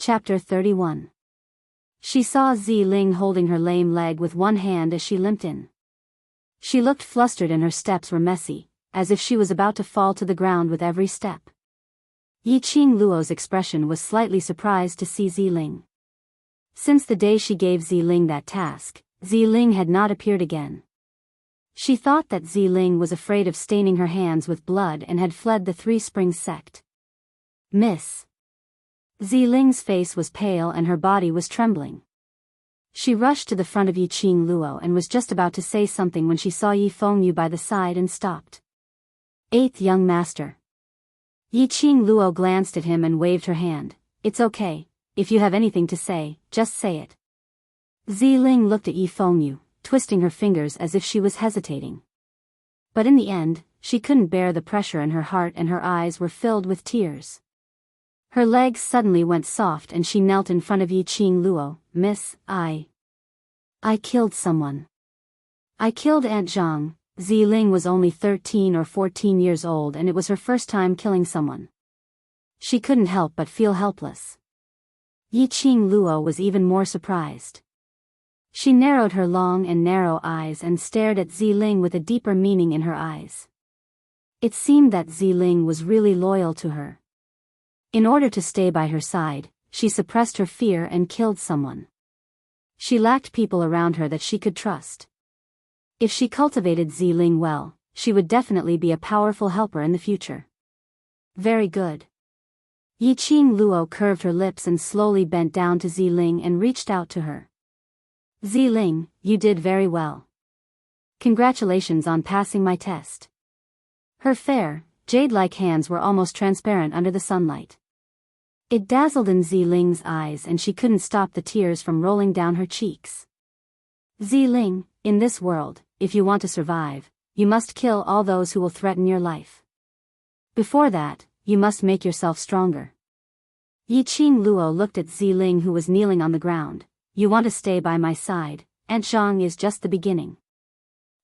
Chapter 31. She saw Zi-Ling holding her lame leg with one hand as she limped in. She looked flustered and her steps were messy, as if she was about to fall to the ground with every step. Yi-Ching Luo's expression was slightly surprised to see Zi-Ling. Since the day she gave Zi-Ling that task, Zi-Ling had not appeared again. She thought that Zi-Ling was afraid of staining her hands with blood and had fled the Three Springs sect. Miss. Zi-Ling's face was pale and her body was trembling. She rushed to the front of Yi-Ching Luo and was just about to say something when she saw Yi Fengyu by the side and stopped. Eighth young master. Yi-Ching Luo glanced at him and waved her hand. It's okay, if you have anything to say, just say it. Zi-Ling looked at Yi Fengyu, twisting her fingers as if she was hesitating. But in the end, she couldn't bear the pressure in her heart and her eyes were filled with tears. Her legs suddenly went soft and she knelt in front of Yi-Ching Luo. Miss, I killed someone. I killed Aunt Zhang. Zi-Ling was only 13 or 14 years old and it was her first time killing someone. She couldn't help but feel helpless. Yi-Ching Luo was even more surprised. She narrowed her long and narrow eyes and stared at Zi-Ling with a deeper meaning in her eyes. It seemed that Zi-Ling was really loyal to her. In order to stay by her side, she suppressed her fear and killed someone. She lacked people around her that she could trust. If she cultivated Zi-Ling well, she would definitely be a powerful helper in the future. Very good. Yi-Ching Luo curved her lips and slowly bent down to Zi-Ling and reached out to her. Zi-Ling, you did very well. Congratulations on passing my test. Her fair, jade-like hands were almost transparent under the sunlight. It dazzled in Zi-Ling's eyes and she couldn't stop the tears from rolling down her cheeks. Zi-Ling, in this world, if you want to survive, you must kill all those who will threaten your life. Before that, you must make yourself stronger. Yi-Ching Luo looked at Zi-Ling who was kneeling on the ground. You want to stay by my side, Aunt Zhang is just the beginning.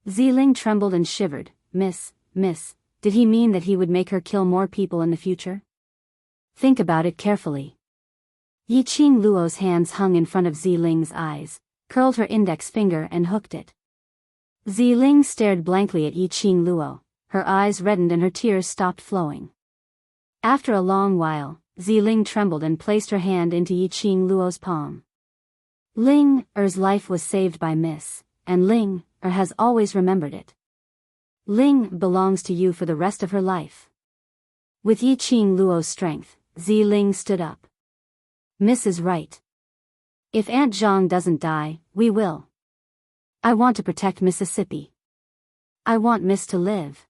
Zi-Ling trembled and shivered. Miss, did he mean that he would make her kill more people in the future? Think about it carefully. Yi-Ching Luo's hands hung in front of Zi-Ling's eyes, curled her index finger and hooked it. Zi-Ling stared blankly at Yi-Ching Luo, her eyes reddened and her tears stopped flowing. After a long while, Zi-Ling trembled and placed her hand into Yi-Ching Luo's palm. Ling-er's life was saved by Miss, and Ling-er has always remembered it. Ling belongs to you for the rest of her life. With Yi-Ching Luo's strength, Zi-Ling stood up. Miss is right. If Aunt Zhang doesn't die, we will. I want to protect Mississippi. I want Miss to live.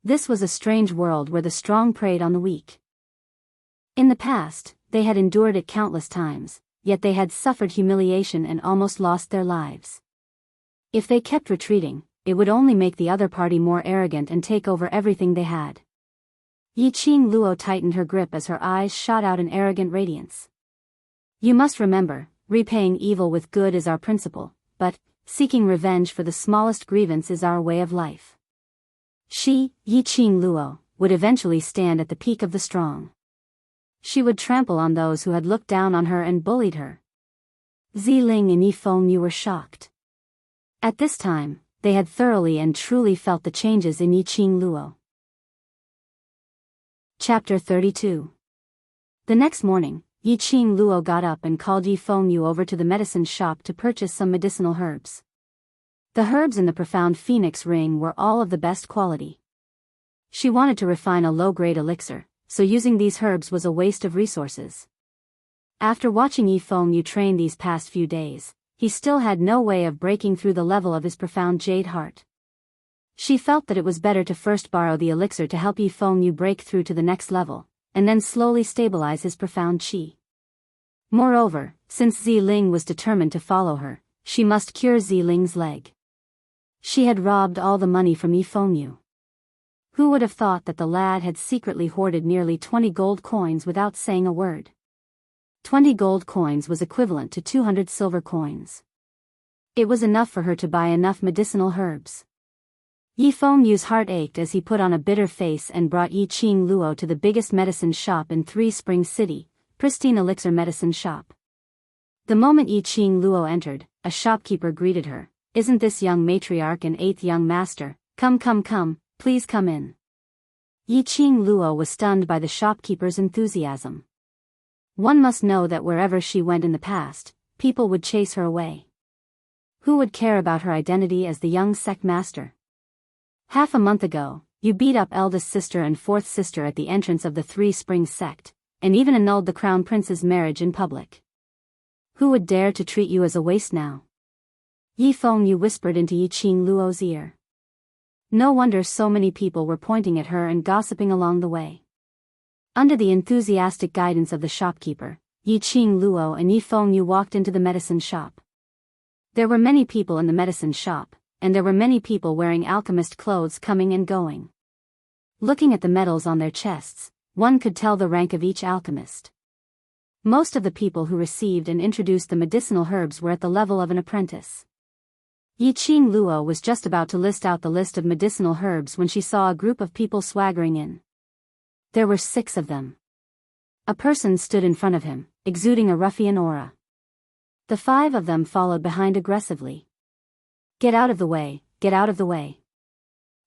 This was a strange world where the strong preyed on the weak. In the past, they had endured it countless times, yet they had suffered humiliation and almost lost their lives. If they kept retreating, it would only make the other party more arrogant and take over everything they had. Yi-Ching Luo tightened her grip as her eyes shot out an arrogant radiance. You must remember, repaying evil with good is our principle, but seeking revenge for the smallest grievance is our way of life. She, Yi-Ching Luo, would eventually stand at the peak of the strong. She would trample on those who had looked down on her and bullied her. Zi-Ling and Yi Fengyu were shocked. At this time, they had thoroughly and truly felt the changes in Yi-Ching Luo. Chapter 32. The next morning, Yi-Ching Luo got up and called Yi Fengyu over to the medicine shop to purchase some medicinal herbs. The herbs in the profound phoenix ring were all of the best quality. She wanted to refine a low-grade elixir, so using these herbs was a waste of resources. After watching Yi Fengyu train these past few days, he still had no way of breaking through the level of his profound jade heart. She felt that it was better to first borrow the elixir to help Yi Fengyu break through to the next level, and then slowly stabilize his profound qi. Moreover, since Zi-Ling was determined to follow her, she must cure Zi-Ling's leg. She had robbed all the money from Yi Fengyu. Who would have thought that the lad had secretly hoarded nearly 20 gold coins without saying a word? 20 gold coins was equivalent to 200 silver coins. It was enough for her to buy enough medicinal herbs. Yi Fengyu's heart ached as he put on a bitter face and brought Yi-Ching Luo to the biggest medicine shop in Three Springs City, pristine elixir medicine shop. The moment Yi Qing Luo entered, a shopkeeper greeted her. Isn't this young matriarch and 8th young master? Come, please come in. Yi Qing Luo was stunned by the shopkeeper's enthusiasm. One must know that wherever she went in the past, people would chase her away. Who would care about her identity as the young sect master? Half a month ago, you beat up eldest sister and 4th sister at the entrance of the Three Springs sect, and even annulled the crown prince's marriage in public. Who would dare to treat you as a waste now? Yi Fengyu whispered into Yi Qing Luo's ear. No wonder so many people were pointing at her and gossiping along the way. Under the enthusiastic guidance of the shopkeeper, Yi Qing Luo and Yi Fengyu walked into the medicine shop. There were many people in the medicine shop, and there were many people wearing alchemist clothes coming and going. Looking at the medals on their chests, one could tell the rank of each alchemist. Most of the people who received and introduced the medicinal herbs were at the level of an apprentice. Yi Qing Luo was just about to list out the list of medicinal herbs when she saw a group of people swaggering in. There were 6 of them. A person stood in front of him, exuding a ruffian aura. The 5 of them followed behind aggressively. Get out of the way, get out of the way.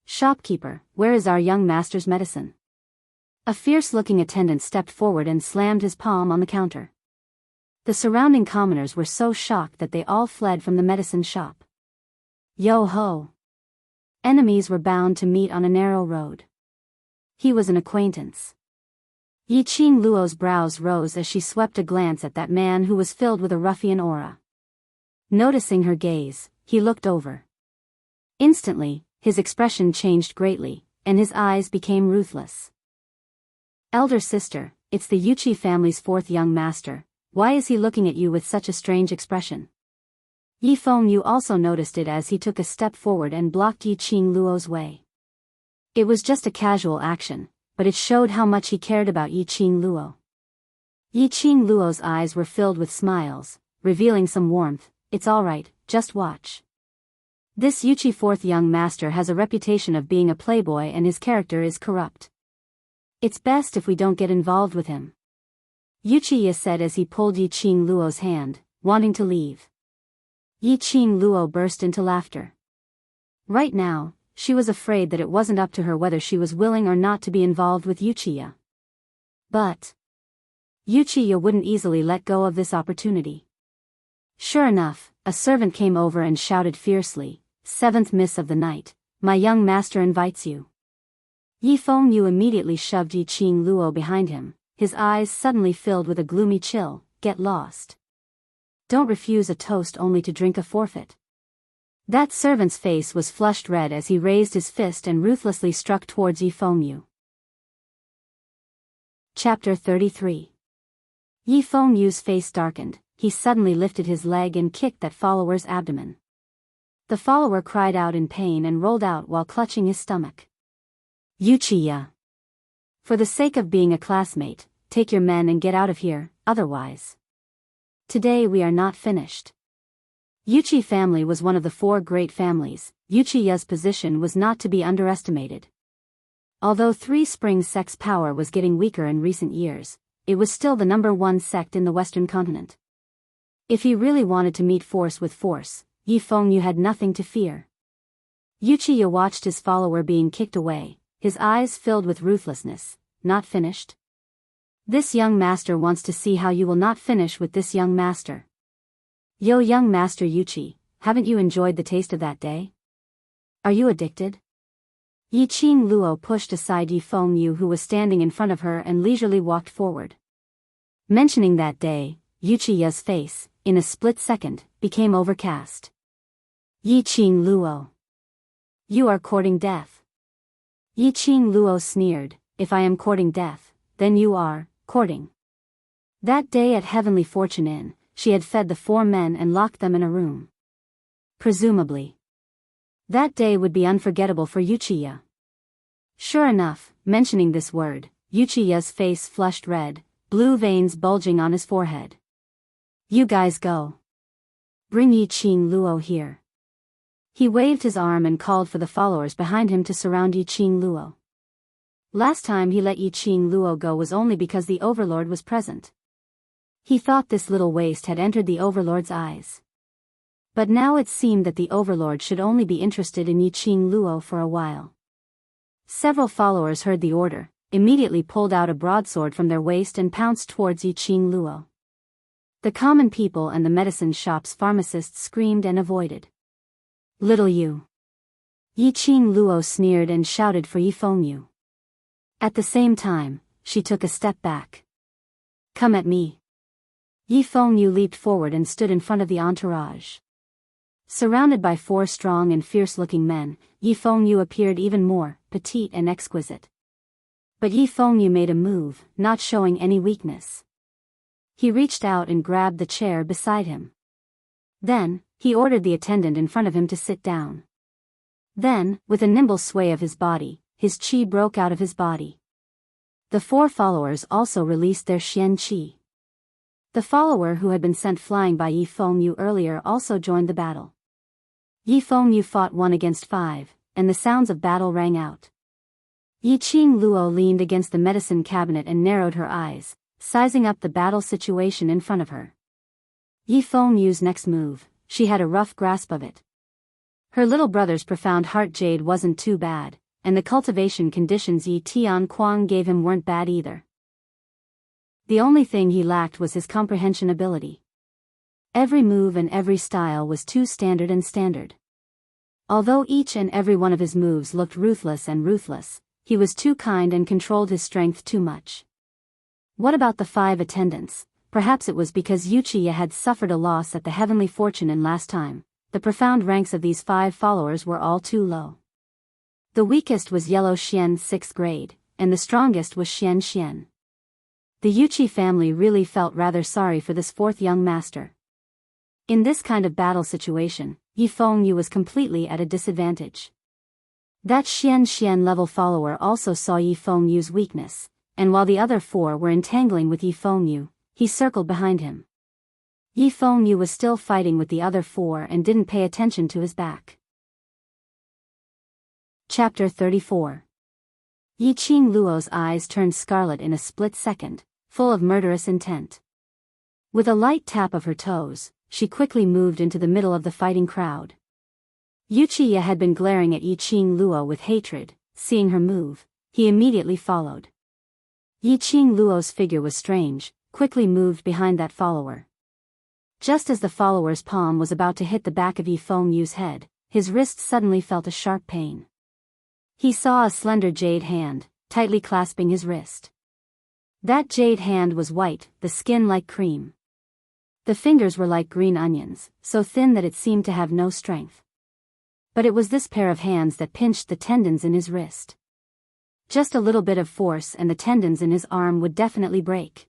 Shopkeeper, where is our young master's medicine? A fierce-looking attendant stepped forward and slammed his palm on the counter. The surrounding commoners were so shocked that they all fled from the medicine shop. Yo ho! Enemies were bound to meet on a narrow road. He was an acquaintance. Yi Qing Luo's brows rose as she swept a glance at that man who was filled with a ruffian aura. Noticing her gaze, he looked over. Instantly, his expression changed greatly, and his eyes became ruthless. Elder sister, it's the Yuchi family's 4th young master. Why is he looking at you with such a strange expression? Yi Fengyu also noticed it as he took a step forward and blocked Yi Qing Luo's way. It was just a casual action, but it showed how much he cared about Yi Qing Luo. Yi Qing Luo's eyes were filled with smiles, revealing some warmth. It's all right, just watch. This Yuchi 4th young master has a reputation of being a playboy and his character is corrupt. It's best if we don't get involved with him. Yuchiya said as he pulled Yi Qing Luo's hand, wanting to leave. Yi Qing Luo burst into laughter. Right now, she was afraid that it wasn't up to her whether she was willing or not to be involved with Yuchiya. But Yuchiya wouldn't easily let go of this opportunity. Sure enough, a servant came over and shouted fiercely, 7th miss of the night, my young master invites you. Yi Fengyu immediately shoved Yi Qing Luo behind him, his eyes suddenly filled with a gloomy chill. Get lost. Don't refuse a toast only to drink a forfeit. That servant's face was flushed red as he raised his fist and ruthlessly struck towards Yi Fengyu. Chapter 33. Yi Fengyu's face darkened. He suddenly lifted his leg and kicked that follower's abdomen. The follower cried out in pain and rolled out while clutching his stomach. Yuchiya. For the sake of being a classmate, take your men and get out of here, otherwise. Today we are not finished. Yuchi family was one of the 4 great families. Yuchiya's position was not to be underestimated. Although Three Springs sect's power was getting weaker in recent years, it was still the #1 sect in the Western continent. If he really wanted to meet force with force, Yi Fengyu had nothing to fear. Yuchiya watched his follower being kicked away, his eyes filled with ruthlessness. Not finished? This young master wants to see how you will not finish with this young master. Yo young master Yuchi, haven't you enjoyed the taste of that day? Are you addicted? Yi Qing Luo pushed aside Yi Fengyu who was standing in front of her and leisurely walked forward. Mentioning that day, Yuchiya's face, in a split second, became overcast. Yi Qing Luo. You are courting death. Yi Qing Luo sneered, if I am courting death, then you are, courting. That day at Heavenly Fortune Inn, she had fed the 4 men and locked them in a room. Presumably. That day would be unforgettable for Yuchiya. Sure enough, mentioning this word, Yuchiya's face flushed red, blue veins bulging on his forehead. You guys go. Bring Yi Qing Luo here. He waved his arm and called for the followers behind him to surround Yi Qing Luo. Last time he let Yi Qing Luo go was only because the overlord was present. He thought this little waste had entered the overlord's eyes. But now it seemed that the overlord should only be interested in Yiqing Luo for a while. Several followers heard the order, immediately pulled out a broadsword from their waist and pounced towards Yiqing Luo. The common people and the medicine shop's pharmacists screamed and avoided. Little you. Yiqing Luo sneered and shouted for Yifengyu. At the same time, she took a step back. Come at me. Yifengyu leaped forward and stood in front of the entourage. Surrounded by 4 strong and fierce-looking men, Yifengyu appeared even more petite and exquisite. But Yifengyu made a move, not showing any weakness. He reached out and grabbed the chair beside him. Then, he ordered the attendant in front of him to sit down. Then, with a nimble sway of his body, his qi broke out of his body. The 4 followers also released their xian qi. The follower who had been sent flying by Yifengyu earlier also joined the battle. Yifengyu fought 1 against 5, and the sounds of battle rang out. Yiqing Luo leaned against the medicine cabinet and narrowed her eyes, sizing up the battle situation in front of her. Yifengyu's next move, she had a rough grasp of it. Her little brother's profound heart jade wasn't too bad, and the cultivation conditions Yi Tianquang gave him weren't bad either. The only thing he lacked was his comprehension ability. Every move and every style was too standard and standard. Although each and every one of his moves looked ruthless, he was too kind and controlled his strength too much. What about the 5 attendants? Perhaps it was because Yuchiya had suffered a loss at the heavenly fortune in last time. The profound ranks of these 5 followers were all too low. The weakest was Yellow Xian 6th grade, and the strongest was Xian Xian. The Yuchi family really felt rather sorry for this 4th young master. In this kind of battle situation, Yifengyu was completely at a disadvantage. That Xian Xian level follower also saw Yifengyu's weakness, and while the other 4 were entangling with Yifengyu, he circled behind him. Yifengyu was still fighting with the other 4 and didn't pay attention to his back. Chapter 34. Yiqing Luo's eyes turned scarlet in a split second, full of murderous intent. With a light tap of her toes, she quickly moved into the middle of the fighting crowd. Yuchiya had been glaring at Yiqing Luo with hatred. Seeing her move, he immediately followed. Yiqing Luo's figure was strange, quickly moved behind that follower. Just as the follower's palm was about to hit the back of Yifengyu's head, his wrist suddenly felt a sharp pain. He saw a slender jade hand, tightly clasping his wrist. That jade hand was white, the skin like cream. The fingers were like green onions, so thin that it seemed to have no strength. But it was this pair of hands that pinched the tendons in his wrist. Just a little bit of force and the tendons in his arm would definitely break.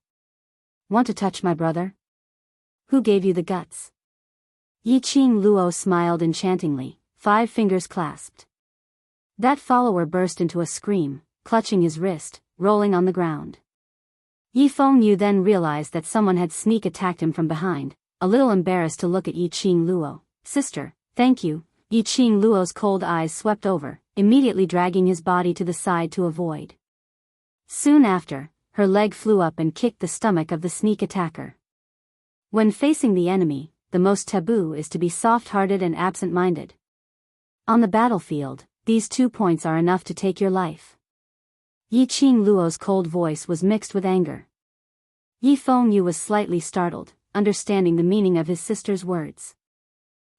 Want to touch my brother? Who gave you the guts? Yiqing Luo smiled enchantingly, 5 fingers clasped. That follower burst into a scream, clutching his wrist, rolling on the ground. Yifengyu then realized that someone had sneak attacked him from behind, a little embarrassed to look at Yiqing Luo. Sister, thank you. Yiqing Luo's cold eyes swept over, immediately dragging his body to the side to avoid. Soon after, her leg flew up and kicked the stomach of the sneak attacker. When facing the enemy, the most taboo is to be soft-hearted and absent-minded. On the battlefield, these 2 points are enough to take your life. Yiqing Luo's cold voice was mixed with anger. Yifengyu was slightly startled, understanding the meaning of his sister's words.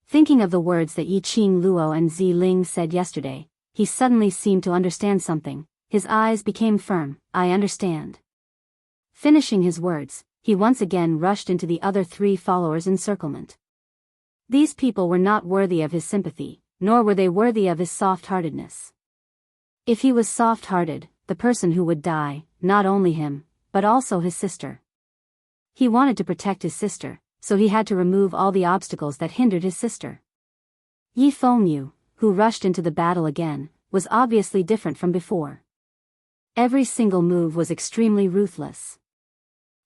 Thinking of the words that Yiqing Luo and Ziling said yesterday, he suddenly seemed to understand something. His eyes became firm. I understand. Finishing his words, he once again rushed into the other 3 followers' encirclement. These people were not worthy of his sympathy, nor were they worthy of his soft-heartedness. If he was soft-hearted, the person who would die, not only him, but also his sister. He wanted to protect his sister, so he had to remove all the obstacles that hindered his sister. Yifengyu, who rushed into the battle again, was obviously different from before. Every single move was extremely ruthless.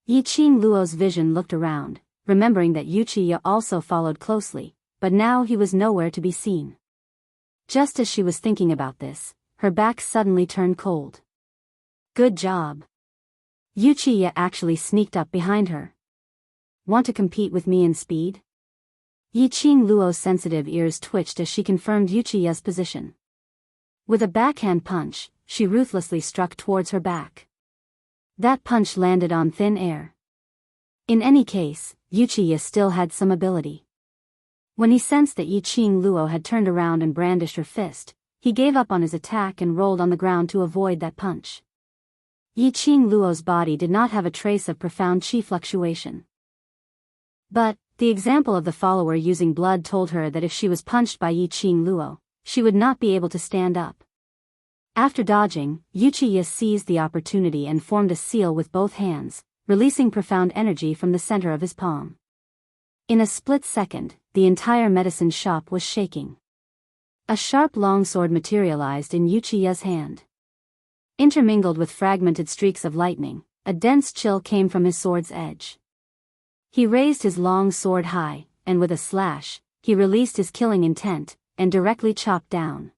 Yiqing Luo's vision looked around, remembering that Yuchiya also followed closely, but now he was nowhere to be seen. Just as she was thinking about this, her back suddenly turned cold. Good job. Yuchiya actually sneaked up behind her. want to compete with me in speed? Yiqing Luo's sensitive ears twitched as she confirmed Yuchiya's position. With a backhand punch, she ruthlessly struck towards her back. That punch landed on thin air. In any case, Yuchiya still had some ability. When he sensed that Yiqing Luo had turned around and brandished her fist, he gave up on his attack and rolled on the ground to avoid that punch. Yiqing Luo's body did not have a trace of profound qi fluctuation. But, the example of the follower using blood told her that if she was punched by Yiqing Luo, she would not be able to stand up. After dodging, Yuchiya seized the opportunity and formed a seal with both hands, releasing profound energy from the center of his palm. In a split second, the entire medicine shop was shaking. A sharp longsword materialized in Yuchiya's hand. Intermingled with fragmented streaks of lightning, a dense chill came from his sword's edge. He raised his long sword high, and with a slash, he released his killing intent, and directly chopped down.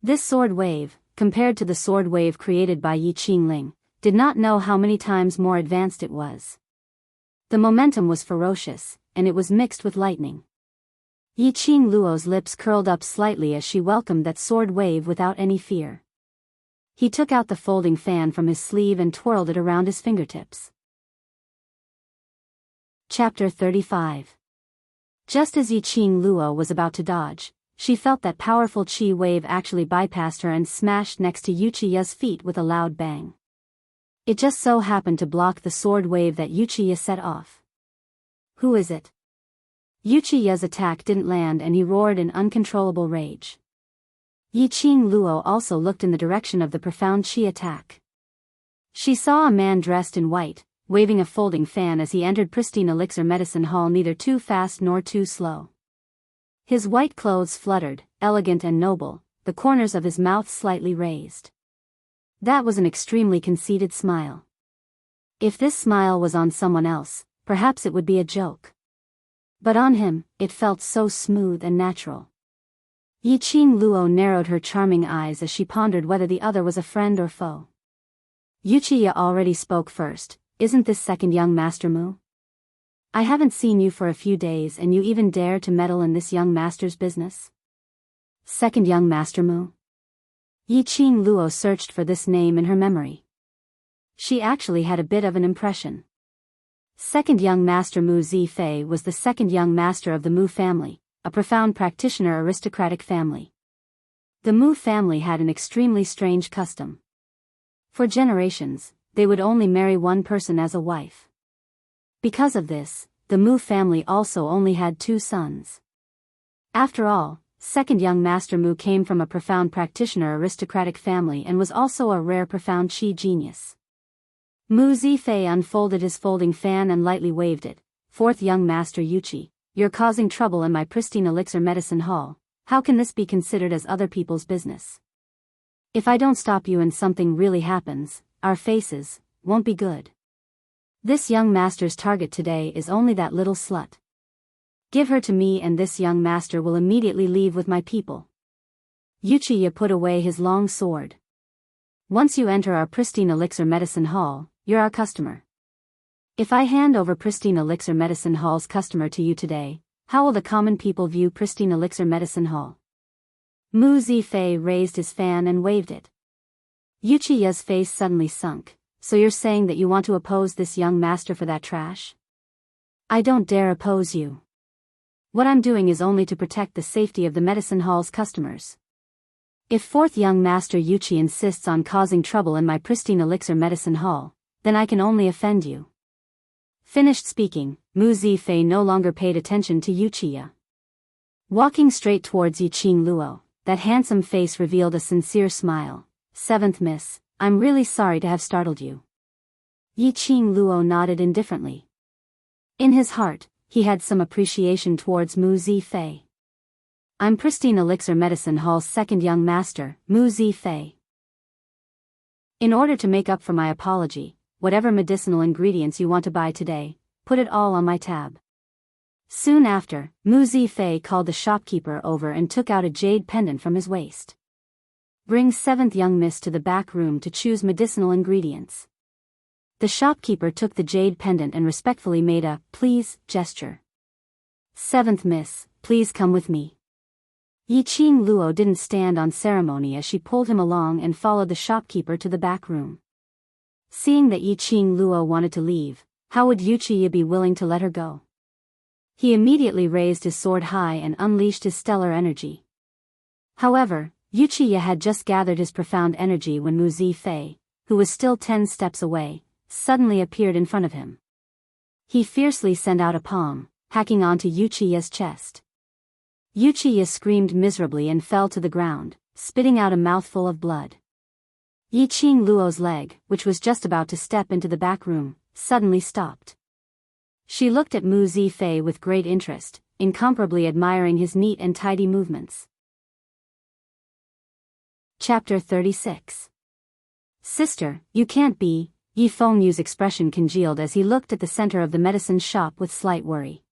This sword wave, compared to the sword wave created by Yi Qingling, did not know how many times more advanced it was. The momentum was ferocious, and it was mixed with lightning. Yiqing Luo's lips curled up slightly as she welcomed that sword wave without any fear. He took out the folding fan from his sleeve and twirled it around his fingertips. Chapter 35. Just as Yiqing Luo was about to dodge, she felt that powerful qi wave actually bypassed her and smashed next to Yuchiya's feet with a loud bang. It just so happened to block the sword wave that Yuchiya set off. Who is it? Yuchiya's attack didn't land and he roared in uncontrollable rage. Yiqing Luo also looked in the direction of the profound qi attack. She saw a man dressed in white, waving a folding fan as he entered Pristine Elixir Medicine Hall, neither too fast nor too slow. His white clothes fluttered, elegant and noble, the corners of his mouth slightly raised. That was an extremely conceited smile. If this smile was on someone else, perhaps it would be a joke. But on him, it felt so smooth and natural. Yiqing Luo narrowed her charming eyes as she pondered whether the other was a friend or foe. Yuchiya already spoke first. Isn't this second young master Mu? I haven't seen you for a few days and you even dare to meddle in this young master's business? Second young master Mu? Yiqing Luo searched for this name in her memory. She actually had a bit of an impression. Second young master Mu Zifei was the second young master of the Mu family, a profound practitioner aristocratic family. The Mu family had an extremely strange custom. For generations, they would only marry one person as a wife. Because of this, the Mu family also only had 2 sons. After all, second young master Mu came from a profound practitioner aristocratic family and was also a rare profound qi genius. Mu Zifei unfolded his folding fan and lightly waved it. Fourth young master Yuchi, you're causing trouble in my Pristine Elixir Medicine Hall. How can this be considered as other people's business? If I don't stop you and something really happens, our faces won't be good. This young master's target today is only that little slut. Give her to me and this young master will immediately leave with my people. Yuchiya put away his long sword. Once you enter our Pristine Elixir Medicine Hall, you're our customer. If I hand over Pristine Elixir Medicine Hall's customer to you today, how will the common people view Pristine Elixir Medicine Hall? Mu Zifei raised his fan and waved it. Yuchiya's face suddenly sunk. So you're saying that you want to oppose this young master for that trash? I don't dare oppose you. What I'm doing is only to protect the safety of the medicine hall's customers. If fourth young master Yuchi insists on causing trouble in my Pristine Elixir Medicine Hall, then I can only offend you. Finished speaking, Mu Zifei no longer paid attention to Yuchiya. Walking straight towards Yiqing Luo, that handsome face revealed a sincere smile. Seventh miss, I'm really sorry to have startled you. Yiqing Luo nodded indifferently. In his heart, he had some appreciation towards Mu Zifei. I'm Pristine Elixir Medicine Hall's second young master, Mu Zifei. In order to make up for my apology, whatever medicinal ingredients you want to buy today, put it all on my tab. Soon after, Mu Zifei called the shopkeeper over and took out a jade pendant from his waist. Bring seventh young miss to the back room to choose medicinal ingredients. The shopkeeper took the jade pendant and respectfully made a "please" gesture. "Seventh miss, please come with me." Yiqing Luo didn't stand on ceremony as she pulled him along and followed the shopkeeper to the back room. Seeing that Yiqing Luo wanted to leave, how would Yuchiya be willing to let her go? He immediately raised his sword high and unleashed his stellar energy. However, Yuchiya had just gathered his profound energy when Mu Zifei, who was still 10 steps away, suddenly appeared in front of him. He fiercely sent out a palm, hacking onto Yuchiya's chest. Yuchiya screamed miserably and fell to the ground, spitting out a mouthful of blood. Yiqing Luo's leg, which was just about to step into the back room, suddenly stopped. She looked at Mu Zifei with great interest, incomparably admiring his neat and tidy movements. Chapter 36. Sister, you can't be. Yi Fengyu's expression congealed as he looked at the center of the medicine shop with slight worry.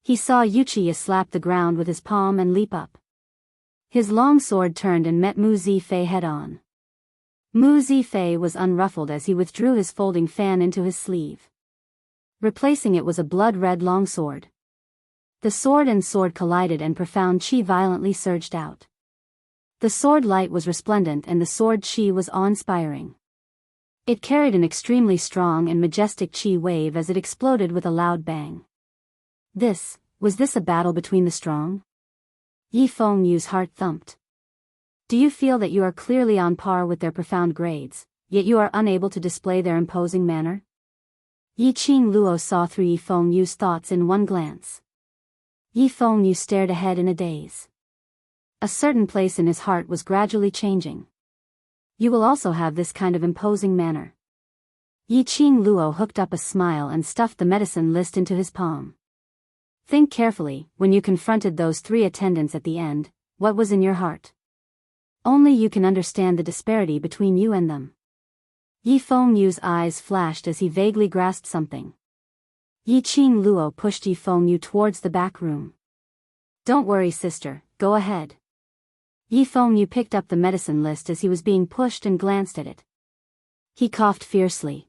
He saw Yuchiya slap the ground with his palm and leap up. His long sword turned and met Mu Zifei head-on. Mu Zifei was unruffled as he withdrew his folding fan into his sleeve. Replacing it was a blood-red longsword. The sword and sword collided and profound chi violently surged out. The sword light was resplendent and the sword chi was awe-inspiring. It carried an extremely strong and majestic chi wave as it exploded with a loud bang. Was this a battle between the strong? Yi Fengyu's heart thumped. Do you feel that you are clearly on par with their profound grades, yet you are unable to display their imposing manner? Yiqing Luo saw through Yi Fengyu's thoughts in one glance. Yi Fengyu stared ahead in a daze. A certain place in his heart was gradually changing. You will also have this kind of imposing manner. Yiqing Luo hooked up a smile and stuffed the medicine list into his palm. Think carefully, when you confronted those 3 attendants at the end, what was in your heart? Only you can understand the disparity between you and them. Yi Fengyu's eyes flashed as he vaguely grasped something. Yiqing Luo pushed Yi Fengyu towards the back room. Don't worry, sister, go ahead. Yi Fengyu picked up the medicine list as he was being pushed and glanced at it. He coughed fiercely.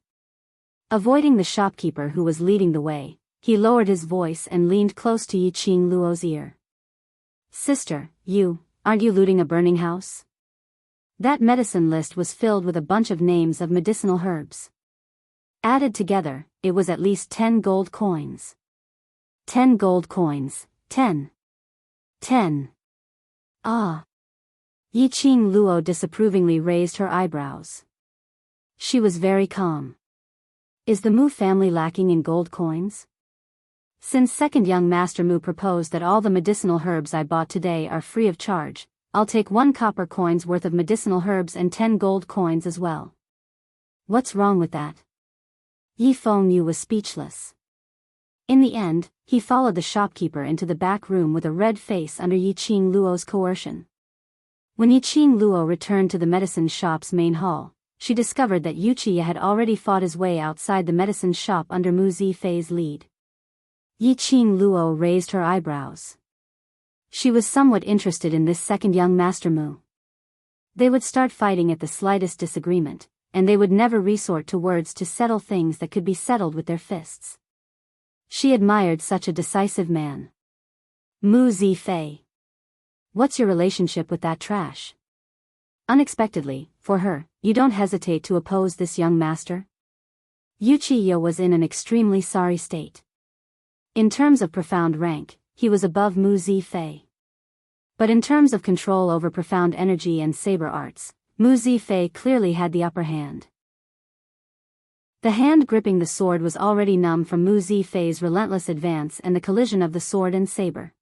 Avoiding the shopkeeper who was leading the way, he lowered his voice and leaned close to Yiqing Luo's ear. Sister, aren't you looting a burning house? That medicine list was filled with a bunch of names of medicinal herbs. Added together, it was at least 10 gold coins. 10 gold coins, 10. Ah. Yiqing Luo disapprovingly raised her eyebrows. She was very calm. Is the Mu family lacking in gold coins? Since second young Master Mu proposed that all the medicinal herbs I bought today are free of charge, I'll take 1 copper coin's worth of medicinal herbs and 10 gold coins as well. What's wrong with that? Yi Fengyu was speechless. In the end, he followed the shopkeeper into the back room with a red face under Yiqing Luo's coercion. When Yiqing Luo returned to the medicine shop's main hall, she discovered that Yuchiya had already fought his way outside the medicine shop under Mu Zifei's lead. Yiqing Luo raised her eyebrows. She was somewhat interested in this second young Master Mu. They would start fighting at the slightest disagreement, and they would never resort to words to settle things that could be settled with their fists. She admired such a decisive man. Mu Zifei. What's your relationship with that trash? Unexpectedly, for her, you don't hesitate to oppose this young master? Yuchiya was in an extremely sorry state. In terms of profound rank, he was above Mu Zifei. But in terms of control over profound energy and saber arts, Mu Zifei clearly had the upper hand. The hand gripping the sword was already numb from Mu Zifei's relentless advance and the collision of the sword and saber.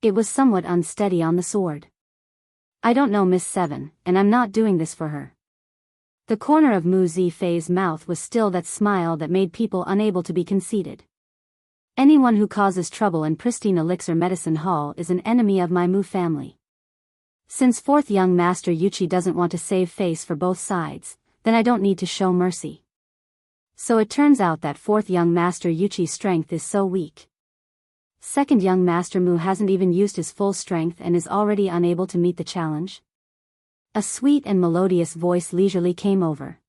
It was somewhat unsteady on the sword. I don't know Miss Seven, and I'm not doing this for her. The corner of Mu Zifei's mouth was still that smile that made people unable to be conceited. Anyone who causes trouble in pristine elixir medicine hall is an enemy of my Mu family. Since fourth young master Yuchi doesn't want to save face for both sides, then I don't need to show mercy. So it turns out that fourth young master Yuchi's strength is so weak. Second young Master Mu hasn't even used his full strength and is already unable to meet the challenge. A sweet and melodious voice leisurely came over.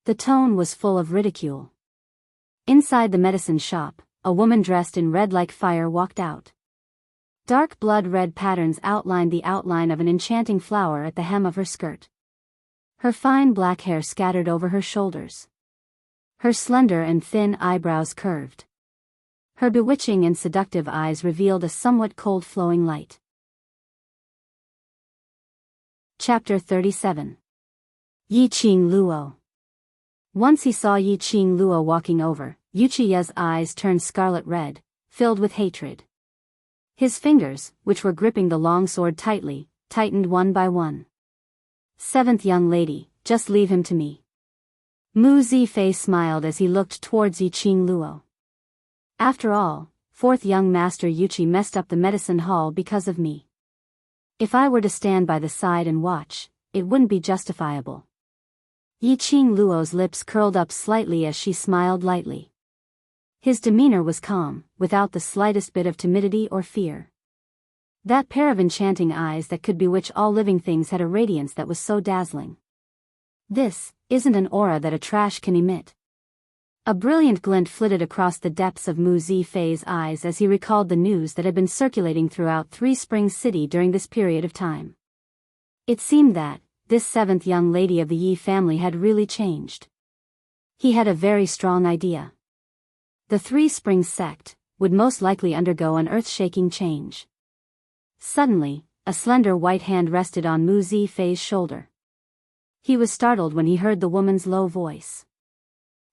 The tone was full of ridicule. Inside the medicine shop, a woman dressed in red like fire walked out. Dark blood-red patterns outlined the outline of an enchanting flower at the hem of her skirt. Her fine black hair scattered over her shoulders. Her slender and thin eyebrows curved. Her bewitching and seductive eyes revealed a somewhat cold flowing light. Chapter 37. Yi Qing Luo. Once he saw Yi Qing Luo walking over, Yuchiya's eyes turned scarlet red, filled with hatred. His fingers, which were gripping the long sword tightly, tightened one by one. "Seventh young lady, just leave him to me." Mu Zifei smiled as he looked towards Yi Qing Luo. "After all, fourth young master Yuchi messed up the medicine hall because of me. If I were to stand by the side and watch, it wouldn't be justifiable." Yi Qing Luo's lips curled up slightly as she smiled lightly. His demeanor was calm, without the slightest bit of timidity or fear. That pair of enchanting eyes that could bewitch all living things had a radiance that was so dazzling. This isn't an aura that a trash can emit. A brilliant glint flitted across the depths of Mu Zifei's eyes as he recalled the news that had been circulating throughout Three Springs City during this period of time. It seemed that this seventh young lady of the Yi family had really changed. He had a very strong idea. The Three Springs sect would most likely undergo an earth-shaking change. Suddenly, a slender white hand rested on Mu Zifei's shoulder. He was startled when he heard the woman's low voice.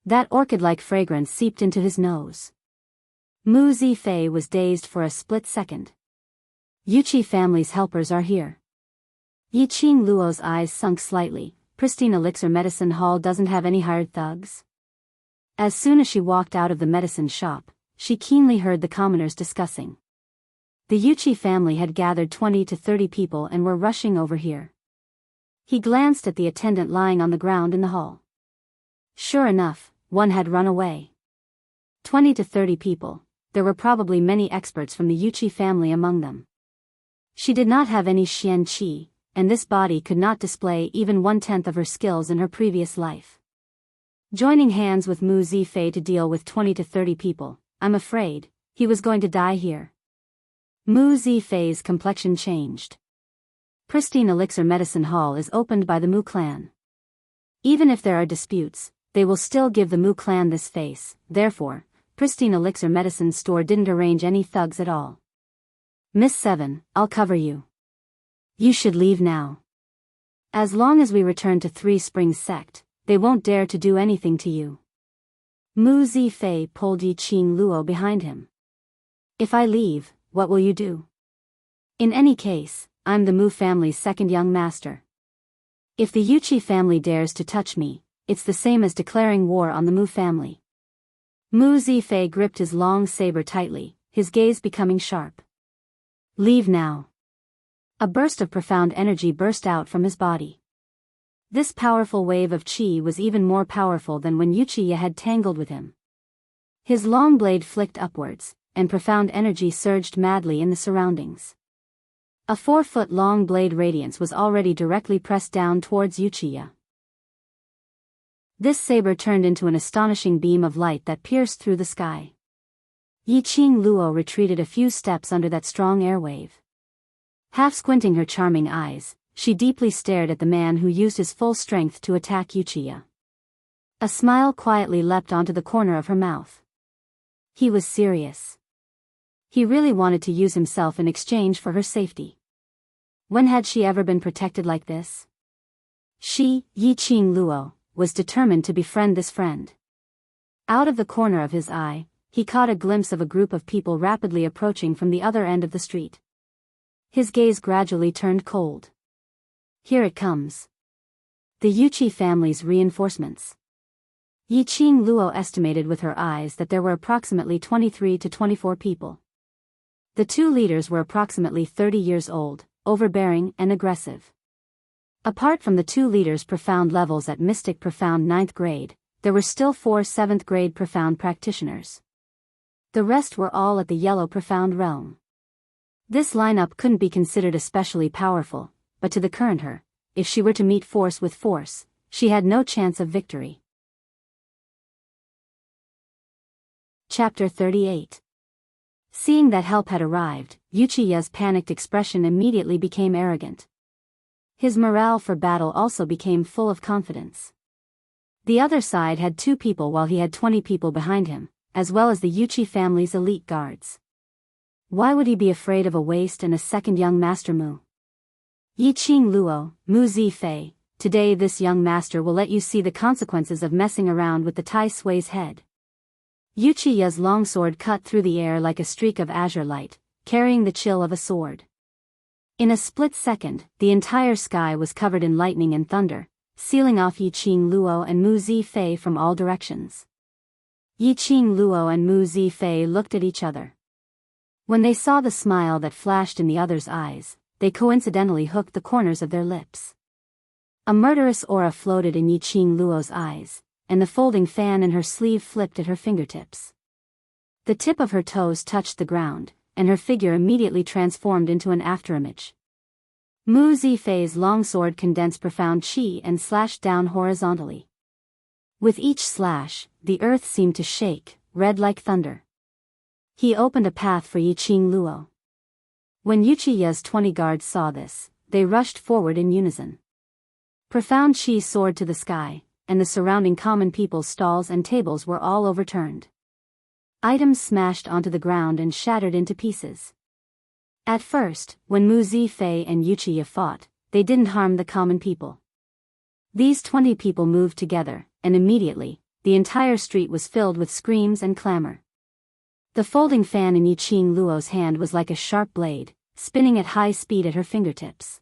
That orchid-like fragrance seeped into his nose. Mu Zifei was dazed for a split second. "Yuchi family's helpers are here." Yi Qing Luo's eyes sunk slightly. "Pristine Elixir Medicine Hall doesn't have any hired thugs?" As soon as she walked out of the medicine shop, she keenly heard the commoners discussing. The Yuchi family had gathered 20 to 30 people and were rushing over here. He glanced at the attendant lying on the ground in the hall. Sure enough, one had run away. 20 to 30 people, there were probably many experts from the Yuchi family among them. She did not have any Xian Qi, and this body could not display even 1/10 of her skills in her previous life. Joining hands with Mu Zifei to deal with 20 to 30 people, I'm afraid he was going to die here. Mu Zifei's complexion changed. Pristine Elixir Medicine Hall is opened by the Mu clan. Even if there are disputes, they will still give the Mu clan this face. Therefore, Pristine Elixir Medicine Store didn't arrange any thugs at all. "Miss Seven, I'll cover you. You should leave now. As long as we return to Three Springs sect, they won't dare to do anything to you." Mu Zifei pulled Yi Qing Luo behind him. "If I leave, what will you do? In any case, I'm the Mu family's second young master. If the Yuchi family dares to touch me, it's the same as declaring war on the Mu family." Mu Zifei gripped his long saber tightly, his gaze becoming sharp. "Leave now." A burst of profound energy burst out from his body. This powerful wave of qi was even more powerful than when Yuchiya had tangled with him. His long blade flicked upwards, and profound energy surged madly in the surroundings. A 4-foot-long blade radiance was already directly pressed down towards Yuchiya. This saber turned into an astonishing beam of light that pierced through the sky. Yi Qing Luo retreated a few steps under that strong airwave. Half squinting her charming eyes, she deeply stared at the man who used his full strength to attack Yuchiya. A smile quietly leapt onto the corner of her mouth. He was serious. He really wanted to use himself in exchange for her safety. When had she ever been protected like this? She, Yi Qing Luo, was determined to befriend this friend. Out of the corner of his eye, he caught a glimpse of a group of people rapidly approaching from the other end of the street. His gaze gradually turned cold. Here it comes. The Yuchi family's reinforcements. Yi Qing Luo estimated with her eyes that there were approximately 23 to 24 people. The two leaders were approximately 30 years old, overbearing and aggressive. Apart from the two leaders' profound levels at Mystic Profound 9th grade, there were still 4 7th grade Profound practitioners. The rest were all at the Yellow Profound realm. This lineup couldn't be considered especially powerful, but to the current her, if she were to meet force with force, she had no chance of victory. Chapter 38. Seeing that help had arrived, Uchiya's panicked expression immediately became arrogant. His morale for battle also became full of confidence. The other side had 2 people while he had 20 people behind him, as well as the Uchi family's elite guards. Why would he be afraid of a waste and a second young master Mu? Yiqing Luo, Mu Zifei, today this young master will let you see the consequences of messing around with the Tai Sui's head. Uchiya's longsword cut through the air like a streak of azure light, carrying the chill of a sword. In a split second, the entire sky was covered in lightning and thunder, sealing off Yiqing Luo and Mu Zifei from all directions. Yiqing Luo and Mu Zifei looked at each other. When they saw the smile that flashed in the other's eyes, they coincidentally hooked the corners of their lips. A murderous aura floated in Yiqing Luo's eyes, and the folding fan in her sleeve flipped at her fingertips. The tip of her toes touched the ground, and her figure immediately transformed into an afterimage. Mu Zifei's longsword condensed profound chi and slashed down horizontally. With each slash, the earth seemed to shake, red like thunder. He opened a path for Yiqing Luo. When Uchiya's 20 guards saw this, they rushed forward in unison. Profound chi soared to the sky, and the surrounding common people's stalls and tables were all overturned. Items smashed onto the ground and shattered into pieces. At first, when Mu Zifei and Uchiya fought, they didn't harm the common people. These 20 people moved together, and immediately, the entire street was filled with screams and clamor. The folding fan in Yiqing Luo's hand was like a sharp blade, spinning at high speed at her fingertips.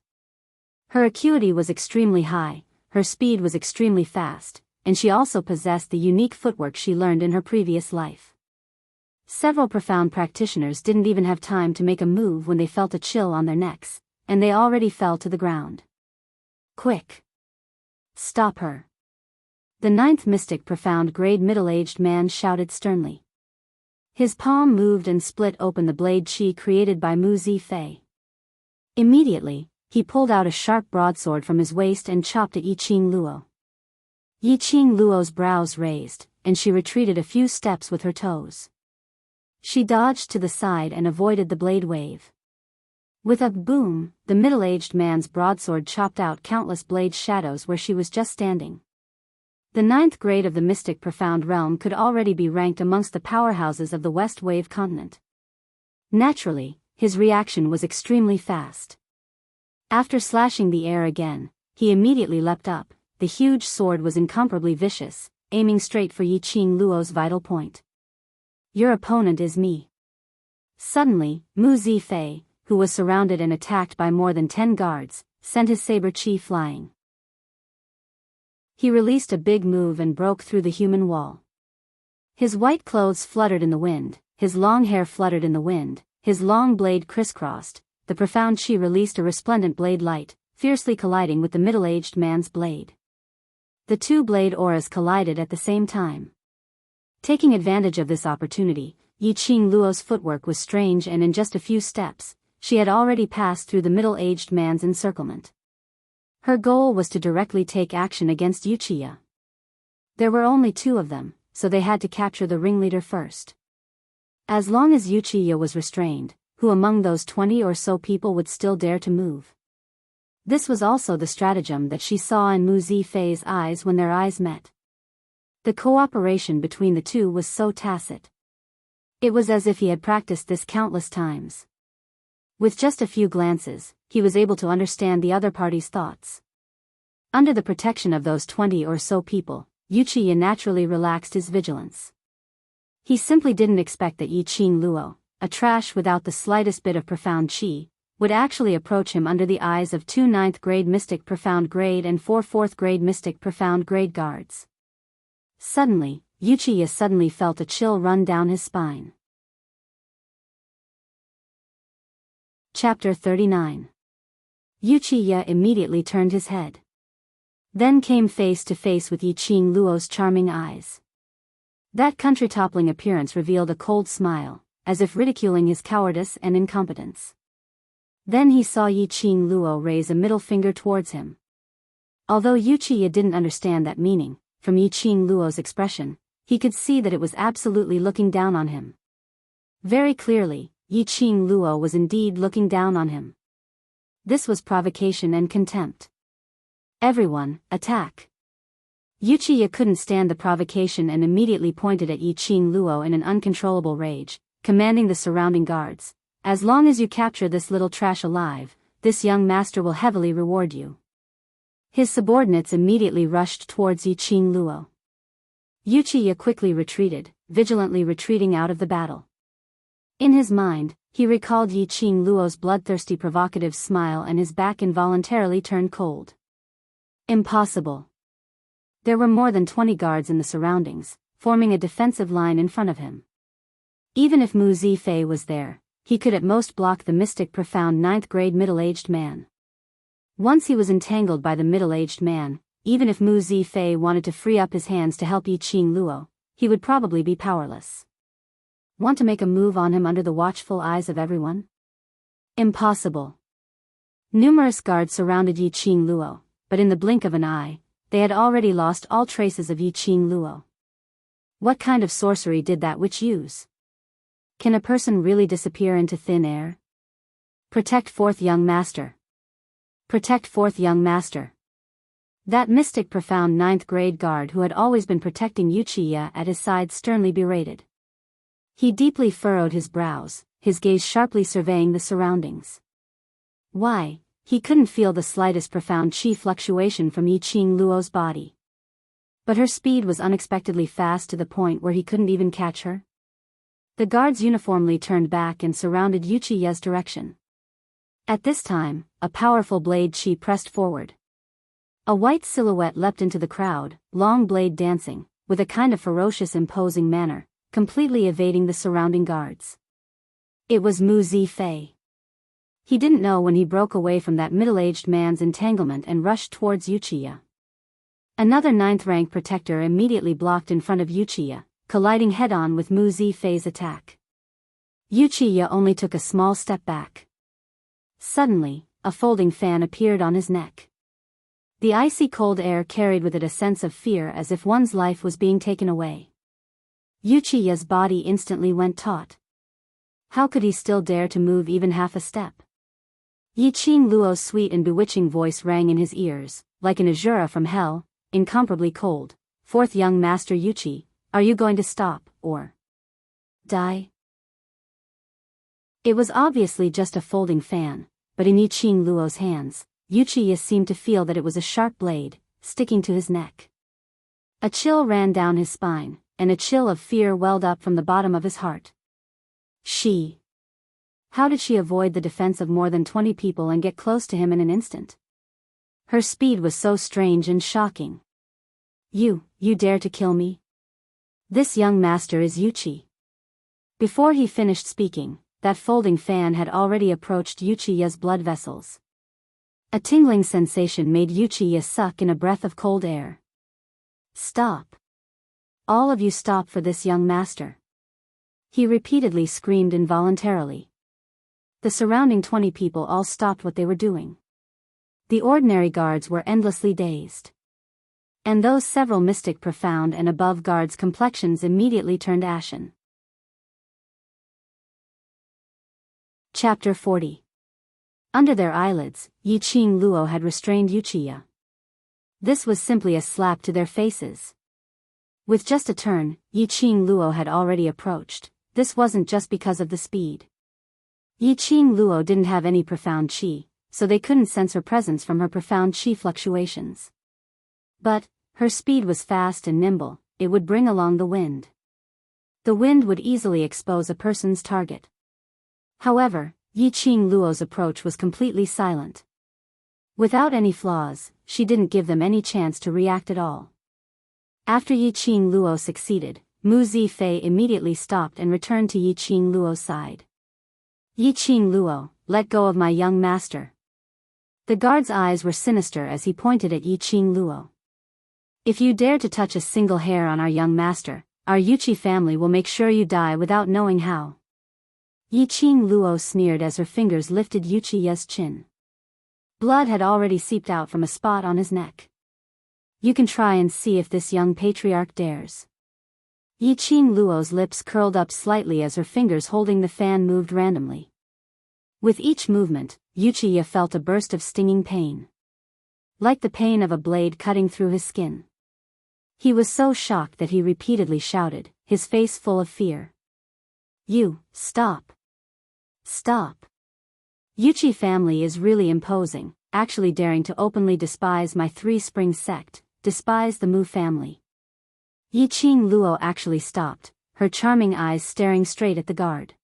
Her acuity was extremely high, her speed was extremely fast, and she also possessed the unique footwork she learned in her previous life. Several profound practitioners didn't even have time to make a move when they felt a chill on their necks, and they already fell to the ground. Quick! Stop her! The 9th mystic profound grade middle-aged man shouted sternly. His palm moved and split open the blade chi created by Mu Zifei. Immediately, he pulled out a sharp broadsword from his waist and chopped at Yiqing Luo. Yiqing Luo's brows raised, and she retreated a few steps with her toes. She dodged to the side and avoided the blade wave. With a boom, the middle-aged man's broadsword chopped out countless blade shadows where she was just standing. The 9th grade of the mystic profound realm could already be ranked amongst the powerhouses of the West Wave continent. Naturally, his reaction was extremely fast. After slashing the air again, he immediately leapt up. The huge sword was incomparably vicious, aiming straight for Yiqing Luo's vital point. Your opponent is me. Suddenly, Mu Zifei, who was surrounded and attacked by more than 10 guards, sent his saber chi flying. He released a big move and broke through the human wall. His white clothes fluttered in the wind, his long hair fluttered in the wind, his long blade crisscrossed. The profound chi released a resplendent blade light, fiercely colliding with the middle-aged man's blade. The 2 blade auras collided at the same time. Taking advantage of this opportunity, Yiqing Luo's footwork was strange, and in just a few steps, she had already passed through the middle-aged man's encirclement. Her goal was to directly take action against Uchiya. There were only 2 of them, so they had to capture the ringleader first. As long as Uchiya was restrained, who among those 20 or so people would still dare to move? This was also the stratagem that she saw in Mu Zifei's eyes when their eyes met. The cooperation between the 2 was so tacit. It was as if he had practiced this countless times. With just a few glances, he was able to understand the other party's thoughts. Under the protection of those 20 or so people, Uchiya naturally relaxed his vigilance. He simply didn't expect that Yiqing Luo, a trash without the slightest bit of profound chi, would actually approach him under the eyes of 2 9th grade mystic profound grade and 4 4th grade mystic profound grade guards. Suddenly, Uchiya suddenly felt a chill run down his spine. Chapter 39. Uchiya immediately turned his head. Then came face to face with Yiqing Luo's charming eyes. That country-toppling appearance revealed a cold smile, as if ridiculing his cowardice and incompetence. Then he saw Yiqing Luo raise a middle finger towards him. Although Uchiya didn't understand that meaning, from Yiqing Luo's expression, he could see that it was absolutely looking down on him. Very clearly, Yiqing Luo was indeed looking down on him. This was provocation and contempt. Everyone, attack! Yuchiya couldn't stand the provocation and immediately pointed at Yiqing Luo in an uncontrollable rage, commanding the surrounding guards, "As long as you capture this little trash alive, this young master will heavily reward you." His subordinates immediately rushed towards Yiqing Luo. Yuchiya quickly retreated, vigilantly retreating out of the battle. In his mind, he recalled Yiqing Luo's bloodthirsty provocative smile and his back involuntarily turned cold. Impossible. There were more than 20 guards in the surroundings, forming a defensive line in front of him. Even if Mu Zifei was there, he could at most block the mystic profound ninth-grade middle-aged man. Once he was entangled by the middle-aged man, even if Mu Zifei wanted to free up his hands to help Yiqing Luo, he would probably be powerless. Want to make a move on him under the watchful eyes of everyone? Impossible. Numerous guards surrounded Yiqing Luo, but in the blink of an eye, they had already lost all traces of Yiqing Luo. What kind of sorcery did that witch use? Can a person really disappear into thin air? Protect fourth young master. Protect fourth young master. That mystic profound ninth-grade guard who had always been protecting Yuchiya at his side sternly berated. He deeply furrowed his brows, his gaze sharply surveying the surroundings. Why, he couldn't feel the slightest profound chi fluctuation from Yiqing Luo's body. But her speed was unexpectedly fast to the point where he couldn't even catch her. The guards uniformly turned back and surrounded Yuchiya's direction. At this time, a powerful blade chi pressed forward. A white silhouette leapt into the crowd, long blade dancing, with a kind of ferocious imposing manner, completely evading the surrounding guards. It was Mu Zifei. He didn't know when he broke away from that middle-aged man's entanglement and rushed towards Yuchiya. Another ninth-rank protector immediately blocked in front of Yuchiya, colliding head-on with Mu Zifei's attack. Yuchiya only took a small step back. Suddenly, a folding fan appeared on his neck. The icy cold air carried with it a sense of fear as if one's life was being taken away. Yuchiya's body instantly went taut. How could he still dare to move even half a step? Yiqing Luo's sweet and bewitching voice rang in his ears, like an azura from hell, incomparably cold. "Fourth young master Yuchi, are you going to stop, or die?" It was obviously just a folding fan, but in Yiqing Luo's hands, Yuchiya seemed to feel that it was a sharp blade, sticking to his neck. A chill ran down his spine, and a chill of fear welled up from the bottom of his heart. How did she avoid the defense of more than 20 people and get close to him in an instant? Her speed was so strange and shocking. You dare to kill me? This young master is Yuchi." Before he finished speaking, that folding fan had already approached Yuchiya's blood vessels. A tingling sensation made Yuchiya suck in a breath of cold air. "Stop. All of you stop for this young master," he repeatedly screamed involuntarily. The surrounding 20 people all stopped what they were doing. The ordinary guards were endlessly dazed. And those several mystic profound and above guards' complexions immediately turned ashen. Chapter 40. Under their eyelids, Yiqing Luo had restrained Yuchiya. This was simply a slap to their faces. With just a turn, Yiqing Luo had already approached. This wasn't just because of the speed. Yiqing Luo didn't have any profound chi, so they couldn't sense her presence from her profound chi fluctuations. But her speed was fast and nimble, it would bring along the wind. The wind would easily expose a person's target. However, Yiqing Luo's approach was completely silent. Without any flaws, she didn't give them any chance to react at all. After Yiqing Luo succeeded, Mu Zifei immediately stopped and returned to Yiqing Luo's side. "Yiqing Luo, let go of my young master." The guard's eyes were sinister as he pointed at Yiqing Luo. "If you dare to touch a single hair on our young master, our Yuchi family will make sure you die without knowing how." Yiqing Luo sneered as her fingers lifted Yuchiya's chin. Blood had already seeped out from a spot on his neck. "You can try and see if this young patriarch dares." Yi Qing Luo's lips curled up slightly as her fingers holding the fan moved randomly. With each movement, Yuchiya felt a burst of stinging pain. Like the pain of a blade cutting through his skin. He was so shocked that he repeatedly shouted, his face full of fear. "You, stop. Stop. Yuchi family is really imposing, actually daring to openly despise my Three Springs sect, despise the Mu family." Yi Qing Luo actually stopped, her charming eyes staring straight at the guard.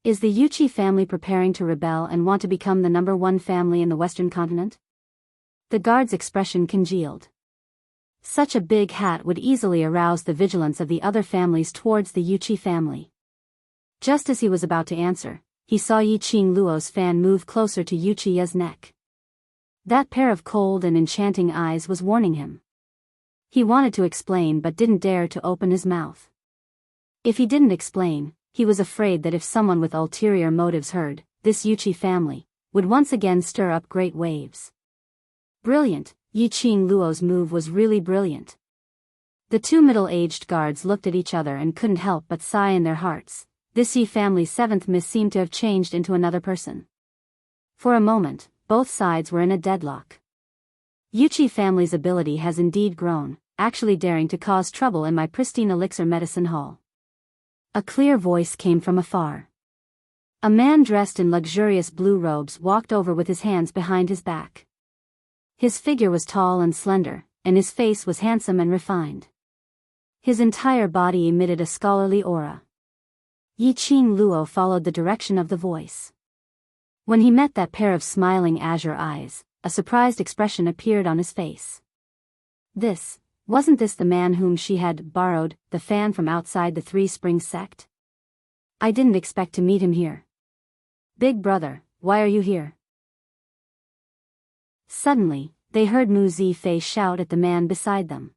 Is the Yuchi family preparing to rebel and want to become the #1 family in the Western continent? The guard's expression congealed. Such a big hat would easily arouse the vigilance of the other families towards the Yuchi family. Just as he was about to answer, he saw Yi Qing Luo's fan move closer to Yuchiya's neck. That pair of cold and enchanting eyes was warning him. He wanted to explain but didn't dare to open his mouth. If he didn't explain, he was afraid that if someone with ulterior motives heard, this Yuchi family would once again stir up great waves. Brilliant, Yi Qing Luo's move was really brilliant. The two middle-aged guards looked at each other and couldn't help but sigh in their hearts. This Yi family's 7th miss seemed to have changed into another person. For a moment, both sides were in a deadlock. Yuchi family's ability has indeed grown, actually daring to cause trouble in my pristine elixir medicine hall. A clear voice came from afar. A man dressed in luxurious blue robes walked over with his hands behind his back. His figure was tall and slender, and his face was handsome and refined. His entire body emitted a scholarly aura. Yi Qing Luo followed the direction of the voice. When he met that pair of smiling azure eyes, a surprised expression appeared on his face. Wasn't this the man whom she had borrowed the fan from outside the Three Springs sect? I didn't expect to meet him here. Big brother, why are you here? Suddenly, they heard Mu Zifei shout at the man beside them.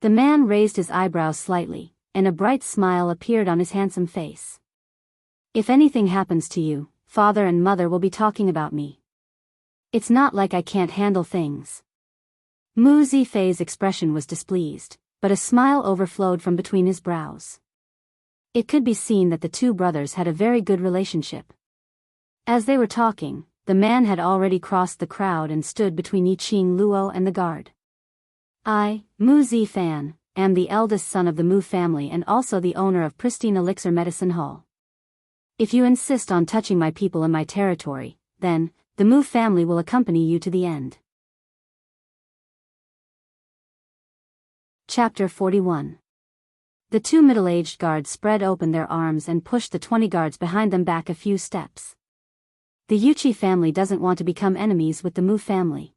The man raised his eyebrows slightly, and a bright smile appeared on his handsome face. If anything happens to you, father and mother will be talking about me. It's not like I can't handle things. Mu Zifei's expression was displeased, but a smile overflowed from between his brows. It could be seen that the two brothers had a very good relationship. As they were talking, the man had already crossed the crowd and stood between Yi Qing Luo and the guard. I, Mu Zifan, am the eldest son of the Mu family and also the owner of Pristine Elixir Medicine Hall. If you insist on touching my people in my territory, then, the Mu family will accompany you to the end. Chapter 41. The two middle-aged guards spread open their arms and pushed the 20 guards behind them back a few steps. The Yuchi family doesn't want to become enemies with the Mu family.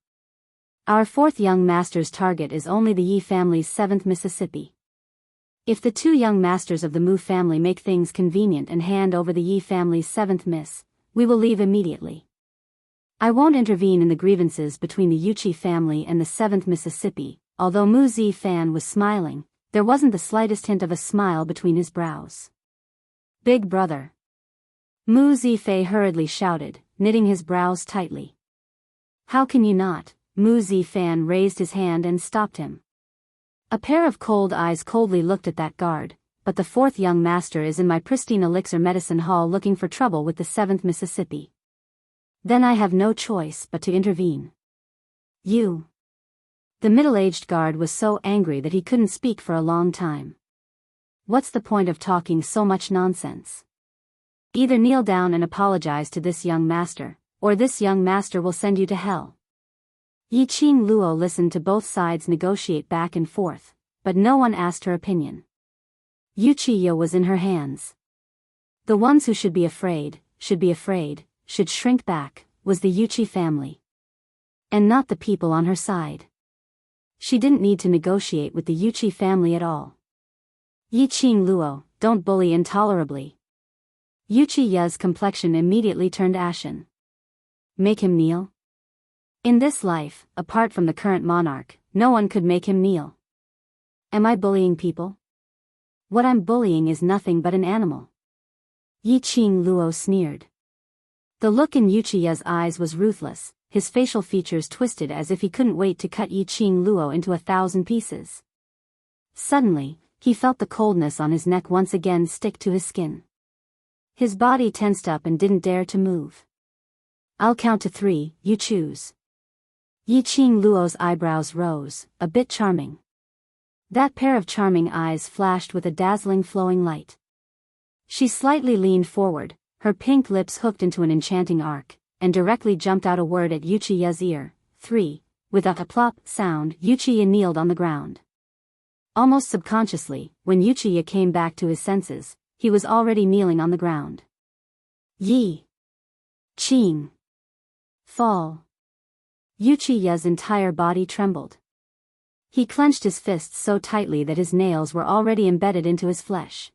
Our 4th young master's target is only the Yi family's 7th Mississippi. If the two young masters of the Mu family make things convenient and hand over the Yi family's 7th miss, we will leave immediately. I won't intervene in the grievances between the Yuchi family and the 7th Mississippi. Although Mu Zifan was smiling, there wasn't the slightest hint of a smile between his brows. Big brother. Mu Zifei hurriedly shouted, knitting his brows tightly. How can you not? Mu Zifan raised his hand and stopped him. A pair of cold eyes coldly looked at that guard, but the 4th young master is in my pristine elixir medicine hall looking for trouble with the 7th Mississippi. Then I have no choice but to intervene. You. The middle-aged guard was so angry that he couldn't speak for a long time. What's the point of talking so much nonsense? Either kneel down and apologize to this young master, or this young master will send you to hell. Yi Qing Luo listened to both sides negotiate back and forth, but no one asked her opinion. Yuchiya was in her hands. The ones who should be afraid, should shrink back, was the Yuchi family. And not the people on her side. She didn't need to negotiate with the Yuchi family at all. Yi Qing Luo, don't bully intolerably. Yuchiya's complexion immediately turned ashen. Make him kneel? In this life, apart from the current monarch, no one could make him kneel. Am I bullying people? What I'm bullying is nothing but an animal. Yi Qing Luo sneered. The look in Yuchiya's eyes was ruthless, his facial features twisted as if he couldn't wait to cut Yi Qing Luo into 1,000 pieces. Suddenly, he felt the coldness on his neck once again stick to his skin. His body tensed up and didn't dare to move. "I'll count to 3, you choose." Yiqing Luo's eyebrows rose, a bit charming. That pair of charming eyes flashed with a dazzling flowing light. She slightly leaned forward, her pink lips hooked into an enchanting arc, and directly jumped out a word at Yuchiya's ear. 3. With a plop sound, Yuchiya kneeled on the ground. Almost subconsciously, when Yuchiya came back to his senses, he was already kneeling on the ground. Yi Qing fall. Yuchiya's entire body trembled. He clenched his fists so tightly that his nails were already embedded into his flesh.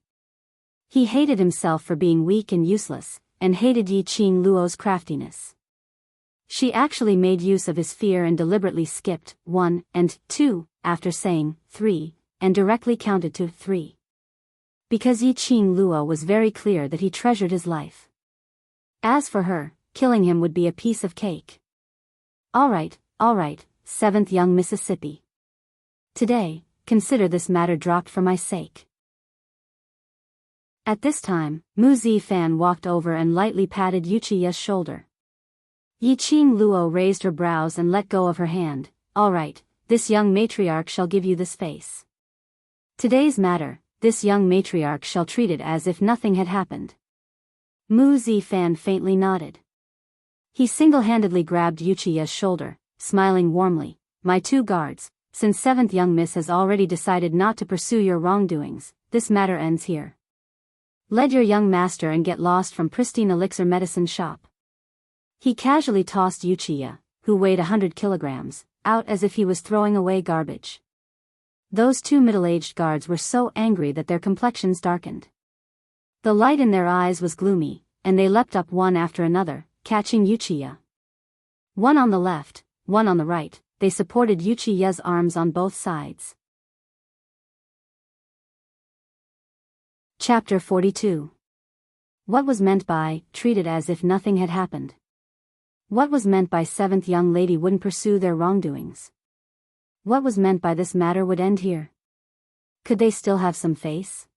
He hated himself for being weak and useless, and hated Yiqing Luo's craftiness. She actually made use of his fear and deliberately skipped 1 and 2 after saying 3, and directly counted to 3. Because Yiqing Luo was very clear that he treasured his life. As for her, killing him would be a piece of cake. All right, 7th young Mississippi. Today, consider this matter dropped for my sake. At this time, Mu Zifan walked over and lightly patted Yuchiya's shoulder. Yiqing Luo raised her brows and let go of her hand. "All right, this young matriarch shall give you this face. Today's matter, this young matriarch shall treat it as if nothing had happened." Mu Zifan faintly nodded. He single-handedly grabbed Yuchiya's shoulder, smiling warmly. "My 2 guards, since 7th young miss has already decided not to pursue your wrongdoings, this matter ends here. Lead your young master and get lost from pristine elixir medicine shop." He casually tossed Yuchiya, who weighed 100 kilograms, out as if he was throwing away garbage. Those 2 middle-aged guards were so angry that their complexions darkened. The light in their eyes was gloomy, and they leapt up one after another, catching Yuchiya. One on the left, one on the right, they supported Yuchiya's arms on both sides. Chapter 42. What was meant by, treated as if nothing had happened? What was meant by 7th young lady wouldn't pursue their wrongdoings? What was meant by this matter would end here? Could they still have some face?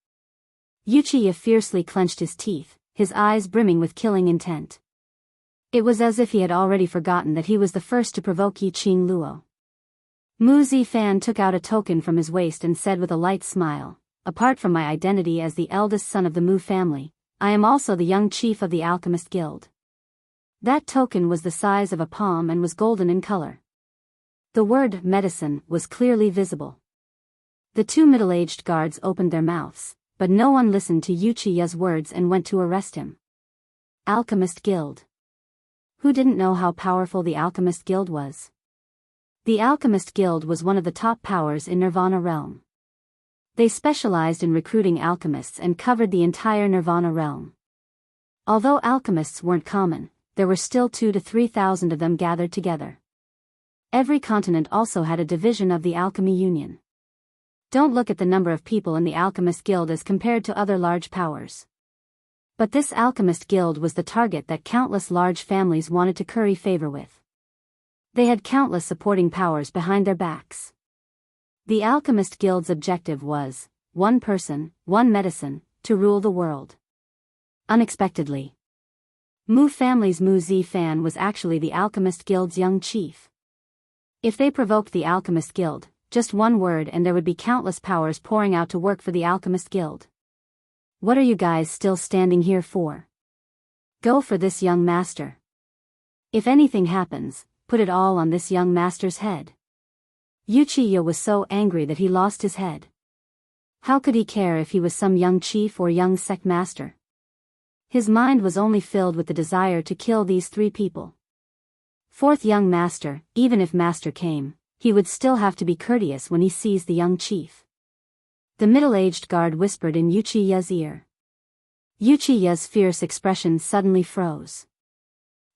Yuchiya fiercely clenched his teeth, his eyes brimming with killing intent. It was as if he had already forgotten that he was the first to provoke Yiqing Luo. Mu Zifan took out a token from his waist and said with a light smile, "Apart from my identity as the eldest son of the Mu family, I am also the young chief of the Alchemist Guild." That token was the size of a palm and was golden in color. The word medicine was clearly visible. The 2 middle-aged guards opened their mouths, but no one listened to Yuchiya's words and went to arrest him. Alchemist Guild. Who didn't know how powerful the Alchemist Guild was? The Alchemist Guild was one of the top powers in Nirvana realm. They specialized in recruiting alchemists and covered the entire Nirvana realm. Although alchemists weren't common, there were still 2,000 to 3,000 of them gathered together. Every continent also had a division of the Alchemy Union. Don't look at the number of people in the Alchemist Guild as compared to other large powers. But this Alchemist Guild was the target that countless large families wanted to curry favor with. They had countless supporting powers behind their backs. The Alchemist Guild's objective was, 1 person, 1 medicine, to rule the world. Unexpectedly, Mu family's Mu Zifan was actually the Alchemist Guild's young chief. If they provoked the Alchemist Guild, just 1 word and there would be countless powers pouring out to work for the Alchemist Guild. What are you guys still standing here for? Go for this young master. If anything happens, put it all on this young master's head. Yuchiya was so angry that he lost his head. How could he care if he was some young chief or young sect master? His mind was only filled with the desire to kill these 3 people. 4th young master, even if master came, he would still have to be courteous when he sees the young chief. The middle-aged guard whispered in Yuchiya's ear. Yuchiya's fierce expression suddenly froze.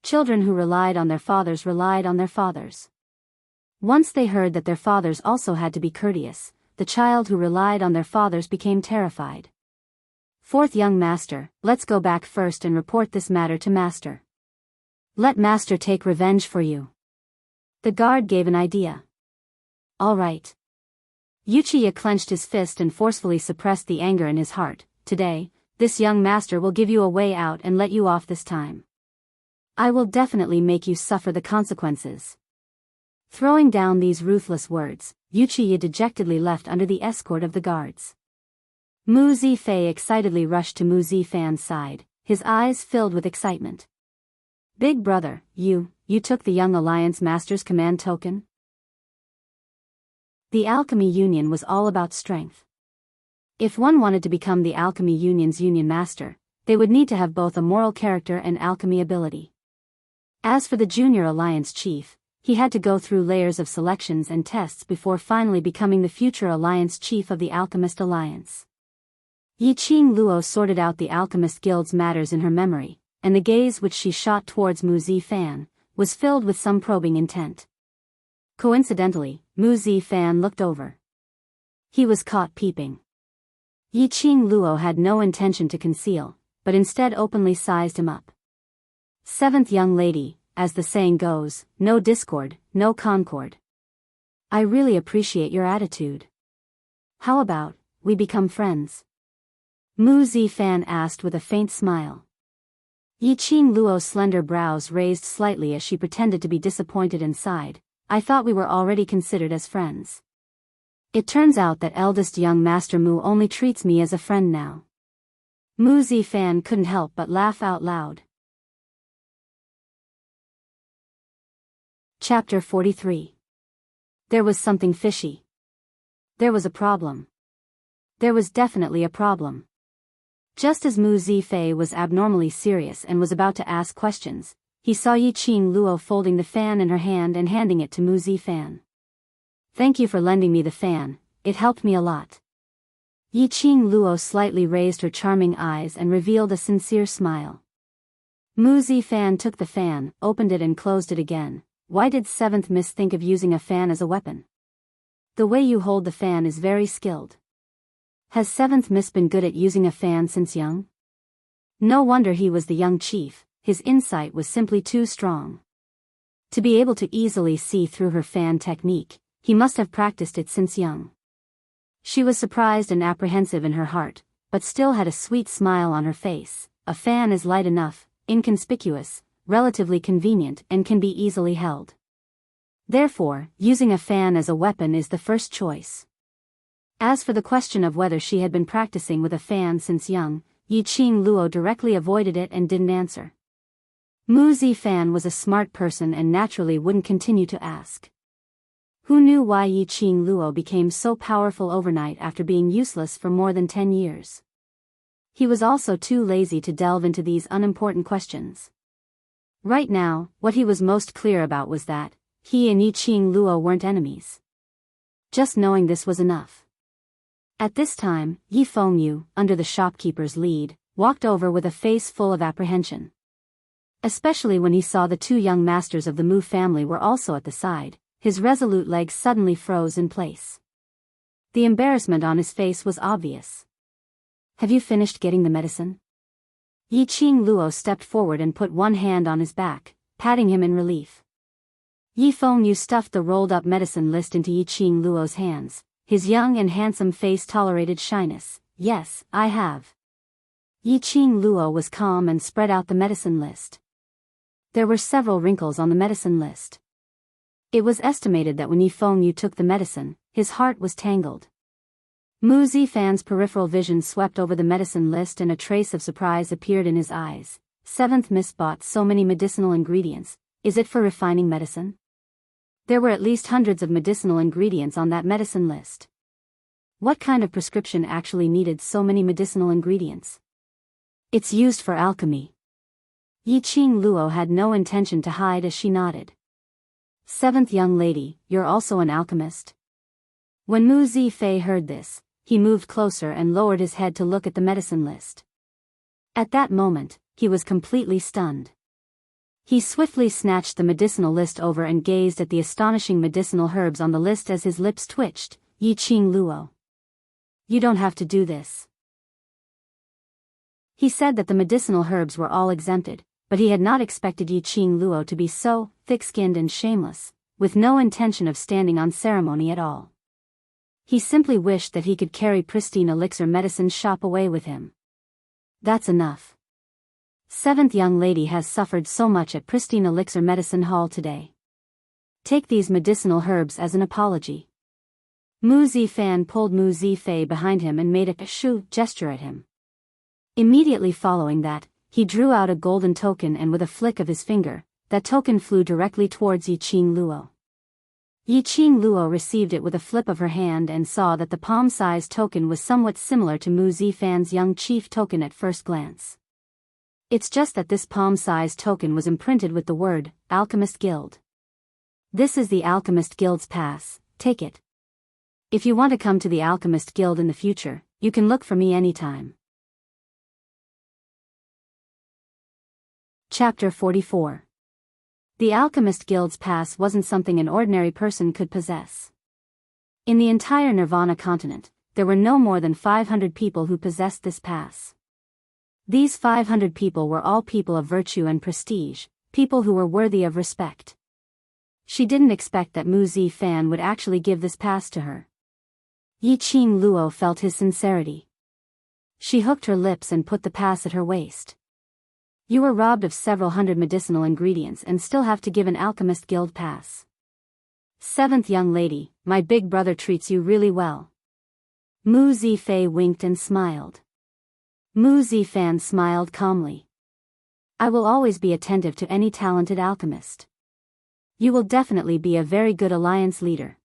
Children who relied on their fathers relied on their fathers. Once they heard that their fathers also had to be courteous, the child who relied on their fathers became terrified. 4th young master, let's go back first and report this matter to master. Let master take revenge for you. The guard gave an idea. All right. Yuchiya clenched his fist and forcefully suppressed the anger in his heart. Today, this young master will give you a way out and let you off this time. I will definitely make you suffer the consequences. Throwing down these ruthless words, Yuchiya dejectedly left under the escort of the guards. Mu Zifei excitedly rushed to Mu Zifan's side, his eyes filled with excitement. Big brother, you took the Young Alliance Master's command token? The Alchemy Union was all about strength. If one wanted to become the Alchemy Union's Union Master, they would need to have both a moral character and alchemy ability. As for the Junior Alliance Chief, he had to go through layers of selections and tests before finally becoming the future Alliance Chief of the Alchemist Alliance. Yiqing Luo sorted out the Alchemist Guild's matters in her memory, and the gaze which she shot towards Mu Zifan was filled with some probing intent. Coincidentally, Mu Zifan looked over. He was caught peeping. Yiqing Luo had no intention to conceal, but instead openly sized him up. Seventh young lady, as the saying goes, no discord, no concord. I really appreciate your attitude. How about, we become friends? Mu Zifan asked with a faint smile. Yiqing Luo's slender brows raised slightly as she pretended to be disappointed and sighed. I thought we were already considered as friends. It turns out that eldest young Master Mu only treats me as a friend now. Mu Zifan couldn't help but laugh out loud. Chapter 43. There was something fishy. There was a problem. There was definitely a problem. Just as Mu Zifei was abnormally serious and was about to ask questions, he saw Yiqing Luo folding the fan in her hand and handing it to Mu Zifan. Thank you for lending me the fan, it helped me a lot. Yiqing Luo slightly raised her charming eyes and revealed a sincere smile. Mu Zifan took the fan, opened it and closed it again. Why did 7th Miss think of using a fan as a weapon? The way you hold the fan is very skilled. Has 7th Miss been good at using a fan since young? No wonder he was the young chief, his insight was simply too strong. To be able to easily see through her fan technique, he must have practiced it since young. She was surprised and apprehensive in her heart, but still had a sweet smile on her face. A fan is light enough, inconspicuous, relatively convenient and can be easily held. Therefore, using a fan as a weapon is the first choice. As for the question of whether she had been practicing with a fan since young, Yiqing Luo directly avoided it and didn't answer. Mu Zifan was a smart person and naturally wouldn't continue to ask. Who knew why Yiqing Luo became so powerful overnight after being useless for more than 10 years? He was also too lazy to delve into these unimportant questions. Right now, what he was most clear about was that he and Yiqing Luo weren't enemies. Just knowing this was enough. At this time, Yi Fengyu, under the shopkeeper's lead, walked over with a face full of apprehension. Especially when he saw the two young masters of the Mu family were also at the side, his resolute legs suddenly froze in place. The embarrassment on his face was obvious. Have you finished getting the medicine? Yiqing Luo stepped forward and put one hand on his back, patting him in relief. Yi Fengyu stuffed the rolled-up medicine list into Yiqing Luo's hands. His young and handsome face tolerated shyness. Yes, I have. Yiqing Luo was calm and spread out the medicine list. There were several wrinkles on the medicine list. It was estimated that when Yi Fengyu took the medicine, his heart was tangled. Mu Zifan's peripheral vision swept over the medicine list and a trace of surprise appeared in his eyes. 7th Miss bought so many medicinal ingredients, is it for refining medicine? There were at least hundreds of medicinal ingredients on that medicine list. What kind of prescription actually needed so many medicinal ingredients? It's used for alchemy. Yiqing Luo had no intention to hide as she nodded. 7th young lady, you're also an alchemist? When Mu Zifei heard this, he moved closer and lowered his head to look at the medicine list. At that moment, he was completely stunned. He swiftly snatched the medicinal list over and gazed at the astonishing medicinal herbs on the list as his lips twitched. Yiqing Luo. You don't have to do this. He said that the medicinal herbs were all exempted, but he had not expected Yiqing Luo to be so thick-skinned and shameless, with no intention of standing on ceremony at all. He simply wished that he could carry pristine elixir medicine shop away with him. That's enough. Seventh young lady has suffered so much at pristine elixir medicine hall today. Take these medicinal herbs as an apology. Mu Zifan pulled Mu Zifei behind him and made a shoo gesture at him. Immediately following that, he drew out a golden token and with a flick of his finger, that token flew directly towards Yiqing Luo. Yiqing Luo received it with a flip of her hand and saw that the palm-sized token was somewhat similar to Mu Zifan's young chief token at first glance. It's just that this palm-sized token was imprinted with the word, Alchemist Guild. This is the Alchemist Guild's pass, take it. If you want to come to the Alchemist Guild in the future, you can look for me anytime. Chapter 44. The Alchemist Guild's pass wasn't something an ordinary person could possess. In the entire Nirvana continent, there were no more than 500 people who possessed this pass. These 500 people were all people of virtue and prestige, people who were worthy of respect. She didn't expect that Mu Zifan would actually give this pass to her. Yiqing Luo felt his sincerity. She hooked her lips and put the pass at her waist. You were robbed of several hundred medicinal ingredients and still have to give an Alchemist Guild pass. Seventh young lady, my big brother treats you really well. Mu Zifei winked and smiled. Mu Zifan smiled calmly. I will always be attentive to any talented alchemist. You will definitely be a very good alliance leader.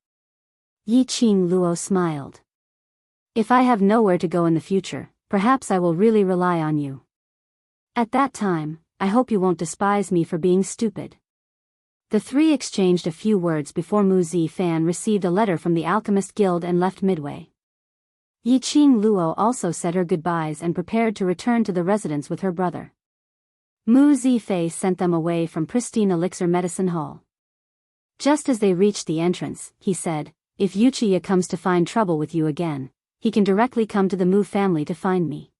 Yiqing Luo smiled. If I have nowhere to go in the future, perhaps I will really rely on you. At that time, I hope you won't despise me for being stupid. The three exchanged a few words before Mu Zifan received a letter from the Alchemist Guild and left midway. Yiqing Luo also said her goodbyes and prepared to return to the residence with her brother. Mu Zifei sent them away from pristine elixir medicine hall. Just as they reached the entrance, he said, if Yuchiya comes to find trouble with you again, he can directly come to the Mu family to find me.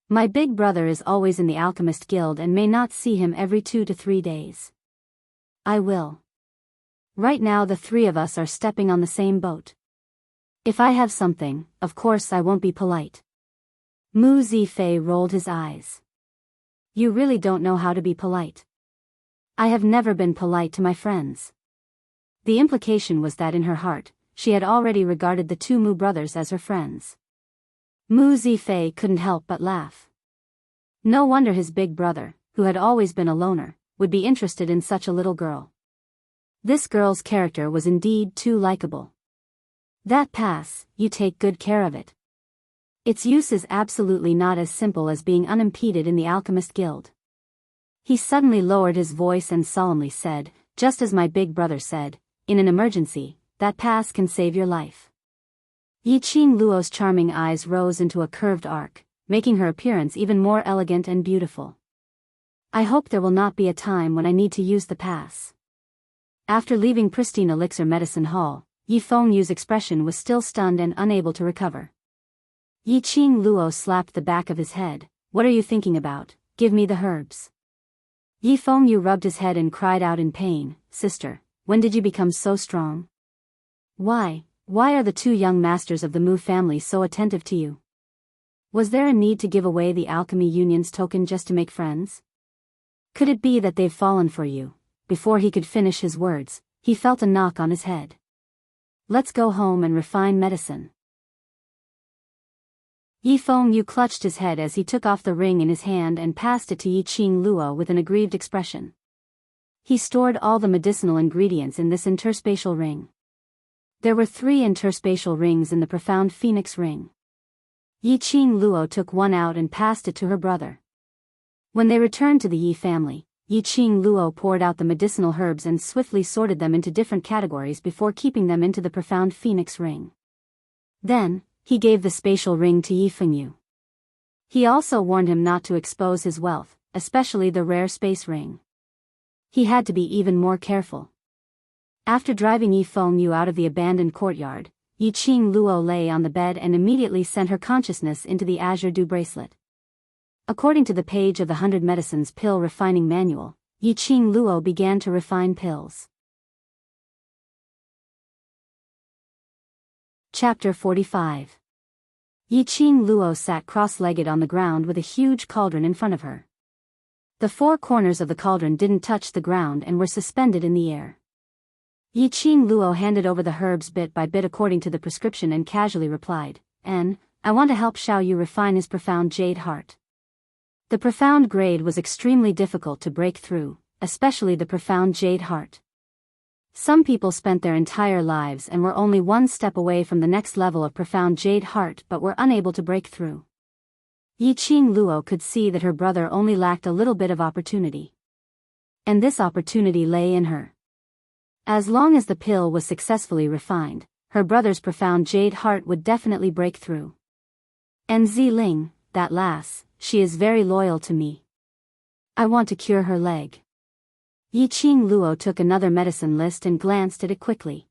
My big brother is always in the Alchemist Guild and may not see him every 2 to 3 days. I will. Right now the three of us are stepping on the same boat. If I have something, of course I won't be polite. Mu Zifei rolled his eyes. You really don't know how to be polite. I have never been polite to my friends. The implication was that in her heart, she had already regarded the two Mu brothers as her friends. Mu Zifei couldn't help but laugh. No wonder his big brother, who had always been a loner, would be interested in such a little girl. This girl's character was indeed too likable. That pass, you take good care of it. Its use is absolutely not as simple as being unimpeded in the Alchemist Guild. He suddenly lowered his voice and solemnly said, just as my big brother said, in an emergency, that pass can save your life. Yiqing Luo's charming eyes rose into a curved arc, making her appearance even more elegant and beautiful. I hope there will not be a time when I need to use the pass. After leaving pristine elixir medicine hall, Yi Fengyu's expression was still stunned and unable to recover. Yiqing Luo slapped the back of his head. What are you thinking about? Give me the herbs. Yi Fengyu rubbed his head and cried out in pain, Sister, when did you become so strong? Why are the two young masters of the Mu family so attentive to you? Was there a need to give away the Alchemy Union's token just to make friends? Could it be that they've fallen for you? Before he could finish his words, he felt a knock on his head. Let's go home and refine medicine. Yi Fengyu clutched his head as he took off the ring in his hand and passed it to Yiqing Luo with an aggrieved expression. He stored all the medicinal ingredients in this interspatial ring. There were 3 interspatial rings in the profound phoenix ring. Yiqing Luo took one out and passed it to her brother. When they returned to the Yi family, Yiqing Luo poured out the medicinal herbs and swiftly sorted them into different categories before keeping them into the profound phoenix ring. Then, he gave the spatial ring to Yi Fengyu. He also warned him not to expose his wealth, especially the rare space ring. He had to be even more careful. After driving Yi Fengyu out of the abandoned courtyard, Yiqing Luo lay on the bed and immediately sent her consciousness into the Azure Dew bracelet. According to the page of the 100 Medicines Pill Refining Manual, Yiqing Luo began to refine pills. Chapter 45. Yiqing Luo sat cross-legged on the ground with a huge cauldron in front of her. The four corners of the cauldron didn't touch the ground and were suspended in the air. Yiqing Luo handed over the herbs bit by bit according to the prescription and casually replied, I want to help Xiao Yu refine his profound jade heart. The profound grade was extremely difficult to break through, especially the profound jade heart. Some people spent their entire lives and were only one step away from the next level of profound jade heart but were unable to break through. Yiqing Luo could see that her brother only lacked a little bit of opportunity. And this opportunity lay in her. As long as the pill was successfully refined, her brother's profound jade heart would definitely break through. And Ziling, that lass, she is very loyal to me. I want to cure her leg. Yiqing Luo took another medicine list and glanced at it quickly.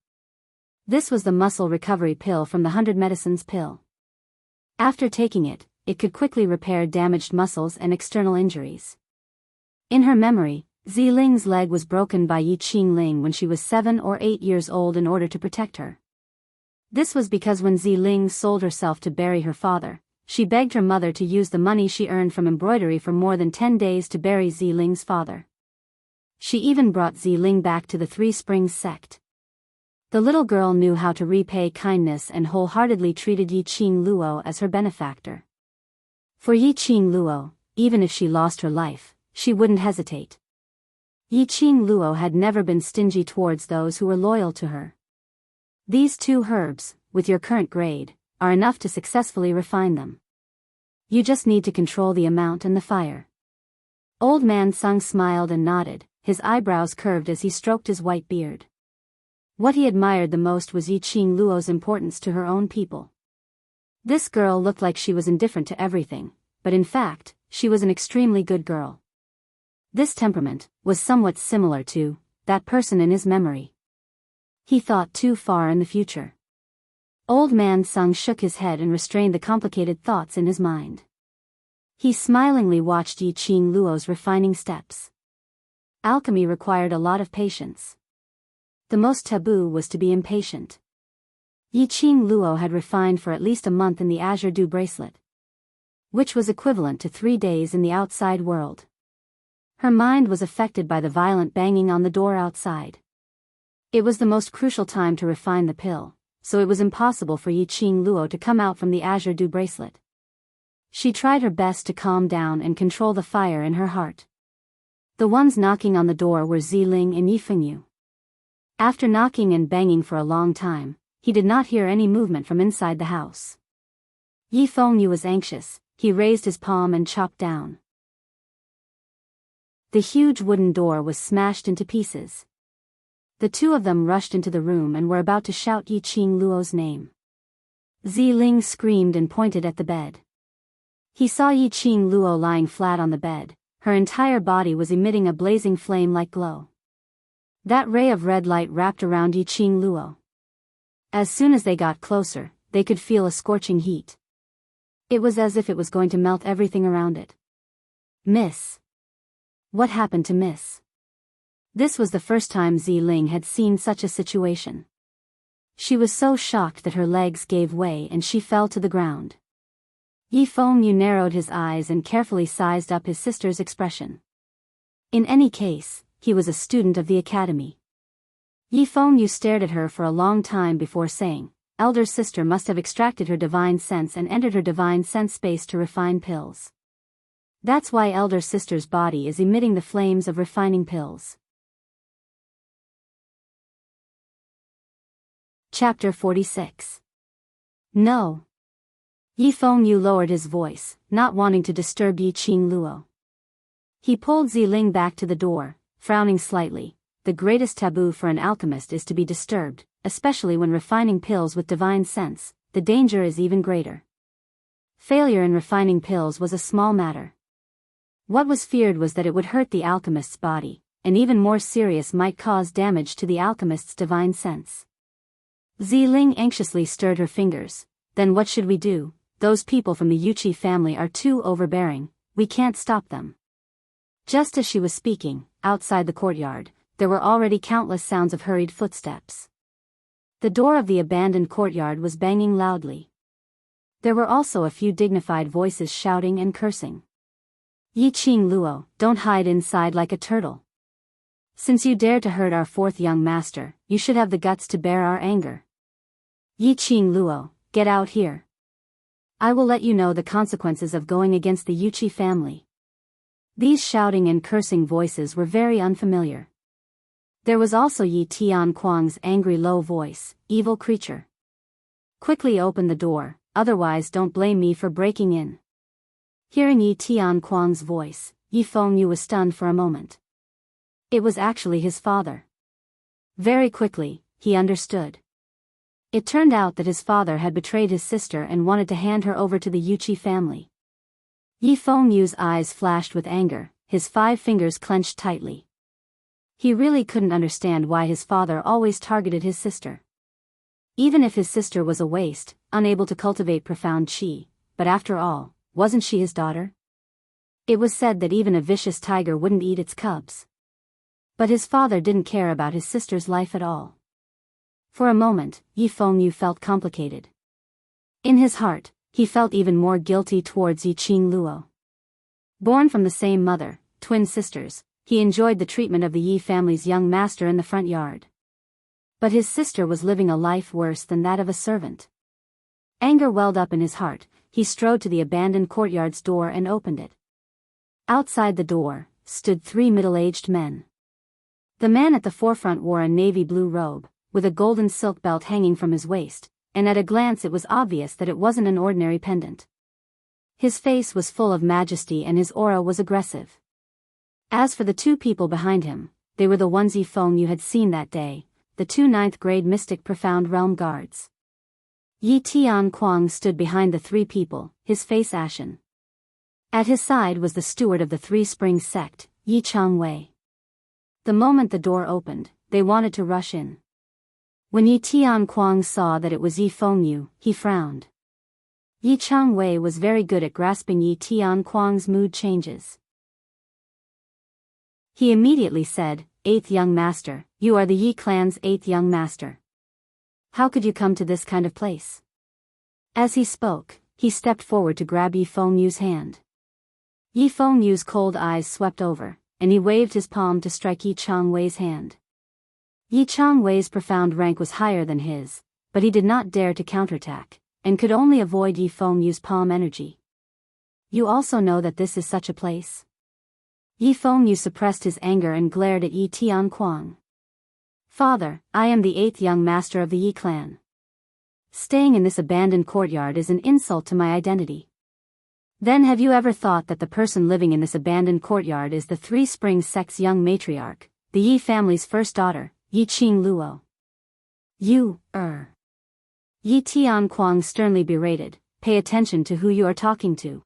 This was the muscle recovery pill from the 100 medicines pill. After taking it, it could quickly repair damaged muscles and external injuries. In her memory, Ziling's leg was broken by Yiqing Ling when she was 7 or 8 years old in order to protect her. This was because when Ziling sold herself to bury her father, she begged her mother to use the money she earned from embroidery for more than 10 days to bury Ziling's father. She even brought Ziling back to the Three Springs sect. The little girl knew how to repay kindness and wholeheartedly treated Yiqing Luo as her benefactor. For Yiqing Luo, even if she lost her life, she wouldn't hesitate. Yiqing Luo had never been stingy towards those who were loyal to her. These 2 herbs, with your current grade, are enough to successfully refine them. You just need to control the amount and the fire. Old man Sung smiled and nodded, his eyebrows curved as he stroked his white beard. What he admired the most was Yiqing Luo's importance to her own people. This girl looked like she was indifferent to everything, but in fact, she was an extremely good girl. This temperament was somewhat similar to that person in his memory. He thought too far in the future. Old man Sung shook his head and restrained the complicated thoughts in his mind. He smilingly watched Yiqing Luo's refining steps. Alchemy required a lot of patience. The most taboo was to be impatient. Yiqing Luo had refined for at least a month in the Azure Dew bracelet, which was equivalent to 3 days in the outside world. Her mind was affected by the violent banging on the door outside. It was the most crucial time to refine the pill, so it was impossible for Yiqing Luo to come out from the Azure Dew bracelet. She tried her best to calm down and control the fire in her heart. The ones knocking on the door were Ziling and Yifengyu. After knocking and banging for a long time, he did not hear any movement from inside the house. Yifengyu was anxious, he raised his palm and chopped down. The huge wooden door was smashed into pieces. The 2 of them rushed into the room and were about to shout Yiqing Luo's name. Ziling screamed and pointed at the bed. He saw Yiqing Luo lying flat on the bed. Her entire body was emitting a blazing flame-like glow. That ray of red light wrapped around Yiqing Luo. As soon as they got closer, they could feel a scorching heat. It was as if it was going to melt everything around it. Miss. What happened to Miss? This was the first time Ziling had seen such a situation. She was so shocked that her legs gave way and she fell to the ground. Yifengyu narrowed his eyes and carefully sized up his sister's expression. In any case, he was a student of the academy. Yifengyu stared at her for a long time before saying, Elder sister must have extracted her divine sense and entered her divine sense space to refine pills. That's why elder sister's body is emitting the flames of refining pills. Chapter 46. No. Yifengyu lowered his voice, not wanting to disturb Yiqing Luo. He pulled Ziling back to the door, frowning slightly. The greatest taboo for an alchemist is to be disturbed, especially when refining pills with divine sense. The danger is even greater. Failure in refining pills was a small matter. What was feared was that it would hurt the alchemist's body, and even more serious might cause damage to the alchemist's divine sense. Ziling anxiously stirred her fingers. Then what should we do? Those people from the Yuchi family are too overbearing, we can't stop them. Just as she was speaking, outside the courtyard, there were already countless sounds of hurried footsteps. The door of the abandoned courtyard was banging loudly. There were also a few dignified voices shouting and cursing. Yi Qing Luo, don't hide inside like a turtle. Since you dare to hurt our fourth young master, you should have the guts to bear our anger. Yi Qing Luo, get out here. I will let you know the consequences of going against the Yuqi family. These shouting and cursing voices were very unfamiliar. There was also Yi Tianquang's angry low voice, evil creature. Quickly open the door, otherwise don't blame me for breaking in. Hearing Yi Tianquang's voice, Yi Fengyu was stunned for a moment. It was actually his father. Very quickly, he understood. It turned out that his father had betrayed his sister and wanted to hand her over to the Yuqi family. Yi Fengyu's eyes flashed with anger, his 5 fingers clenched tightly. He really couldn't understand why his father always targeted his sister. Even if his sister was a waste, unable to cultivate profound qi, but after all, wasn't she his daughter? It was said that even a vicious tiger wouldn't eat its cubs. But his father didn't care about his sister's life at all. For a moment, Yi Fengyu felt complicated. In his heart, he felt even more guilty towards Yi Qing Luo. Born from the same mother, twin sisters, he enjoyed the treatment of the Yi family's young master in the front yard. But his sister was living a life worse than that of a servant. Anger welled up in his heart, he strode to the abandoned courtyard's door and opened it. Outside the door, stood 3 middle-aged men. The man at the forefront wore a navy blue robe, with a golden silk belt hanging from his waist, and at a glance it was obvious that it wasn't an ordinary pendant. His face was full of majesty and his aura was aggressive. As for the 2 people behind him, they were the ones Yi Fengyu had seen that day, the 2 ninth-grade mystic Profound Realm guards. Yi Tianquang stood behind the 3 people, his face ashen. At his side was the steward of the 3 Springs sect, Yi Changwei. The moment the door opened, they wanted to rush in. When Yi Tianquang saw that it was Yi Fengyu, he frowned. Yi Changwei was very good at grasping Yi Tianquang's mood changes. He immediately said, 8th young master, you are the Yi clan's 8th young master. How could you come to this kind of place? As he spoke, he stepped forward to grab Yi Fengyu's hand. Yi Fengyu's cold eyes swept over, and he waved his palm to strike Yi Changwei's hand. Yi Changwei's profound rank was higher than his, but he did not dare to counterattack, and could only avoid Yi Fengyu's palm energy. You also know that this is such a place? Yi Fengyu suppressed his anger and glared at Yi Tianquang. Father, I am the 8th young master of the Yi clan. Staying in this abandoned courtyard is an insult to my identity. Then have you ever thought that the person living in this abandoned courtyard is the 3 Springs sect's young matriarch, the Yi family's first daughter, Yi Qing Luo? You, Yi Tianquang sternly berated, pay attention to who you are talking to.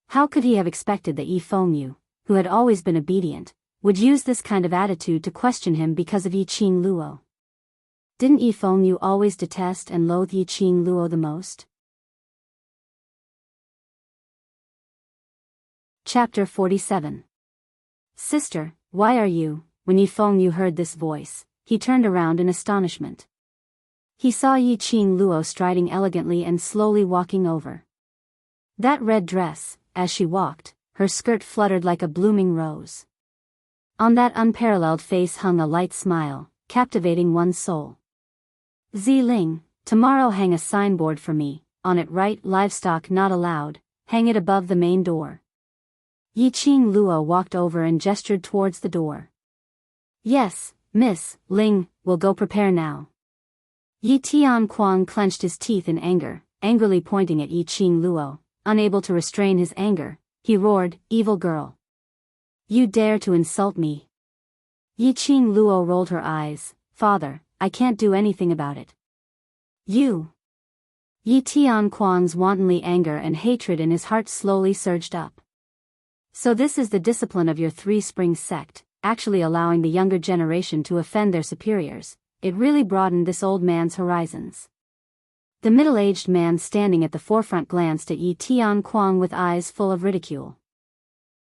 How could he have expected that Yi Fengyu, who had always been obedient, would use this kind of attitude to question him because of Yi Qing Luo? Didn't Yi Fengyu always detest and loathe Yi Qing Luo the most? Chapter 47. Sister, why are you? When Yi Fengyu heard this voice, he turned around in astonishment. He saw Yi Qing Luo striding elegantly and slowly walking over. That red dress, as she walked, her skirt fluttered like a blooming rose. On that unparalleled face hung a light smile, captivating one's soul. Ziling, tomorrow hang a signboard for me, on it write livestock not allowed, hang it above the main door. Yi Qing Luo walked over and gestured towards the door. Yes, Miss Ling, we'll go prepare now. Yi Tianquang clenched his teeth in anger, angrily pointing at Yi Qing Luo. Unable to restrain his anger, he roared, evil girl. You dare to insult me? Yi Qing Luo rolled her eyes, Father, I can't do anything about it. You. Yi Tianquang's wantonly anger and hatred in his heart slowly surged up. So this is the discipline of your 3 Springs sect, actually allowing the younger generation to offend their superiors. It really broadened this old man's horizons. The middle-aged man standing at the forefront glanced at Yi Tianquang with eyes full of ridicule.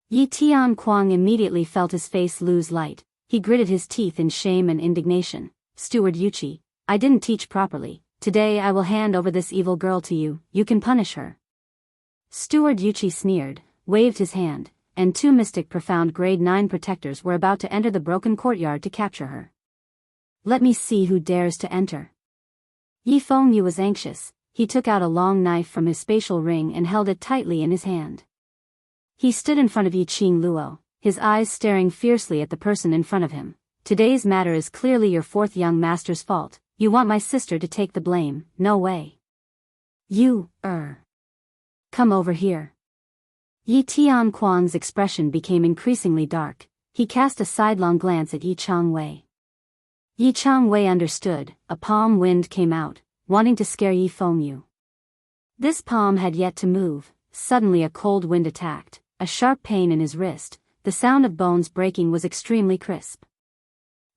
Yi Tianquang immediately felt his face lose light. He gritted his teeth in shame and indignation. Steward Yuqi, I didn't teach properly. Today I will hand over this evil girl to you, you can punish her. Steward Yuchi sneered, waved his hand, and 2 mystic profound grade 9 protectors were about to enter the broken courtyard to capture her. Let me see who dares to enter. Yi Fengyu was anxious. He took out a long knife from his spatial ring and held it tightly in his hand. He stood in front of Yi Qingluo, his eyes staring fiercely at the person in front of him. Today's matter is clearly your 4th young master's fault. You want my sister to take the blame? No way. You, come over here. Yi Tianquan's expression became increasingly dark. He cast a sidelong glance at Yi Changwei. Yi Changwei understood. A palm wind came out, wanting to scare Yi Fengyu. This palm had yet to move. Suddenly a cold wind attacked, a sharp pain in his wrist. The sound of bones breaking was extremely crisp.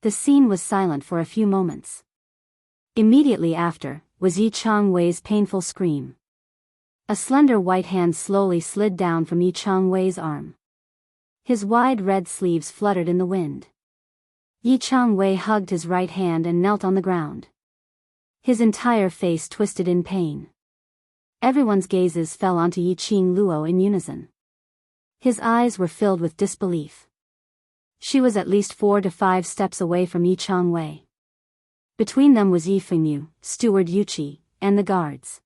The scene was silent for a few moments. Immediately after, was Yi Changwei's painful scream. A slender white hand slowly slid down from Yi Changwei's arm. His wide red sleeves fluttered in the wind. Yi Changwei hugged his right hand and knelt on the ground. His entire face twisted in pain. Everyone's gazes fell onto Yi Qingluo in unison. His eyes were filled with disbelief. She was at least 4 to 5 steps away from Yi Changwei. Between them was Yi Fengyu, Steward Yuchi, and the guards.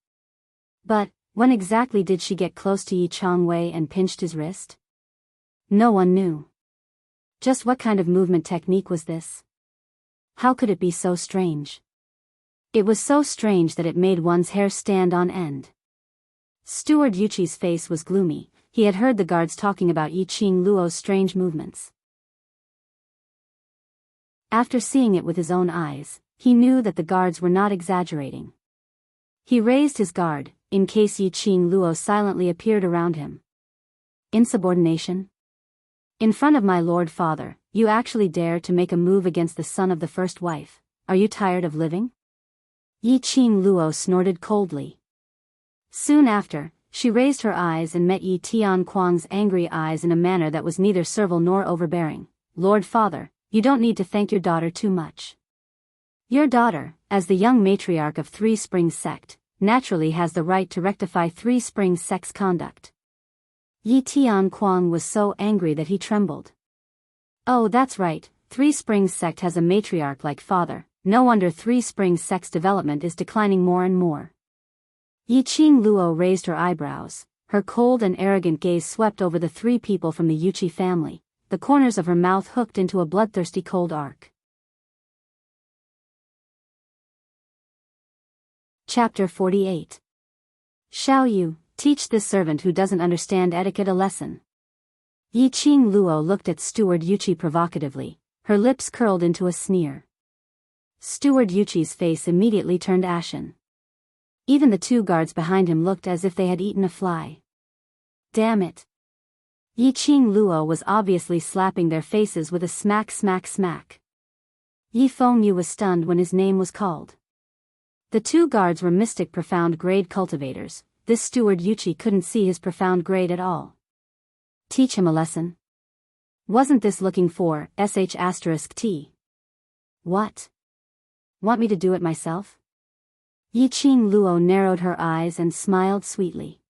But, when exactly did she get close to Yi Changwei and pinched his wrist? No one knew. Just what kind of movement technique was this? How could it be so strange? It was so strange that it made one's hair stand on end. Steward Yuchi's face was gloomy. He had heard the guards talking about Yi Qingluo's strange movements. After seeing it with his own eyes, he knew that the guards were not exaggerating. He raised his guard, in case Yi Qingluo silently appeared around him. Insubordination? In front of my lord father, you actually dare to make a move against the son of the first wife. Are you tired of living? Yi Qingluo snorted coldly. Soon after, she raised her eyes and met Yi Tianquan's angry eyes in a manner that was neither servile nor overbearing. Lord father, you don't need to thank your daughter too much. Your daughter, as the young matriarch of Three Springs sect, naturally has the right to rectify Three Springs sect's conduct. Yi Tianquan was so angry that he trembled. Oh, that's right, Three Springs sect has a matriarch like father. No wonder Three Springs sect's development is declining more and more. Yi Qingluo raised her eyebrows. Her cold and arrogant gaze swept over the 3 people from the Yuchi family, the corners of her mouth hooked into a bloodthirsty cold arc. Chapter 48. Shall you teach this servant who doesn't understand etiquette a lesson? Yi Qingluo looked at Steward Yuchi provocatively, her lips curled into a sneer. Steward Yuchi's face immediately turned ashen. Even the 2 guards behind him looked as if they had eaten a fly. Damn it. Yi Qingluo was obviously slapping their faces with a smack smack smack. Yi Fengyu was stunned when his name was called. The 2 guards were mystic profound grade cultivators. This Steward Yuchi couldn't see his profound grade at all. Teach him a lesson? Wasn't this looking for sh*t? What? Want me to do it myself? Yi Qingluo narrowed her eyes and smiled sweetly.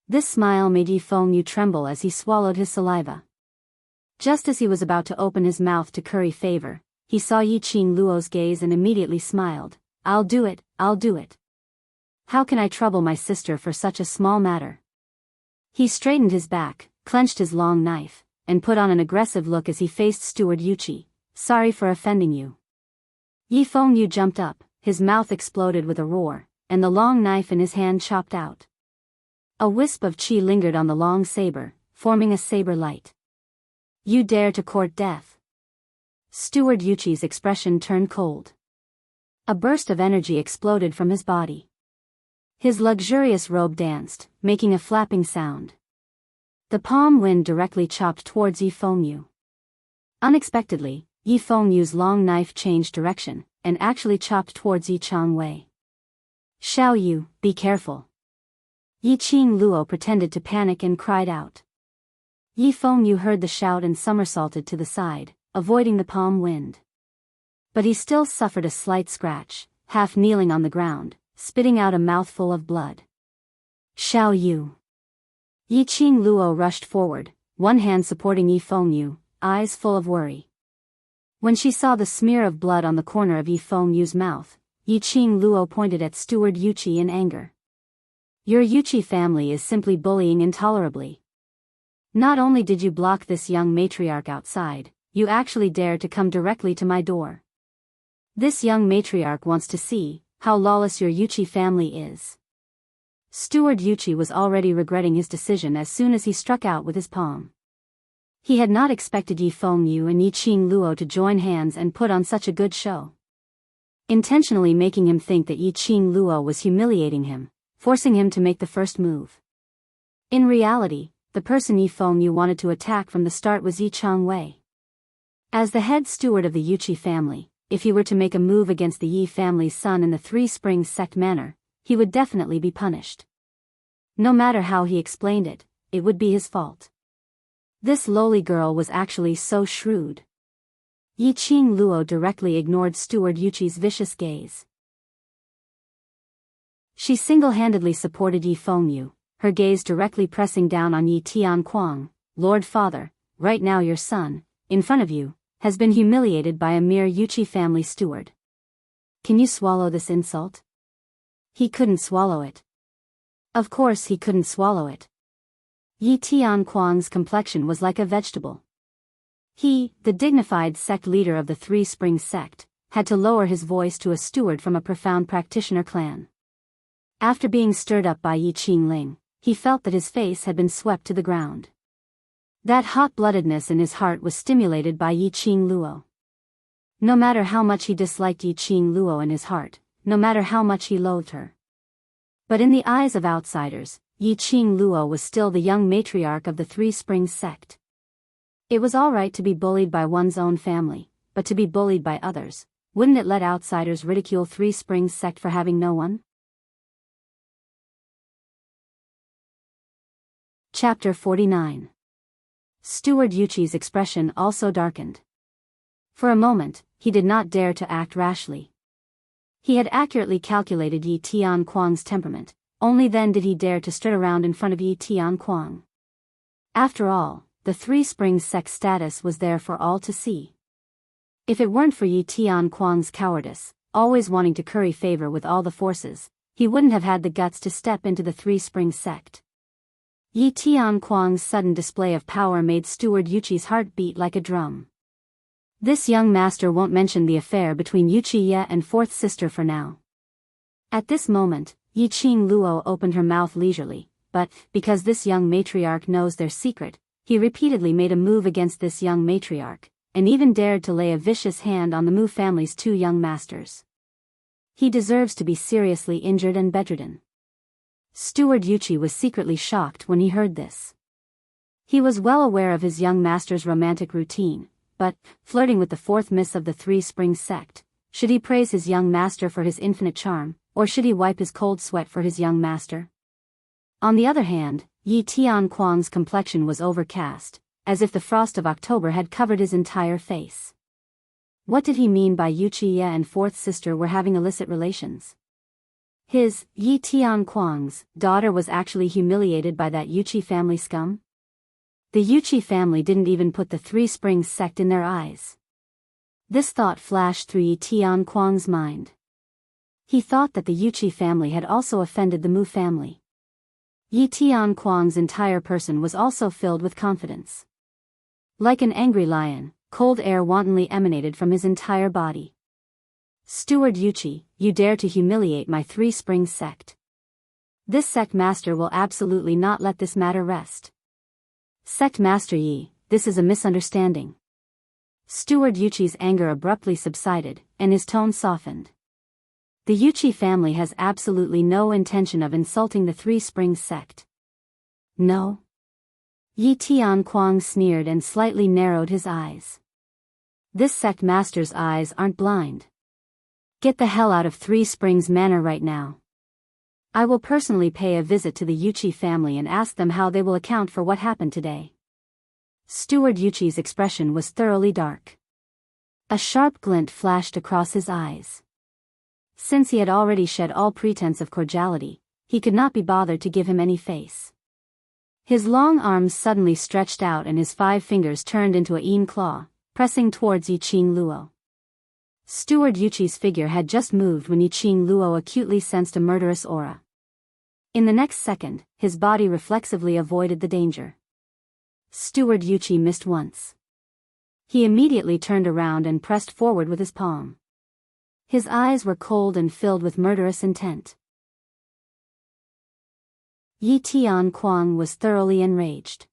This smile made Yi Fengyu tremble as he swallowed his saliva. Just as he was about to open his mouth to curry favor, he saw Yi Qingluo's gaze and immediately smiled. I'll do it, I'll do it. How can I trouble my sister for such a small matter? He straightened his back, clenched his long knife, and put on an aggressive look as he faced Steward Yuchi. Sorry for offending you. Yi Fengyu jumped up, his mouth exploded with a roar, and the long knife in his hand chopped out. A wisp of chi lingered on the long saber, forming a saber light. You dare to court death? Steward Yuchi's expression turned cold. A burst of energy exploded from his body. His luxurious robe danced, making a flapping sound. The palm wind directly chopped towards Yi Fengyu. Unexpectedly, Yi Fengyu's long knife changed direction, and actually chopped towards Yi Changwei. Xiao Yu, be careful. Yi Qingluo pretended to panic and cried out. Yi Fengyu heard the shout and somersaulted to the side, avoiding the palm wind. But he still suffered a slight scratch. half kneeling on the ground, spitting out a mouthful of blood. Xiao Yu. Yi Qing Luo rushed forward, one hand supporting Yi Fengyu, eyes full of worry. When she saw the smear of blood on the corner of Yi Fengyu's mouth, Yi Qing Luo pointed at Steward Yuqi in anger. Your Yuqi family is simply bullying intolerably. Not only did you block this young matriarch outside, you actually dared to come directly to my door. This young matriarch wants to see how lawless your Yuqi family is. Steward Yuqi was already regretting his decision as soon as he struck out with his palm. He had not expected Yi Fengyu and Yi Qing Luo to join hands and put on such a good show. Intentionally making him think that Yi Qing Luo was humiliating him, forcing him to make the first move. In reality, the person Yi Fengyu wanted to attack from the start was Yi Changwei. As the head steward of the Yuqi family, if he were to make a move against the Yi family's son in the Three Springs sect manner, he would definitely be punished. No matter how he explained it, it would be his fault. This lowly girl was actually so shrewd. Yi Qing Luo directly ignored Steward Yuqi's vicious gaze. She single-handedly supported Yi Fengyu, her gaze directly pressing down on Yi Tianquang. Lord Father, right now your son, in front of you, has been humiliated by a mere Yuqi family steward. Can you swallow this insult? He couldn't swallow it. Of course he couldn't swallow it. Yi Tianquang's complexion was like a vegetable. He, the dignified sect leader of the Three Springs sect, had to lower his voice to a steward from a profound practitioner clan. After being stirred up by Yi Qingling, he felt that his face had been swept to the ground. That hot-bloodedness in his heart was stimulated by Yi Qing Luo. No matter how much he disliked Yi Qing Luo in his heart, no matter how much he loathed her. But in the eyes of outsiders, Yi Qing Luo was still the young matriarch of the Three Springs sect. It was alright to be bullied by one's own family, but to be bullied by others, wouldn't it let outsiders ridicule Three Springs sect for having no one? Chapter 49. Steward Yuqi's expression also darkened. For a moment, he did not dare to act rashly. He had accurately calculated Yi Tianquang's temperament, only then did he dare to strut around in front of Yi Tianquang. After all, the Three Springs sect status was there for all to see. If it weren't for Yi Tianquang's cowardice, always wanting to curry favor with all the forces, he wouldn't have had the guts to step into the Three Springs sect. Yi Tianquang's sudden display of power made Steward Yuqi's heart beat like a drum. This young master won't mention the affair between Yuqi Ye and fourth sister for now. At this moment, Yi Qing Luo opened her mouth leisurely, but, because this young matriarch knows their secret, he repeatedly made a move against this young matriarch, and even dared to lay a vicious hand on the Mu family's two young masters. He deserves to be seriously injured and bedridden. Steward Yuqi was secretly shocked when he heard this. He was well aware of his young master's romantic routine, but, flirting with the fourth miss of the Three Springs sect, should he praise his young master for his infinite charm, or should he wipe his cold sweat for his young master? On the other hand, Yi Tianquang's complexion was overcast, as if the frost of October had covered his entire face. What did he mean by Yuqi Ye and fourth sister were having illicit relations? His, Yi Tianquang's, daughter was actually humiliated by that Yuqi family scum? The Yuqi family didn't even put the Three Springs sect in their eyes. This thought flashed through Yi Tianquang's mind. He thought that the Yuqi family had also offended the Mu family. Yi Tianquang's entire person was also filled with confidence. Like an angry lion, cold air wantonly emanated from his entire body. Steward Yuqi, you dare to humiliate my Three Springs sect. This sect master will absolutely not let this matter rest. Sect Master Yi, this is a misunderstanding. Steward Yuqi's anger abruptly subsided, and his tone softened. The Yuqi family has absolutely no intention of insulting the Three Springs sect. No? Yi Tianquang sneered and slightly narrowed his eyes. This sect master's eyes aren't blind. Get the hell out of Three Springs Manor right now. I will personally pay a visit to the Yuqi family and ask them how they will account for what happened today. Steward Yuqi's expression was thoroughly dark. A sharp glint flashed across his eyes. Since he had already shed all pretense of cordiality, he could not be bothered to give him any face. His long arms suddenly stretched out and his 5 fingers turned into a een claw, pressing towards Yiqing Luo. Steward Yuchi's figure had just moved when Yiqing Luo acutely sensed a murderous aura. In the next second, his body reflexively avoided the danger. Steward Yuchi missed once. He immediately turned around and pressed forward with his palm. His eyes were cold and filled with murderous intent. Yi Tianquang was thoroughly enraged.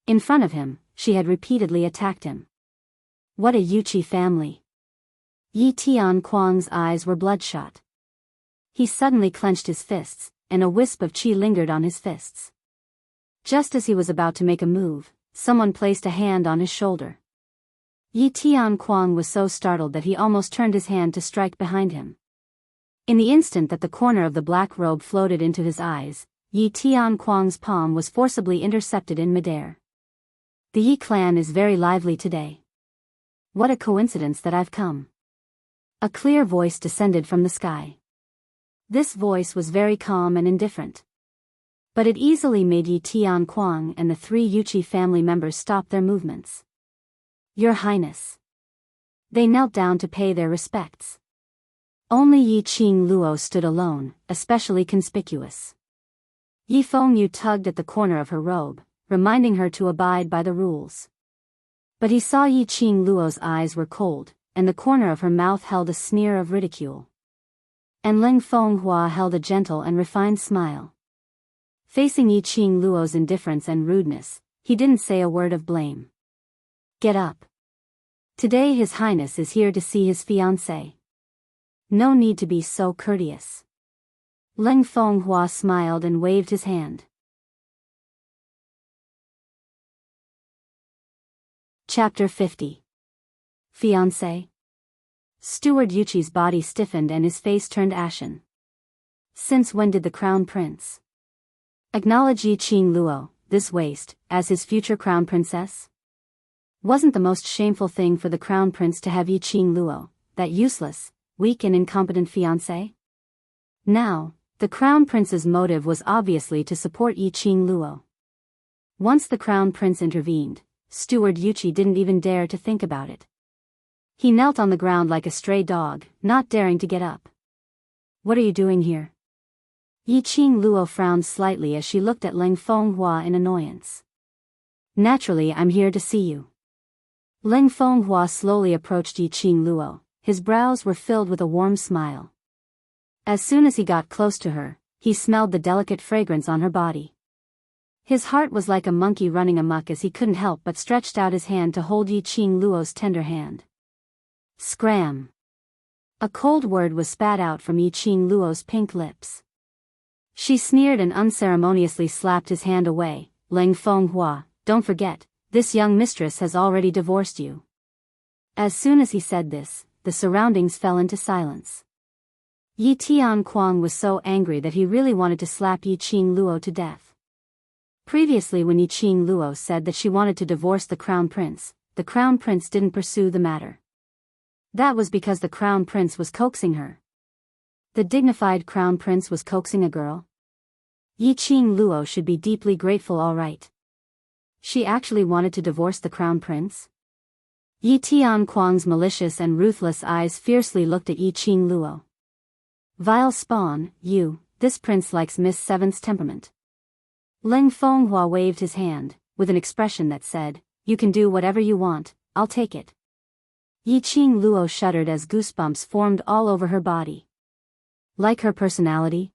In front of him, she had repeatedly attacked him. What a Yuchi family! Yi Tianquang's eyes were bloodshot. He suddenly clenched his fists, and a wisp of qi lingered on his fists. Just as he was about to make a move, someone placed a hand on his shoulder. Yi Tianquang was so startled that he almost turned his hand to strike behind him. In the instant that the corner of the black robe floated into his eyes, Yi Tianquang's palm was forcibly intercepted in midair. The Yi clan is very lively today. What a coincidence that I've come. A clear voice descended from the sky. This voice was very calm and indifferent. But it easily made Yi Tianquang and the 3 Yuchi family members stop their movements. Your Highness. They knelt down to pay their respects. Only Yiqing Luo stood alone, especially conspicuous. Yi Fengyu tugged at the corner of her robe, reminding her to abide by the rules. But he saw Yiqing Luo's eyes were cold, and the corner of her mouth held a sneer of ridicule. And Ling Fenghua held a gentle and refined smile. Facing Yiqing Luo's indifference and rudeness, he didn't say a word of blame. Get up. Today His Highness is here to see his fiancée. No need to be so courteous. Ling Fenghua smiled and waved his hand. Chapter 50. Fiancé. Steward Yuchi's body stiffened and his face turned ashen. Since when did the crown prince acknowledge Yiqing Luo, this waste, as his future crown princess? Wasn't the most shameful thing for the crown prince to have Yiqing Luo, that useless, weak and incompetent fiancé? Now, the crown prince's motive was obviously to support Yiqing Luo. Once the crown prince intervened, Steward Yuchi didn't even dare to think about it. He knelt on the ground like a stray dog, not daring to get up. What are you doing here? Yiqing Luo frowned slightly as she looked at Ling Fenghua in annoyance. Naturally, I'm here to see you. Ling Fenghua slowly approached Yiqing Luo, his brows were filled with a warm smile. As soon as he got close to her, he smelled the delicate fragrance on her body. His heart was like a monkey running amok as he couldn't help but stretched out his hand to hold Yiqing Luo's tender hand. Scram! A cold word was spat out from Yiqing Luo's pink lips. She sneered and unceremoniously slapped his hand away. Ling Fenghua, don't forget, this young mistress has already divorced you. As soon as he said this, the surroundings fell into silence. Yi Tianquang was so angry that he really wanted to slap Yiqing Luo to death. Previously, when Yiqing Luo said that she wanted to divorce the crown prince didn't pursue the matter. That was because the crown prince was coaxing her. The dignified crown prince was coaxing a girl? Yiqing Luo should be deeply grateful, all right. She actually wanted to divorce the crown prince? Yi Tianquang's malicious and ruthless eyes fiercely looked at Yiqing Luo. Vile spawn, this prince likes Miss Seventh's temperament. Ling Fenghua waved his hand, with an expression that said, you can do whatever you want, I'll take it. Yiqing Luo shuddered as goosebumps formed all over her body. Like her personality?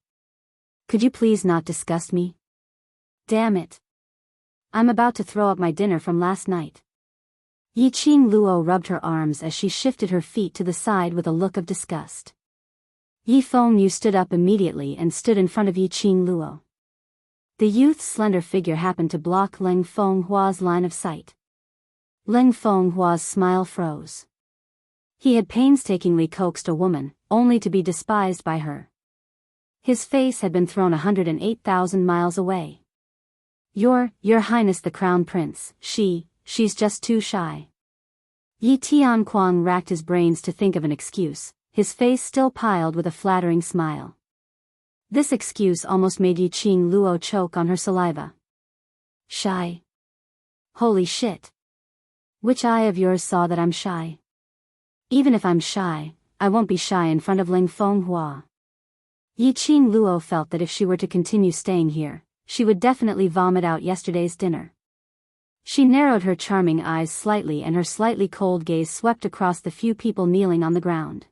Could you please not disgust me? Damn it. I'm about to throw up my dinner from last night. Yiqing Luo rubbed her arms as she shifted her feet to the side with a look of disgust. Yi Fengyu stood up immediately and stood in front of Yiqing Luo. The youth's slender figure happened to block Ling Fenghua's line of sight. Ling Fenghua's smile froze. He had painstakingly coaxed a woman, only to be despised by her. His face had been thrown 108,000 miles away. Your Highness the Crown Prince, she's just too shy. Yi Tianquang racked his brains to think of an excuse, his face still piled with a flattering smile. This excuse almost made Yiqing Luo choke on her saliva. Shy? Holy shit. Which eye of yours saw that I'm shy? Even if I'm shy, I won't be shy in front of Ling Fenghua. Yiqing Luo felt that if she were to continue staying here, she would definitely vomit out yesterday's dinner. She narrowed her charming eyes slightly and her slightly cold gaze swept across the few people kneeling on the ground.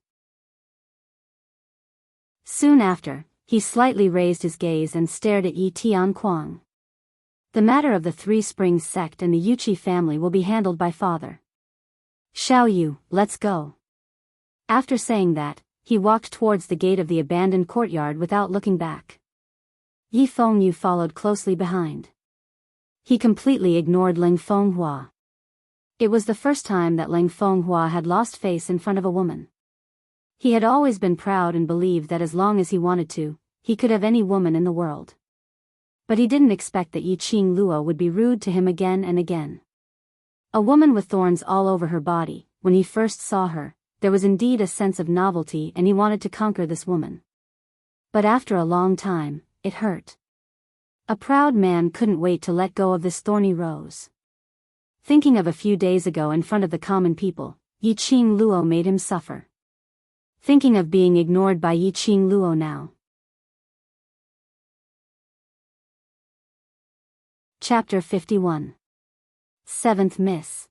Soon after, he slightly raised his gaze and stared at Yi Tianquang. The matter of the Three Springs sect and the Yuqi family will be handled by Father Xiao Yu. Let's go. After saying that, he walked towards the gate of the abandoned courtyard without looking back. Yi Fengyu followed closely behind. He completely ignored Ling Fenghua. It was the first time that Ling Fenghua had lost face in front of a woman. He had always been proud and believed that as long as he wanted to, he could have any woman in the world. But he didn't expect that Yiqing Luo would be rude to him again and again. A woman with thorns all over her body. When he first saw her, there was indeed a sense of novelty and he wanted to conquer this woman. But after a long time, it hurt. A proud man couldn't wait to let go of this thorny rose. Thinking of a few days ago in front of the common people, Yiqing Luo made him suffer. Thinking of being ignored by Yiqing Luo now. Chapter 51. Seventh Miss.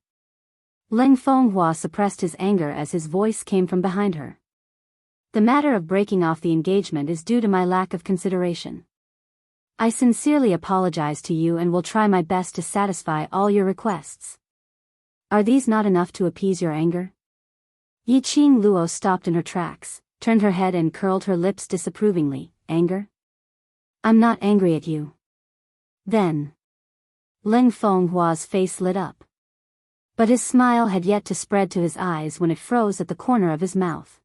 Ling Fenghua suppressed his anger as his voice came from behind her. The matter of breaking off the engagement is due to my lack of consideration. I sincerely apologize to you and will try my best to satisfy all your requests. Are these not enough to appease your anger? Yiqing Luo stopped in her tracks, turned her head and curled her lips disapprovingly. Anger? I'm not angry at you. Then. Ling Fenghua's face lit up. But his smile had yet to spread to his eyes when it froze at the corner of his mouth.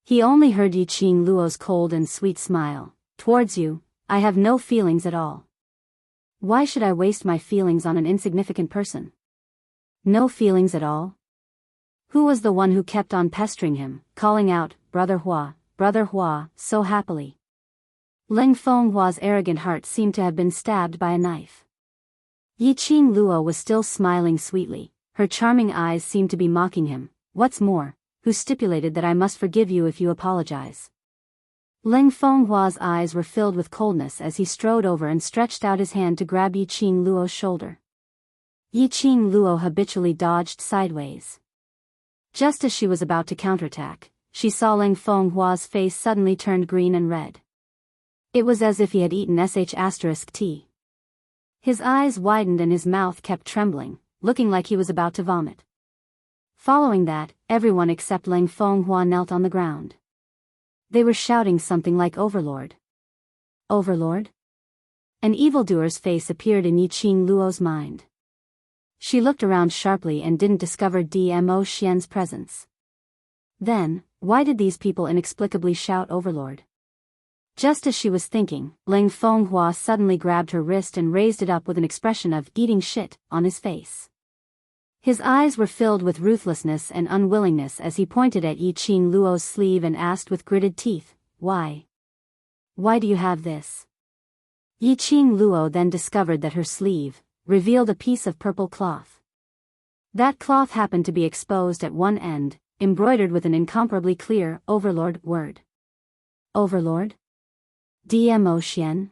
He only heard Yiqing Luo's cold and sweet smile. Towards you, I have no feelings at all. Why should I waste my feelings on an insignificant person? No feelings at all? Who was the one who kept on pestering him, calling out, Brother Hua, so happily? Ling Fenghua's arrogant heart seemed to have been stabbed by a knife. Yiqing Luo was still smiling sweetly, her charming eyes seemed to be mocking him. What's more, who stipulated that I must forgive you if you apologize? Ling Fenghua's eyes were filled with coldness as he strode over and stretched out his hand to grab Yiqing Luo's shoulder. Yiqing Luo habitually dodged sideways. Just as she was about to counterattack, she saw Ling Fenghua's face suddenly turned green and red. It was as if he had eaten *T. His eyes widened and his mouth kept trembling, looking like he was about to vomit. Following that, everyone except Ling Fenghua knelt on the ground. They were shouting something like Overlord. Overlord? An evildoer's face appeared in Yiqing Luo's mind. She looked around sharply and didn't discover Dmo Xian's presence. Then, why did these people inexplicably shout Overlord? Just as she was thinking, Ling Fenghua suddenly grabbed her wrist and raised it up with an expression of eating shit on his face. His eyes were filled with ruthlessness and unwillingness as he pointed at Yiqing Luo's sleeve and asked with gritted teeth, Why? Why do you have this? Yiqing Luo then discovered that her sleeve revealed a piece of purple cloth. That cloth happened to be exposed at one end, embroidered with an incomparably clear Overlord word. Overlord? Dmo Xian?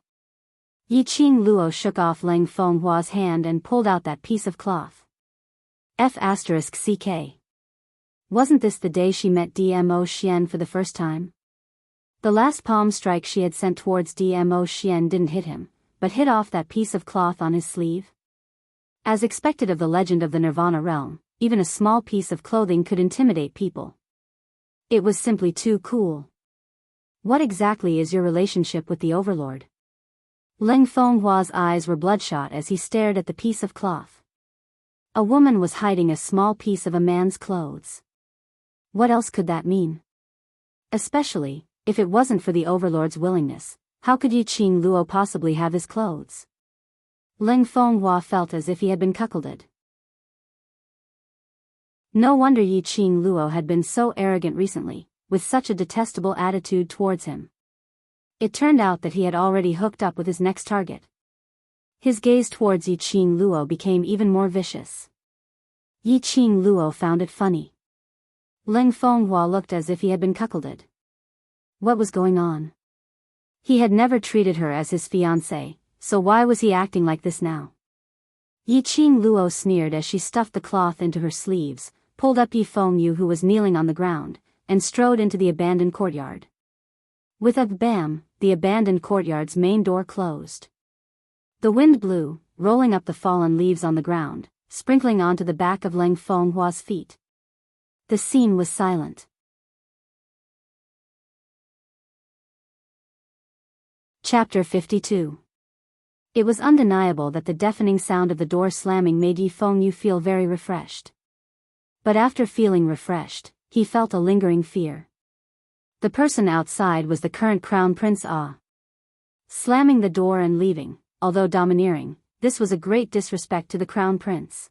Yiqing Luo shook off Ling Fenghua's hand and pulled out that piece of cloth. F***CK. Wasn't this the day she met Dmo Xian for the first time? The last palm strike she had sent towards Dmo Xian didn't hit him, but hit off that piece of cloth on his sleeve. As expected of the legend of the Nirvana realm, even a small piece of clothing could intimidate people. It was simply too cool. What exactly is your relationship with the Overlord? Ling Fenghua's eyes were bloodshot as he stared at the piece of cloth. A woman was hiding a small piece of a man's clothes. What else could that mean? Especially, if it wasn't for the Overlord's willingness, how could Yiqing Luo possibly have his clothes? Ling Fenghua felt as if he had been cuckolded. No wonder Yiqing Luo had been so arrogant recently. with such a detestable attitude towards him. It turned out that he had already hooked up with his next target. His gaze towards Yi Qing Luo became even more vicious. Yi Qing Luo found it funny. Leng Fenghua looked as if he had been cuckolded. What was going on? He had never treated her as his fiancée, so why was he acting like this now? Yi Qing Luo sneered as she stuffed the cloth into her sleeves, pulled up Yi Fengyu who was kneeling on the ground, and strode into the abandoned courtyard. With a bam, the abandoned courtyard's main door closed. The wind blew, rolling up the fallen leaves on the ground, sprinkling onto the back of Leng Fenghua's feet. The scene was silent. Chapter 52. It was undeniable that the deafening sound of the door slamming made Yi Fengyu feel very refreshed. But after feeling refreshed, he felt a lingering fear. The person outside was the current Crown Prince Ah. Slamming the door and leaving, although domineering, this was a great disrespect to the Crown Prince.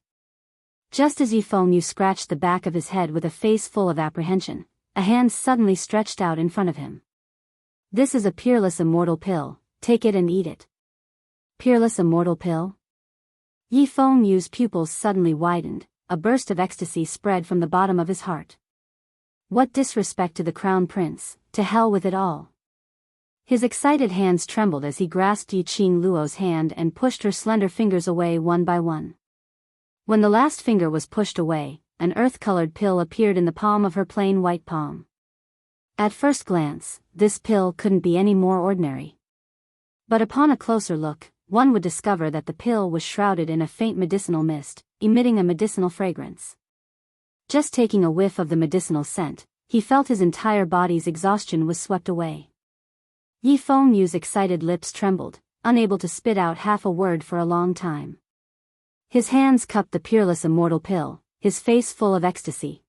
Just as Yi Fengyu scratched the back of his head with a face full of apprehension, a hand suddenly stretched out in front of him. This is a peerless immortal pill, take it and eat it. Peerless immortal pill? Yi Fengyu's pupils suddenly widened, a burst of ecstasy spread from the bottom of his heart. What disrespect to the Crown Prince, to hell with it all. His excited hands trembled as he grasped Yi Qing Luo's hand and pushed her slender fingers away one by one. When the last finger was pushed away, an earth-colored pill appeared in the palm of her plain white palm. At first glance, this pill couldn't be any more ordinary. But upon a closer look, one would discover that the pill was shrouded in a faint medicinal mist, emitting a medicinal fragrance. Just taking a whiff of the medicinal scent, he felt his entire body's exhaustion was swept away. Yi Fengyu's excited lips trembled, unable to spit out half a word for a long time. His hands cupped the peerless immortal pill, his face full of ecstasy.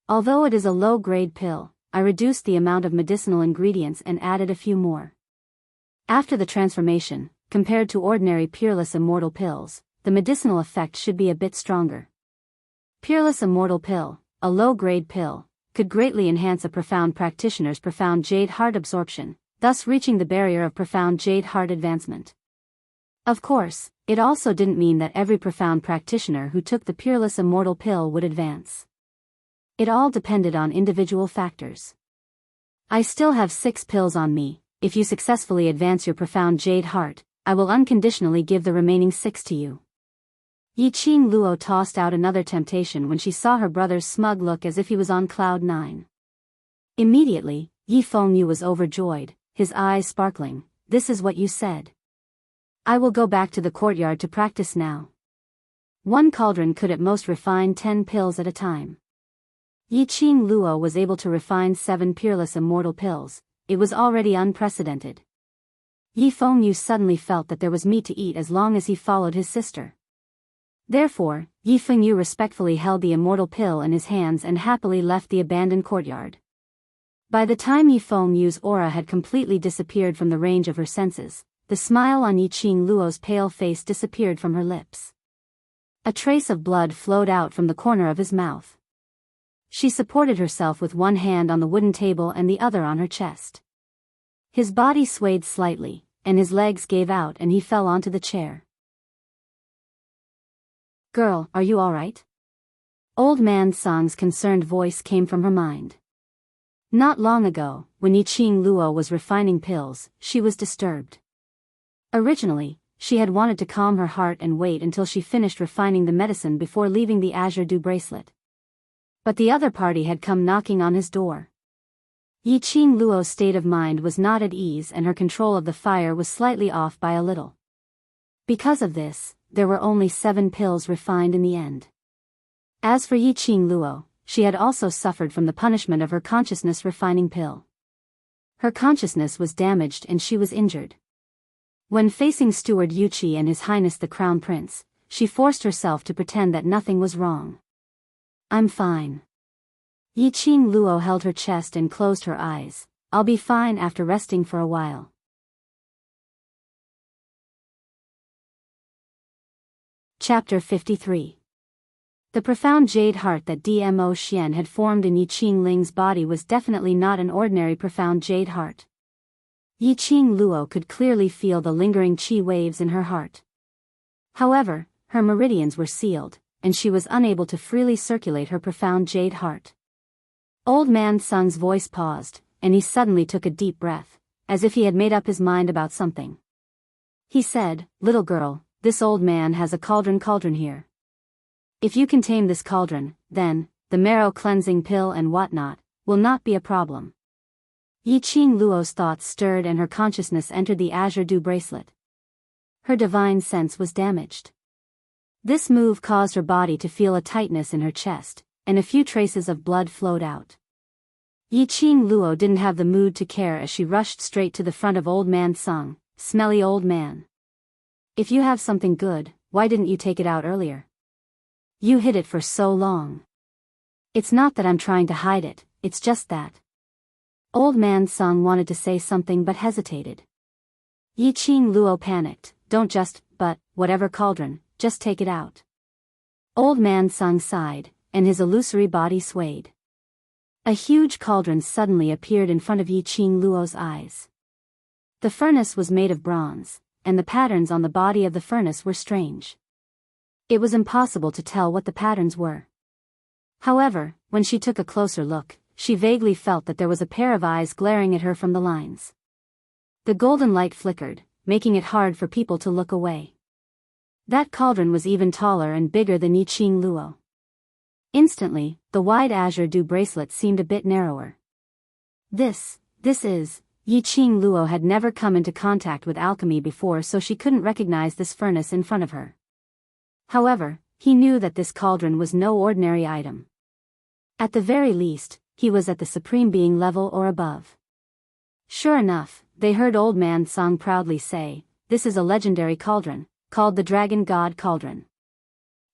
Although it is a low-grade pill, I reduced the amount of medicinal ingredients and added a few more. After the transformation, compared to ordinary peerless immortal pills, the medicinal effect should be a bit stronger. Peerless immortal pill, a low-grade pill, could greatly enhance a profound practitioner's profound jade heart absorption, thus reaching the barrier of profound jade heart advancement. Of course, it also didn't mean that every profound practitioner who took the peerless immortal pill would advance. It all depended on individual factors. I still have 6 pills on me. If you successfully advance your profound jade heart, I will unconditionally give the remaining 6 to you. Yi Qing Luo tossed out another temptation when she saw her brother's smug look as if he was on cloud 9. Immediately, Yi Fengyu was overjoyed, his eyes sparkling. This is what you said. I will go back to the courtyard to practice now. One cauldron could at most refine 10 pills at a time. Yi Qing Luo was able to refine 7 peerless immortal pills. It was already unprecedented. Yi Fengyu suddenly felt that there was meat to eat as long as he followed his sister. Therefore, Yi Fengyu respectfully held the immortal pill in his hands and happily left the abandoned courtyard. By the time Yi Fengyu's aura had completely disappeared from the range of her senses, the smile on Yi Qing Luo's pale face disappeared from her lips. A trace of blood flowed out from the corner of his mouth. She supported herself with one hand on the wooden table and the other on her chest. His body swayed slightly, and his legs gave out and he fell onto the chair. Girl, are you alright? Old man Song's concerned voice came from her mind. Not long ago, when Yi Qing Luo was refining pills, she was disturbed. Originally, she had wanted to calm her heart and wait until she finished refining the medicine before leaving the Azure Dew bracelet. But the other party had come knocking on his door. Yi Qing Luo's state of mind was not at ease and her control of the fire was slightly off by a little. Because of this, there were only 7 pills refined in the end. As for Yi Qing Luo, she had also suffered from the punishment of her consciousness refining pill. Her consciousness was damaged and she was injured. When facing Steward Yuqi and His Highness the Crown Prince, she forced herself to pretend that nothing was wrong. I'm fine. Yi Qing Luo held her chest and closed her eyes. I'll be fine after resting for a while. Chapter 53. The profound jade heart that Dmo Xian had formed in Yi Qingling's body was definitely not an ordinary profound jade heart. Yi Qing Luo could clearly feel the lingering qi waves in her heart. However, her meridians were sealed, and she was unable to freely circulate her profound jade heart. Old Man Sung's voice paused, and he suddenly took a deep breath, as if he had made up his mind about something. He said, "Little girl, this old man has a cauldron here. If you can tame this cauldron, then, the marrow cleansing pill and whatnot, will not be a problem." Yi Qing Luo's thoughts stirred and her consciousness entered the azure dew bracelet. Her divine sense was damaged. This move caused her body to feel a tightness in her chest, and a few traces of blood flowed out. Yi Qing Luo didn't have the mood to care as she rushed straight to the front of Old Man Sung. "Smelly old man. If you have something good, why didn't you take it out earlier? You hid it for so long." "It's not that I'm trying to hide it, it's just that." Old Man Sung wanted to say something but hesitated. Yi Qing Luo panicked. "Don't just, but, whatever cauldron, just take it out." Old Man Sung sighed, and his illusory body swayed. A huge cauldron suddenly appeared in front of Yi Qing Luo's eyes. The furnace was made of bronze, and the patterns on the body of the furnace were strange. It was impossible to tell what the patterns were. However, when she took a closer look, she vaguely felt that there was a pair of eyes glaring at her from the lines. The golden light flickered, making it hard for people to look away. That cauldron was even taller and bigger than Yi Qing Luo. Instantly, the wide azure dew bracelet seemed a bit narrower. This is... Yi Qing Luo had never come into contact with alchemy before, so she couldn't recognize this furnace in front of her. However, he knew that this cauldron was no ordinary item. At the very least, he was at the Supreme Being level or above. Sure enough, they heard Old Man Sung proudly say, "This is a legendary cauldron, called the Dragon God Cauldron.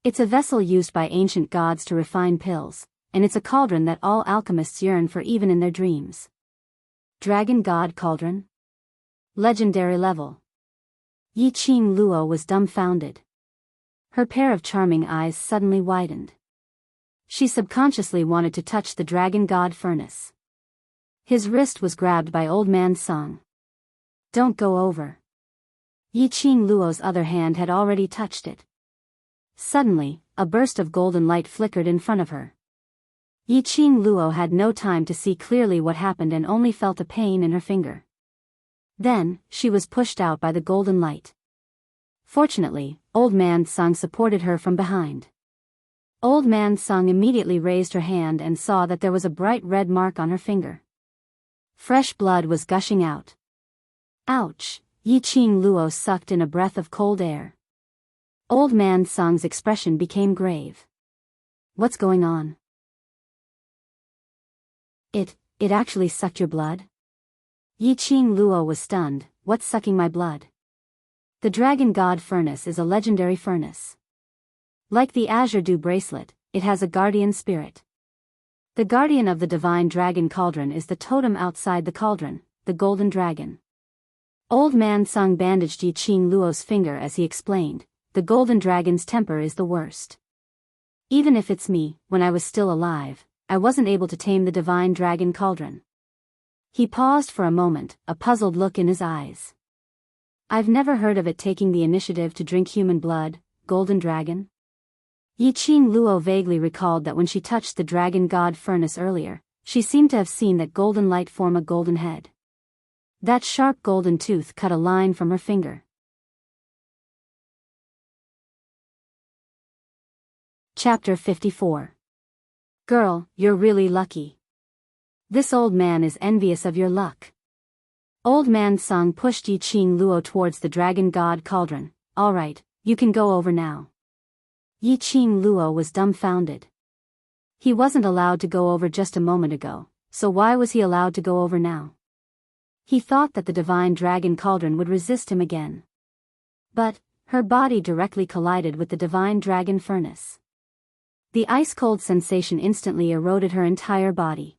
It's a vessel used by ancient gods to refine pills, and it's a cauldron that all alchemists yearn for even in their dreams." Dragon God Cauldron? Legendary level. Yi Qing Luo was dumbfounded. Her pair of charming eyes suddenly widened. She subconsciously wanted to touch the Dragon God furnace. His wrist was grabbed by Old Man Sung. "Don't go over." Yi Qing Luo's other hand had already touched it. Suddenly, a burst of golden light flickered in front of her. Yi Qing Luo had no time to see clearly what happened and only felt a pain in her finger. Then, she was pushed out by the golden light. Fortunately, Old Man Sung supported her from behind. Old Man Sung immediately raised her hand and saw that there was a bright red mark on her finger. Fresh blood was gushing out. Ouch! Yi Qing Luo sucked in a breath of cold air. Old Man Sung's expression became grave. "What's going on?" It actually sucked your blood?" Yi Qing Luo was stunned. "What's sucking my blood?" The Dragon God furnace is a legendary furnace. Like the azure dew bracelet, it has a guardian spirit. The guardian of the divine dragon cauldron is the totem outside the cauldron, the golden dragon. Old Man Sung bandaged Yi Qing Luo's finger as he explained, "The golden dragon's temper is the worst. Even if it's me, when I was still alive, I wasn't able to tame the divine dragon cauldron." He paused for a moment, a puzzled look in his eyes. "I've never heard of it taking the initiative to drink human blood, golden dragon." Yi Qing Luo vaguely recalled that when she touched the dragon god furnace earlier, she seemed to have seen that golden light form a golden head. That sharp golden tooth cut a line from her finger. Chapter 54. Girl, you're really lucky. This old man is envious of your luck. Old Man Sung pushed Yi Qing Luo towards the Dragon God Cauldron. "All right, you can go over now." Yi Qing Luo was dumbfounded. He wasn't allowed to go over just a moment ago, so why was he allowed to go over now? He thought that the Divine Dragon Cauldron would resist him again. But, her body directly collided with the Divine Dragon Furnace. The ice-cold sensation instantly eroded her entire body.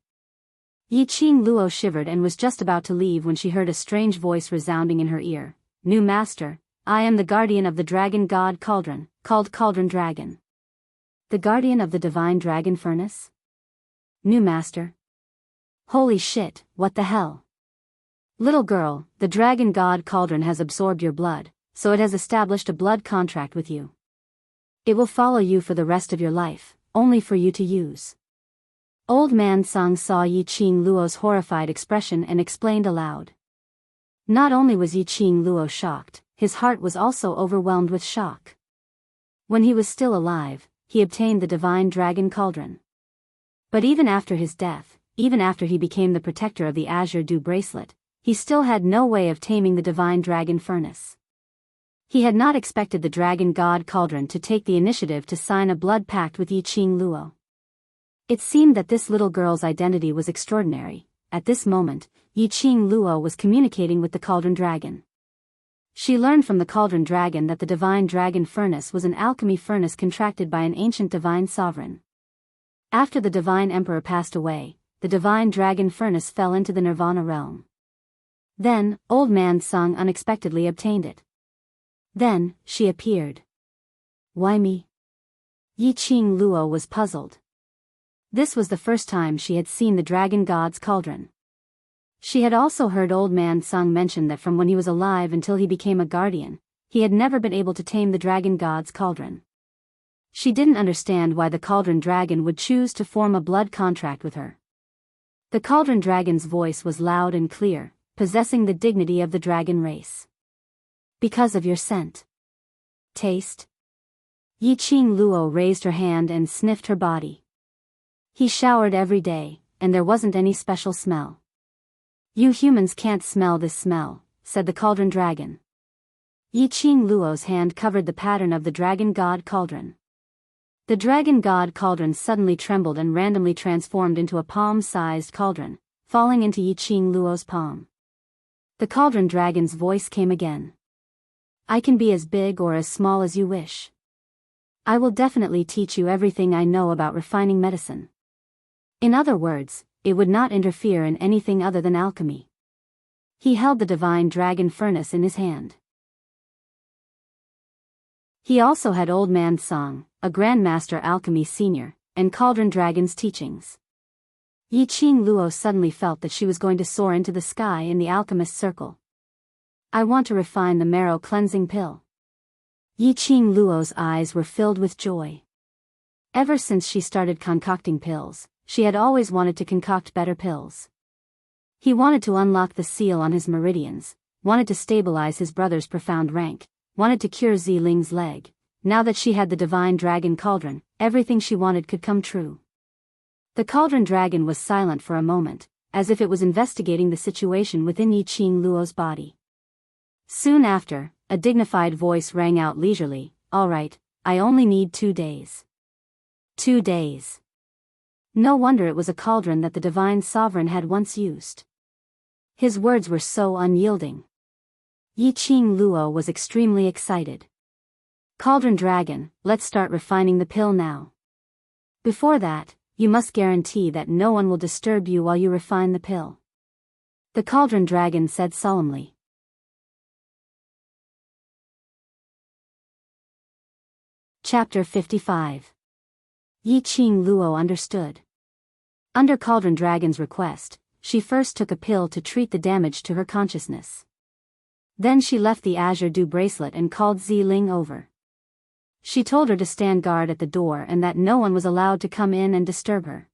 Yi Qing Luo shivered and was just about to leave when she heard a strange voice resounding in her ear. "New master, I am the guardian of the Dragon God Cauldron, called Cauldron Dragon. The guardian of the divine dragon furnace? New master? Holy shit, what the hell? Little girl, the dragon god cauldron has absorbed your blood, so it has established a blood contract with you. It will follow you for the rest of your life, only for you to use. Old man Song saw Yi Qing Luo's horrified expression and explained aloud. Not only was Yi Qing Luo shocked, his heart was also overwhelmed with shock. When he was still alive, he obtained the divine dragon cauldron. But even after his death, even after he became the protector of the Azure Dew bracelet, he still had no way of taming the divine dragon furnace. He had not expected the dragon god cauldron to take the initiative to sign a blood pact with Yi Qing Luo. It seemed that this little girl's identity was extraordinary. At this moment, Yi Qing Luo was communicating with the cauldron dragon. She learned from the cauldron dragon that the divine dragon furnace was an alchemy furnace contracted by an ancient divine sovereign. After the divine emperor passed away, the divine dragon furnace fell into the nirvana realm. Then, old man Song unexpectedly obtained it. Then, she appeared. Why me? Yi Qing Luo was puzzled. This was the first time she had seen the dragon god's cauldron. She had also heard old man Song mention that from when he was alive until he became a guardian, he had never been able to tame the dragon god's cauldron. She didn't understand why the cauldron dragon would choose to form a blood contract with her. The cauldron dragon's voice was loud and clear, possessing the dignity of the dragon race. Because of your scent. Taste? Yi Qing Luo raised her hand and sniffed her body. He showered every day, and there wasn't any special smell. You humans can't smell this smell, said the cauldron dragon. Yi Qing Luo's hand covered the pattern of the dragon god cauldron. The dragon god cauldron suddenly trembled and randomly transformed into a palm-sized cauldron, falling into Yi Qing Luo's palm. The cauldron dragon's voice came again. I can be as big or as small as you wish. I will definitely teach you everything I know about refining medicine. In other words, it would not interfere in anything other than alchemy. He held the divine dragon furnace in his hand. He also had Old Man Song, a Grandmaster Alchemy Senior, and Cauldron Dragon's teachings. Yi Qing Luo suddenly felt that she was going to soar into the sky in the alchemist's circle. I want to refine the marrow cleansing pill. Yi Qing Luo's eyes were filled with joy. Ever since she started concocting pills, she had always wanted to concoct better pills. He wanted to unlock the seal on his meridians, wanted to stabilize his brother's profound rank, wanted to cure Ziling's leg. Now that she had the divine dragon cauldron, everything she wanted could come true. The cauldron dragon was silent for a moment, as if it was investigating the situation within Yi Qing Luo's body. Soon after, a dignified voice rang out leisurely, "All right, I only need 2 days." 2 days. No wonder it was a cauldron that the divine sovereign had once used. His words were so unyielding. Yi Qing Luo was extremely excited. Cauldron Dragon, let's start refining the pill now. Before that, you must guarantee that no one will disturb you while you refine the pill. The Cauldron Dragon said solemnly. Chapter 55. Yi Qing Luo understood. Under Cauldron Dragon's request, she first took a pill to treat the damage to her consciousness. Then she left the Azure Dew bracelet and called Ziling over. She told her to stand guard at the door and that no one was allowed to come in and disturb her.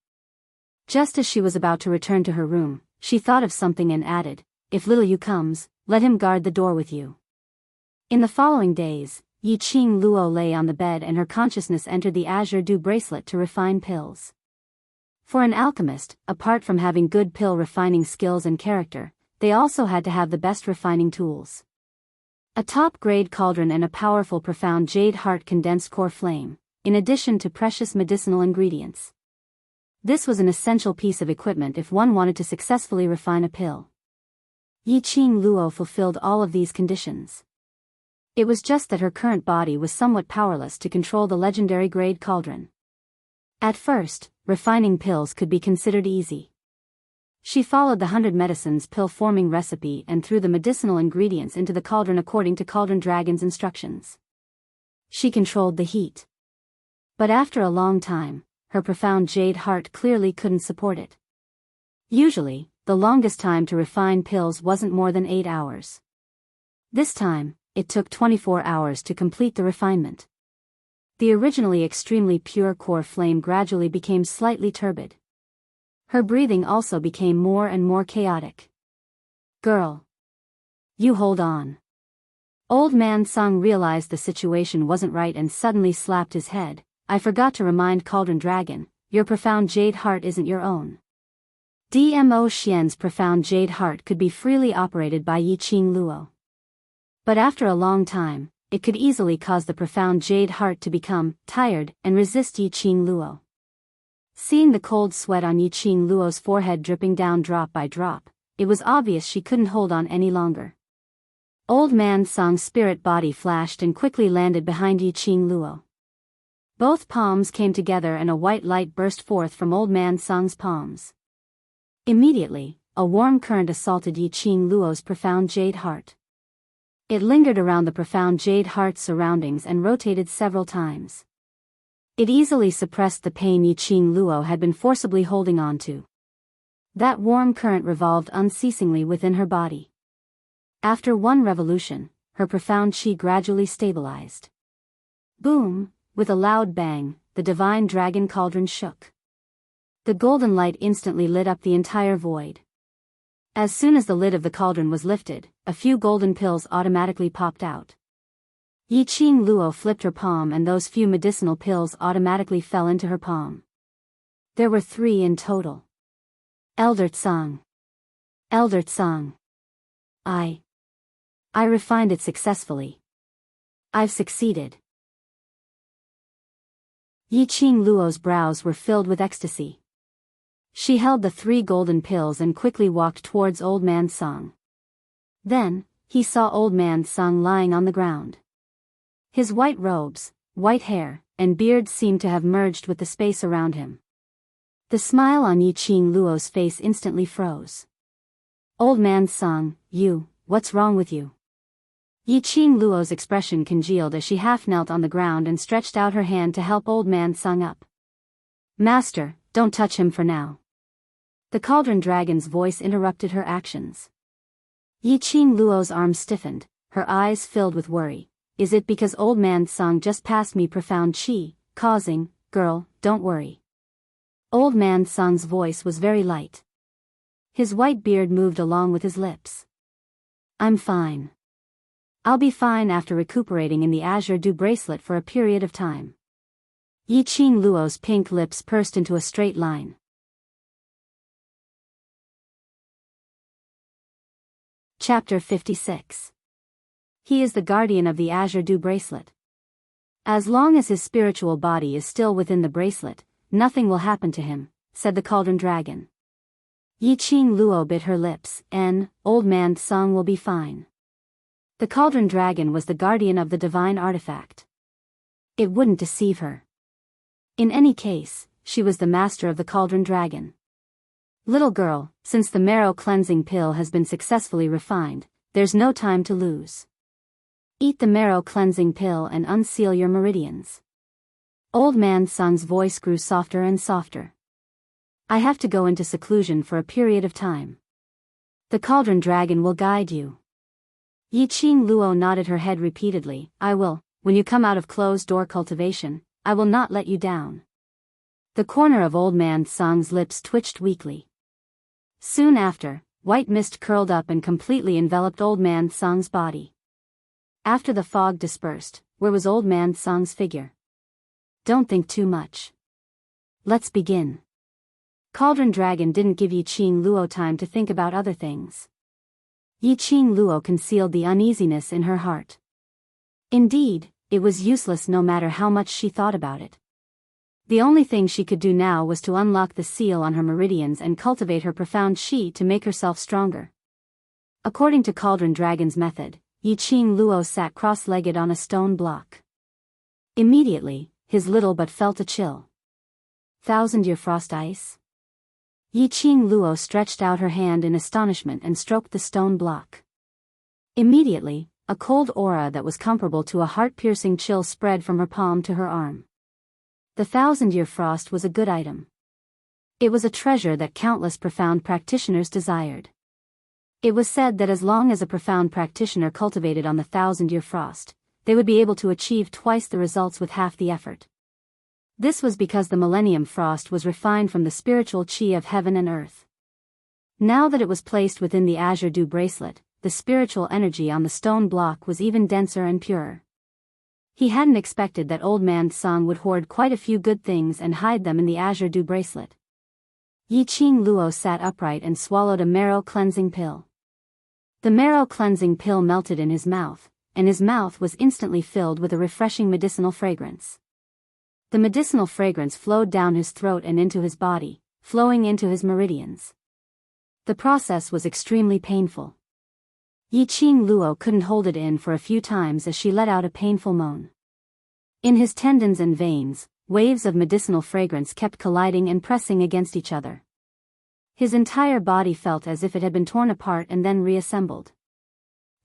Just as she was about to return to her room, she thought of something and added, "If little Yu comes, let him guard the door with you." In the following days, Yi Qing Luo lay on the bed and her consciousness entered the Azure Dew bracelet to refine pills. For an alchemist, apart from having good pill refining skills and character, they also had to have the best refining tools. A top-grade cauldron and a powerful profound jade heart condensed core flame, in addition to precious medicinal ingredients. This was an essential piece of equipment if one wanted to successfully refine a pill. Yi Qing Luo fulfilled all of these conditions. It was just that her current body was somewhat powerless to control the legendary grade cauldron. At first, refining pills could be considered easy. She followed the 100 medicines pill-forming recipe and threw the medicinal ingredients into the cauldron according to Cauldron Dragon's instructions. She controlled the heat. But after a long time, her profound jade heart clearly couldn't support it. Usually, the longest time to refine pills wasn't more than 8 hours. This time, it took 24 hours to complete the refinement. The originally extremely pure core flame gradually became slightly turbid. Her breathing also became more and more chaotic. "Girl. You hold on." Old Man Sung realized the situation wasn't right and suddenly slapped his head. "I forgot to remind Cauldron Dragon, your profound jade heart isn't your own." Dmo Xian's profound jade heart could be freely operated by Yi Qing Luo. But after a long time, it could easily cause the profound jade heart to become tired and resist Yi Qing Luo. Seeing the cold sweat on Yi Qing Luo's forehead dripping down drop by drop, it was obvious she couldn't hold on any longer. Old Man Sung's spirit body flashed and quickly landed behind Yi Qing Luo. Both palms came together and a white light burst forth from Old Man Sung's palms. Immediately, a warm current assaulted Yi Qing Luo's profound jade heart. It lingered around the profound jade heart's surroundings and rotated several times. It easily suppressed the pain Yi Qing Luo had been forcibly holding on to. That warm current revolved unceasingly within her body. After one revolution, her profound chi gradually stabilized. Boom! With a loud bang, the divine dragon cauldron shook. The golden light instantly lit up the entire void. As soon as the lid of the cauldron was lifted, a few golden pills automatically popped out. Yi Qing Luo flipped her palm and those few medicinal pills automatically fell into her palm. There were 3 in total. Elder Tsang. Elder Tsang. I refined it successfully. I've succeeded. Yi Qing Luo's brows were filled with ecstasy. She held the 3 golden pills and quickly walked towards Old Man Sung. Then, he saw Old Man Sung lying on the ground. His white robes, white hair, and beard seemed to have merged with the space around him. The smile on Yi Qing Luo's face instantly froze. "Old Man Sung, what's wrong with you?" Yi Qing Luo's expression congealed as she half knelt on the ground and stretched out her hand to help Old Man Sung up. "Master, don't touch him for now." The cauldron dragon's voice interrupted her actions. Yi Qing Luo's arms stiffened, her eyes filled with worry. "Is it because Old Man Sung just passed me profound chi, causing, girl, don't worry." Old Man Sung's voice was very light. His white beard moved along with his lips. "I'm fine. I'll be fine after recuperating in the Azure Dew bracelet for a period of time." Yi Qing Luo's pink lips pursed into a straight line. Chapter 56. He is the guardian of the Azure Dew bracelet. "As long as his spiritual body is still within the bracelet, nothing will happen to him," said the cauldron dragon. Yi Qing Luo bit her lips, "Old Man Sung will be fine." The cauldron dragon was the guardian of the divine artifact. It wouldn't deceive her. In any case, she was the master of the cauldron dragon. "Little girl, since the marrow cleansing pill has been successfully refined, there's no time to lose. Eat the marrow cleansing pill and unseal your meridians." Old Man Sung's voice grew softer and softer. "I have to go into seclusion for a period of time. The cauldron dragon will guide you." Yi Qing Luo nodded her head repeatedly. "I will. When you come out of closed-door cultivation, I will not let you down." The corner of Old Man Sung's lips twitched weakly. Soon after, white mist curled up and completely enveloped Old Man Sung's body. After the fog dispersed, where was Old Man Sung's figure? "Don't think too much. Let's begin." Cauldron Dragon didn't give Yi Qing Luo time to think about other things. Yi Qing Luo concealed the uneasiness in her heart. Indeed, it was useless no matter how much she thought about it. The only thing she could do now was to unlock the seal on her meridians and cultivate her profound chi to make herself stronger. According to Cauldron Dragon's method, Yi Qing Luo sat cross-legged on a stone block. Immediately, his little but felt a chill. "Thousand-year frost ice?" Yi Qing Luo stretched out her hand in astonishment and stroked the stone block. Immediately, a cold aura that was comparable to a heart-piercing chill spread from her palm to her arm. The 1,000-year frost was a good item. It was a treasure that countless profound practitioners desired. It was said that as long as a profound practitioner cultivated on the 1,000-year frost, they would be able to achieve twice the results with half the effort. This was because the millennium frost was refined from the spiritual chi of heaven and earth. Now that it was placed within the azure dew bracelet, the spiritual energy on the stone block was even denser and purer. He hadn't expected that Old Man Tsang would hoard quite a few good things and hide them in the azure dew bracelet. Yi Qing Luo sat upright and swallowed a marrow cleansing pill. The marrow cleansing pill melted in his mouth, and his mouth was instantly filled with a refreshing medicinal fragrance. The medicinal fragrance flowed down his throat and into his body, flowing into his meridians. The process was extremely painful. Yi Qing Luo couldn't hold it in for a few times as she let out a painful moan. In his tendons and veins, waves of medicinal fragrance kept colliding and pressing against each other. His entire body felt as if it had been torn apart and then reassembled.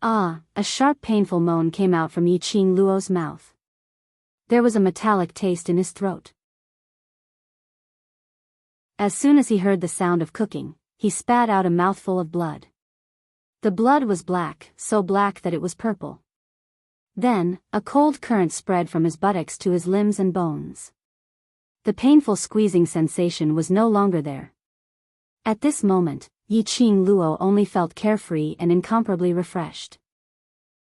Ah, a sharp painful moan came out from Yi Qing Luo's mouth. There was a metallic taste in his throat. As soon as he heard the sound of cooking, he spat out a mouthful of blood. The blood was black, so black that it was purple. Then, a cold current spread from his buttocks to his limbs and bones. The painful squeezing sensation was no longer there. At this moment, Yi Qing Luo only felt carefree and incomparably refreshed.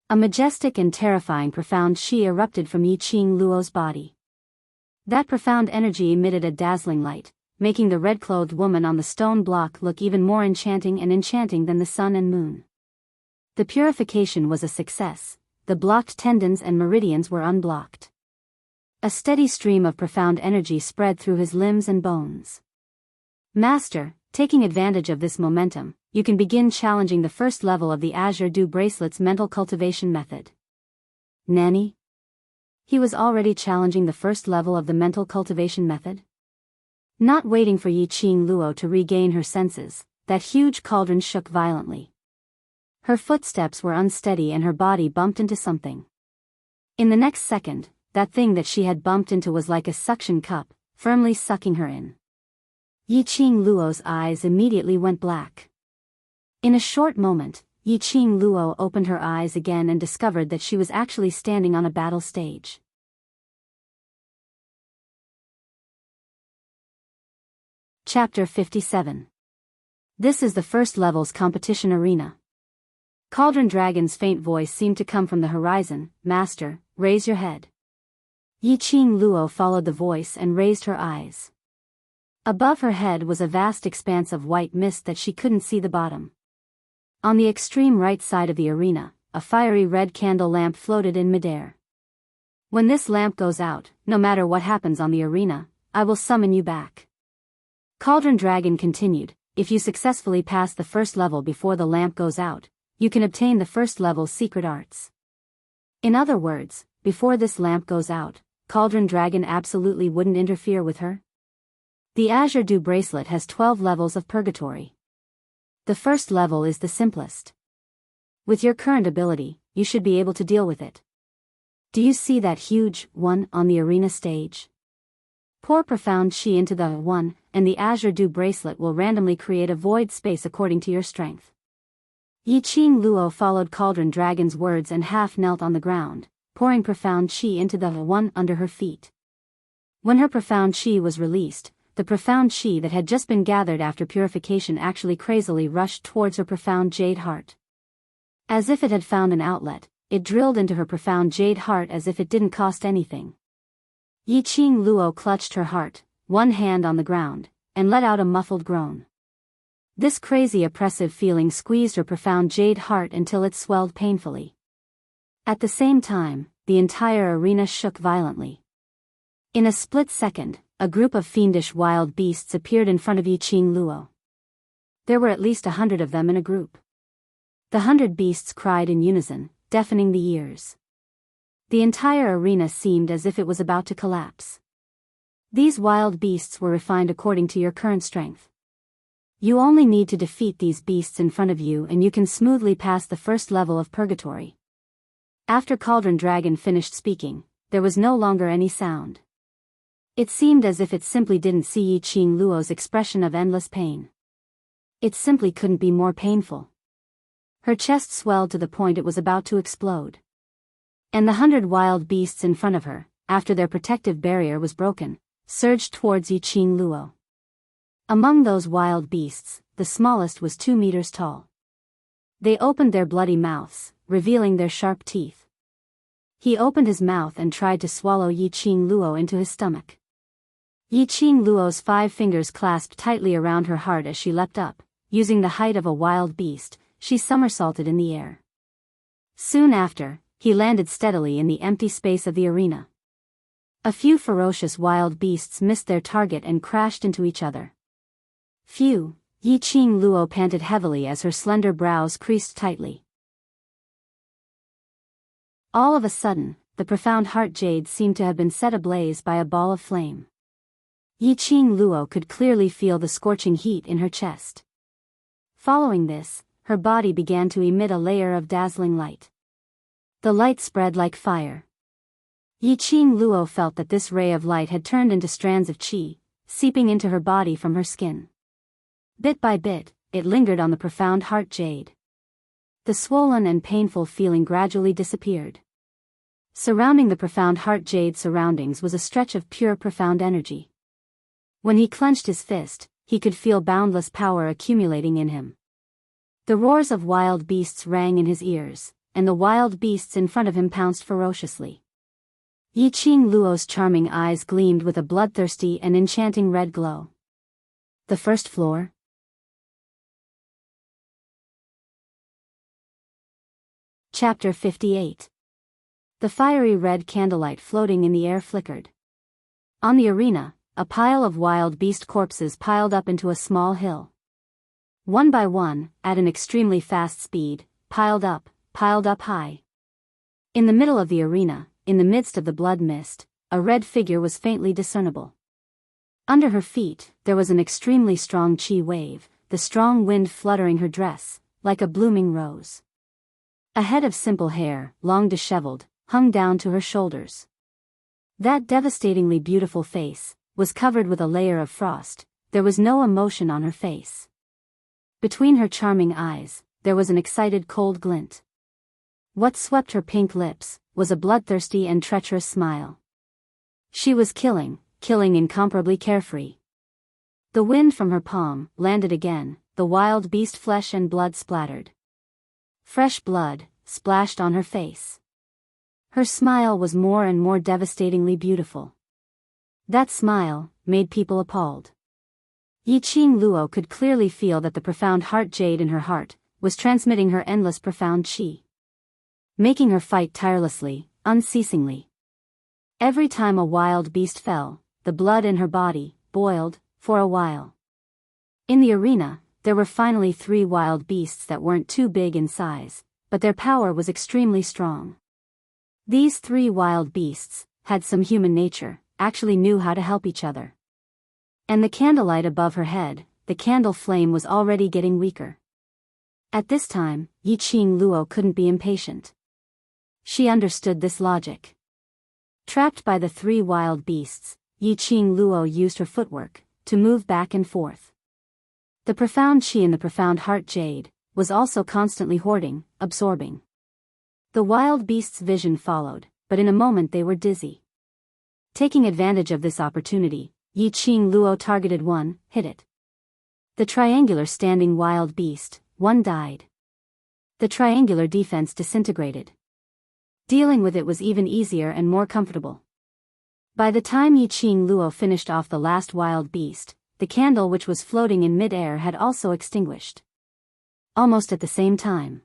A majestic and terrifying profound chi erupted from Yi Qing Luo's body. That profound energy emitted a dazzling light, making the red-clothed woman on the stone block look even more enchanting than the sun and moon. The purification was a success. The blocked tendons and meridians were unblocked. A steady stream of profound energy spread through his limbs and bones. Master, taking advantage of this momentum, you can begin challenging the first level of the Azure Dew Bracelet's mental cultivation method. Nanny? He was already challenging the first level of the mental cultivation method? Not waiting for Yi Qing Luo to regain her senses, that huge cauldron shook violently. Her footsteps were unsteady and her body bumped into something. In the next second, that thing that she had bumped into was like a suction cup, firmly sucking her in. Yi Qing Luo's eyes immediately went black. In a short moment, Yi Qing Luo opened her eyes again and discovered that she was actually standing on a battle stage. Chapter 57. This is the first level's competition arena. Cauldron Dragon's faint voice seemed to come from the horizon. Master, raise your head. Yi Qing Luo followed the voice and raised her eyes. Above her head was a vast expanse of white mist that she couldn't see the bottom. On the extreme right side of the arena, a fiery red candle lamp floated in midair. When this lamp goes out, no matter what happens on the arena, I will summon you back. Cauldron Dragon continued, if you successfully pass the first level before the lamp goes out, you can obtain the first level's secret arts. In other words, before this lamp goes out, Cauldron Dragon absolutely wouldn't interfere with her. The Azure Dew Bracelet has 12 levels of purgatory. The first level is the simplest. With your current ability, you should be able to deal with it. Do you see that huge one on the arena stage? Pour profound chi into the one, and the Azure Dew Bracelet will randomly create a void space according to your strength. Yi Qing Luo followed Cauldron Dragon's words and half knelt on the ground, pouring profound chi into the one under her feet. When her profound chi was released, the profound chi that had just been gathered after purification actually crazily rushed towards her profound jade heart. As if it had found an outlet, it drilled into her profound jade heart as if it didn't cost anything. Yi Qing Luo clutched her heart, one hand on the ground, and let out a muffled groan. This crazy oppressive feeling squeezed her profound jade heart until it swelled painfully. At the same time, the entire arena shook violently. In a split second, a group of fiendish wild beasts appeared in front of Yi Qing Luo. There were at least 100 of them in a group. The 100 beasts cried in unison, deafening the ears. The entire arena seemed as if it was about to collapse. These wild beasts were refined according to your current strength. You only need to defeat these beasts in front of you and you can smoothly pass the first level of purgatory. After Cauldron Dragon finished speaking, there was no longer any sound. It seemed as if it simply didn't see Yi Qing Luo's expression of endless pain. It simply couldn't be more painful. Her chest swelled to the point it was about to explode. And the 100 wild beasts in front of her, after their protective barrier was broken, surged towards Yi Qing Luo. Among those wild beasts, the smallest was 2 meters tall. They opened their bloody mouths, revealing their sharp teeth. He opened his mouth and tried to swallow Yi Qing Luo into his stomach. Yi Qing Luo's 5 fingers clasped tightly around her heart as she leapt up. Using the height of a wild beast, she somersaulted in the air. Soon after, he landed steadily in the empty space of the arena. A few ferocious wild beasts missed their target and crashed into each other. Phew, Yi Qing Luo panted heavily as her slender brows creased tightly. All of a sudden, the profound heart jade seemed to have been set ablaze by a ball of flame. Yi Qing Luo could clearly feel the scorching heat in her chest. Following this, her body began to emit a layer of dazzling light. The light spread like fire. Yi Qing Luo felt that this ray of light had turned into strands of qi, seeping into her body from her skin. Bit by bit, it lingered on the profound heart jade. The swollen and painful feeling gradually disappeared. Surrounding the profound heart jade surroundings was a stretch of pure profound energy. When he clenched his fist, he could feel boundless power accumulating in him. The roars of wild beasts rang in his ears, and the wild beasts in front of him pounced ferociously. Yi Qing Luo's charming eyes gleamed with a bloodthirsty and enchanting red glow. The first floor? Chapter 58. The fiery red candlelight floating in the air flickered. On the arena, a pile of wild beast corpses piled up into a small hill. One by one, at an extremely fast speed, piled up high. In the middle of the arena, in the midst of the blood mist, a red figure was faintly discernible. Under her feet, there was an extremely strong qi wave, the strong wind fluttering her dress, like a blooming rose. A head of simple hair, long disheveled, hung down to her shoulders. That devastatingly beautiful face was covered with a layer of frost. There was no emotion on her face. Between her charming eyes, there was an excited cold glint. What swept her pink lips was a bloodthirsty and treacherous smile. She was killing incomparably carefree. The wind from her palm landed again, the wild beast flesh and blood splattered. Fresh blood splashed on her face. Her smile was more and more devastatingly beautiful. That smile made people appalled. Yi Qing Luo could clearly feel that the profound heart jade in her heart was transmitting her endless profound qi, making her fight tirelessly, unceasingly. Every time a wild beast fell, the blood in her body boiled for a while. In the arena, there were finally 3 wild beasts that weren't too big in size, but their power was extremely strong. These 3 wild beasts had some human nature, actually knew how to help each other. And the candlelight above her head, the candle flame was already getting weaker. At this time, Yi Qing Luo couldn't be impatient. She understood this logic. Trapped by the 3 wild beasts, Yi Qing Luo used her footwork to move back and forth. The profound qi in the profound heart jade was also constantly hoarding, absorbing. The wild beast's vision followed, but in a moment they were dizzy. Taking advantage of this opportunity, Yi Qing Luo targeted one, hit it. The triangular standing wild beast, one died. The triangular defense disintegrated. Dealing with it was even easier and more comfortable. By the time Yi Qing Luo finished off the last wild beast, the candle which was floating in mid-air had also extinguished. Almost at the same time.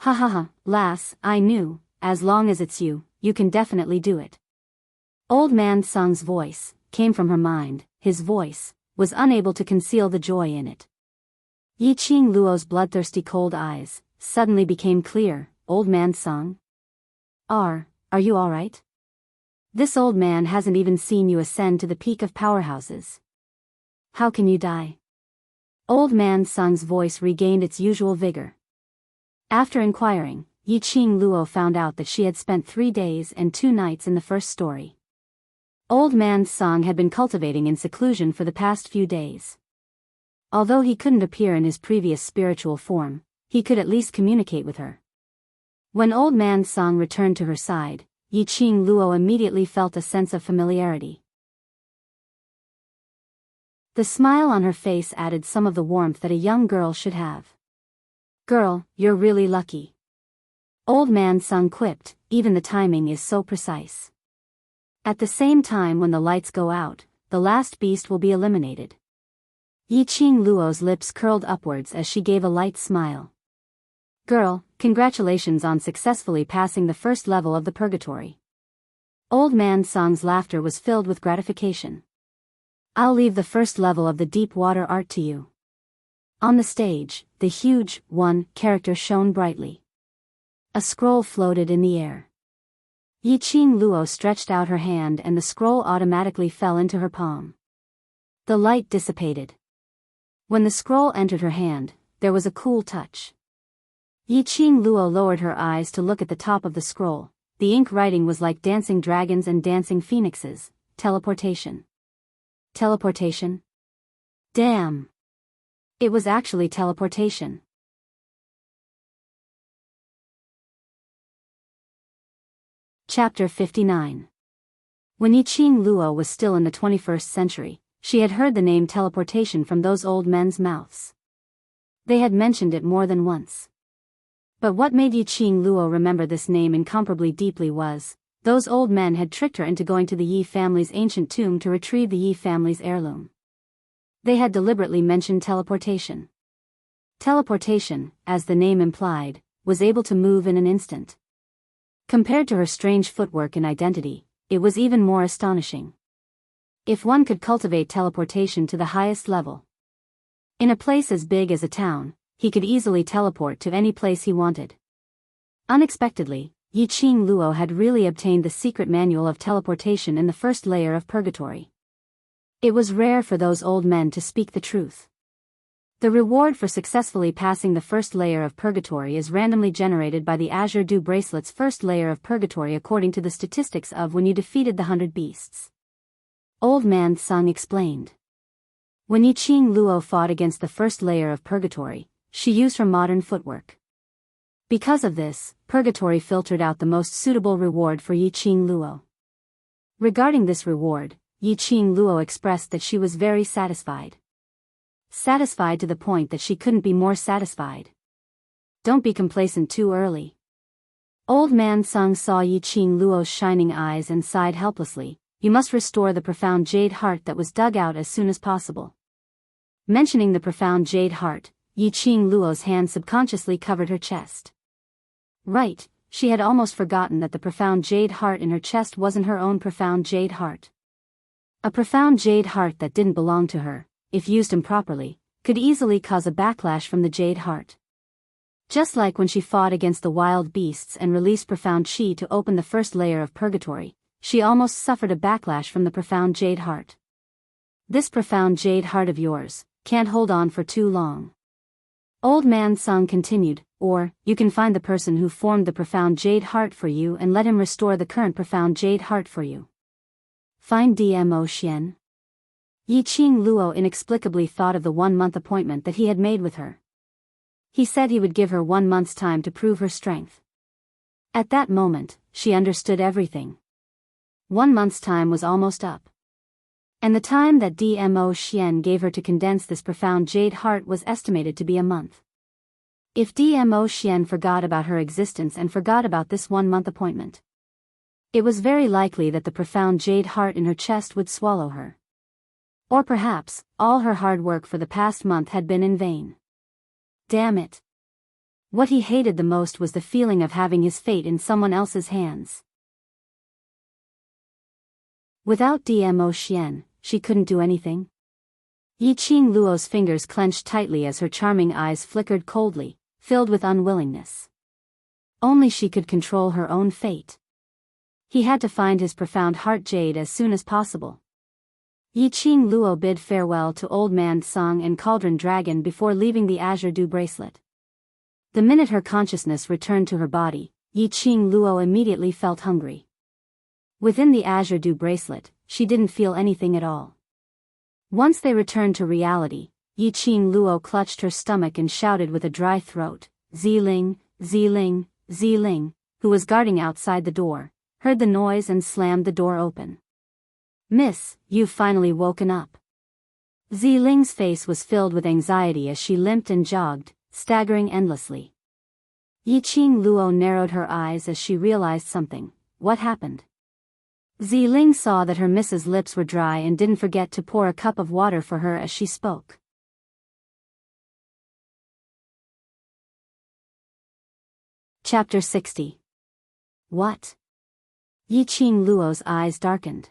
Ha ha ha, lass, I knew, as long as it's you, you can definitely do it. Old Man Sung's voice came from her mind. His voice was unable to conceal the joy in it. Yi Qing Luo's bloodthirsty cold eyes suddenly became clear. Old Man Sung? Are you alright? This old man hasn't even seen you ascend to the peak of powerhouses. How can you die? Old Man Sung's voice regained its usual vigor. After inquiring, Yi Qing Luo found out that she had spent 3 days and 2 nights in the first story. Old Man Song had been cultivating in seclusion for the past few days. Although he couldn't appear in his previous spiritual form, he could at least communicate with her. When Old Man Song returned to her side, Yiqing Luo immediately felt a sense of familiarity. The smile on her face added some of the warmth that a young girl should have. "Girl, you're really lucky," Old Man Sung quipped, "even the timing is so precise. At the same time when the lights go out, the last beast will be eliminated." Yiqing Luo's lips curled upwards as she gave a light smile. "Girl, congratulations on successfully passing the first level of the purgatory." Old Man Song's laughter was filled with gratification. "I'll leave the first level of the deep water art to you." On the stage, the huge, one, character shone brightly. A scroll floated in the air. Yiqing Luo stretched out her hand and the scroll automatically fell into her palm. The light dissipated. When the scroll entered her hand, there was a cool touch. Yiqing Luo lowered her eyes to look at the top of the scroll. The ink writing was like dancing dragons and dancing phoenixes. Teleportation. Teleportation? Damn! It was actually teleportation. Chapter 59. When Yiqing Luo was still in the 21st century, she had heard the name teleportation from those old men's mouths. They had mentioned it more than once. But what made Yiqing Luo remember this name incomparably deeply was, those old men had tricked her into going to the Yi family's ancient tomb to retrieve the Yi family's heirloom. They had deliberately mentioned teleportation. Teleportation, as the name implied, was able to move in an instant. Compared to her strange footwork and identity, it was even more astonishing. If one could cultivate teleportation to the highest level. In a place as big as a town, he could easily teleport to any place he wanted. Unexpectedly, Yiqing Luo had really obtained the secret manual of teleportation in the first layer of purgatory. It was rare for those old men to speak the truth. The reward for successfully passing the first layer of purgatory is randomly generated by the Azure Dew Bracelet's first layer of purgatory according to the statistics of when you defeated the 100 beasts. Old Man Sung explained. When Yiqing Luo fought against the first layer of purgatory, she used her modern footwork. Because of this, purgatory filtered out the most suitable reward for Yiqing Luo. Regarding this reward, Yiqing Luo expressed that she was very satisfied. Satisfied to the point that she couldn't be more satisfied. Don't be complacent too early. Old Man Sung saw Yiqing Luo's shining eyes and sighed helplessly. You must restore the profound jade heart that was dug out as soon as possible. Mentioning the profound jade heart, Yiqing Luo's hand subconsciously covered her chest. Right, she had almost forgotten that the profound jade heart in her chest wasn't her own profound jade heart. A profound jade heart that didn't belong to her, if used improperly, could easily cause a backlash from the jade heart. Just like when she fought against the wild beasts and released profound chi to open the first layer of purgatory, she almost suffered a backlash from the profound jade heart. This profound jade heart of yours can't hold on for too long. Old Man Sung continued, or, you can find the person who formed the profound jade heart for you and let him restore the current profound jade heart for you. Find DMO Xian. Yiqing Luo inexplicably thought of the 1-month appointment that he had made with her. He said he would give her 1 month's time to prove her strength. At that moment, she understood everything. 1 month's time was almost up. And the time that DMO Xian gave her to condense this profound jade heart was estimated to be a month. If DMO Xian forgot about her existence and forgot about this 1-month appointment, it was very likely that the profound jade heart in her chest would swallow her. Or perhaps, all her hard work for the past month had been in vain. Damn it. What he hated the most was the feeling of having his fate in someone else's hands. Without DMO Xian, she couldn't do anything. Yiqing Luo's fingers clenched tightly as her charming eyes flickered coldly, filled with unwillingness. Only she could control her own fate. He had to find his profound heart jade as soon as possible. Yiqing Luo bid farewell to Old Man Song and Cauldron Dragon before leaving the Azure Dew Bracelet. The minute her consciousness returned to her body, Yiqing Luo immediately felt hungry. Within the Azure Dew Bracelet, she didn't feel anything at all. Once they returned to reality, Yiqing Luo clutched her stomach and shouted with a dry throat, Ziling, Ziling, Ziling, who was guarding outside the door, heard the noise and slammed the door open. Miss, you've finally woken up. Ziling's face was filled with anxiety as she limped and jogged, staggering endlessly. Yiqing Luo narrowed her eyes as she realized something. What happened? Ziling saw that her miss's lips were dry and didn't forget to pour a cup of water for her as she spoke. Chapter 60. What? Yiqing Luo's eyes darkened.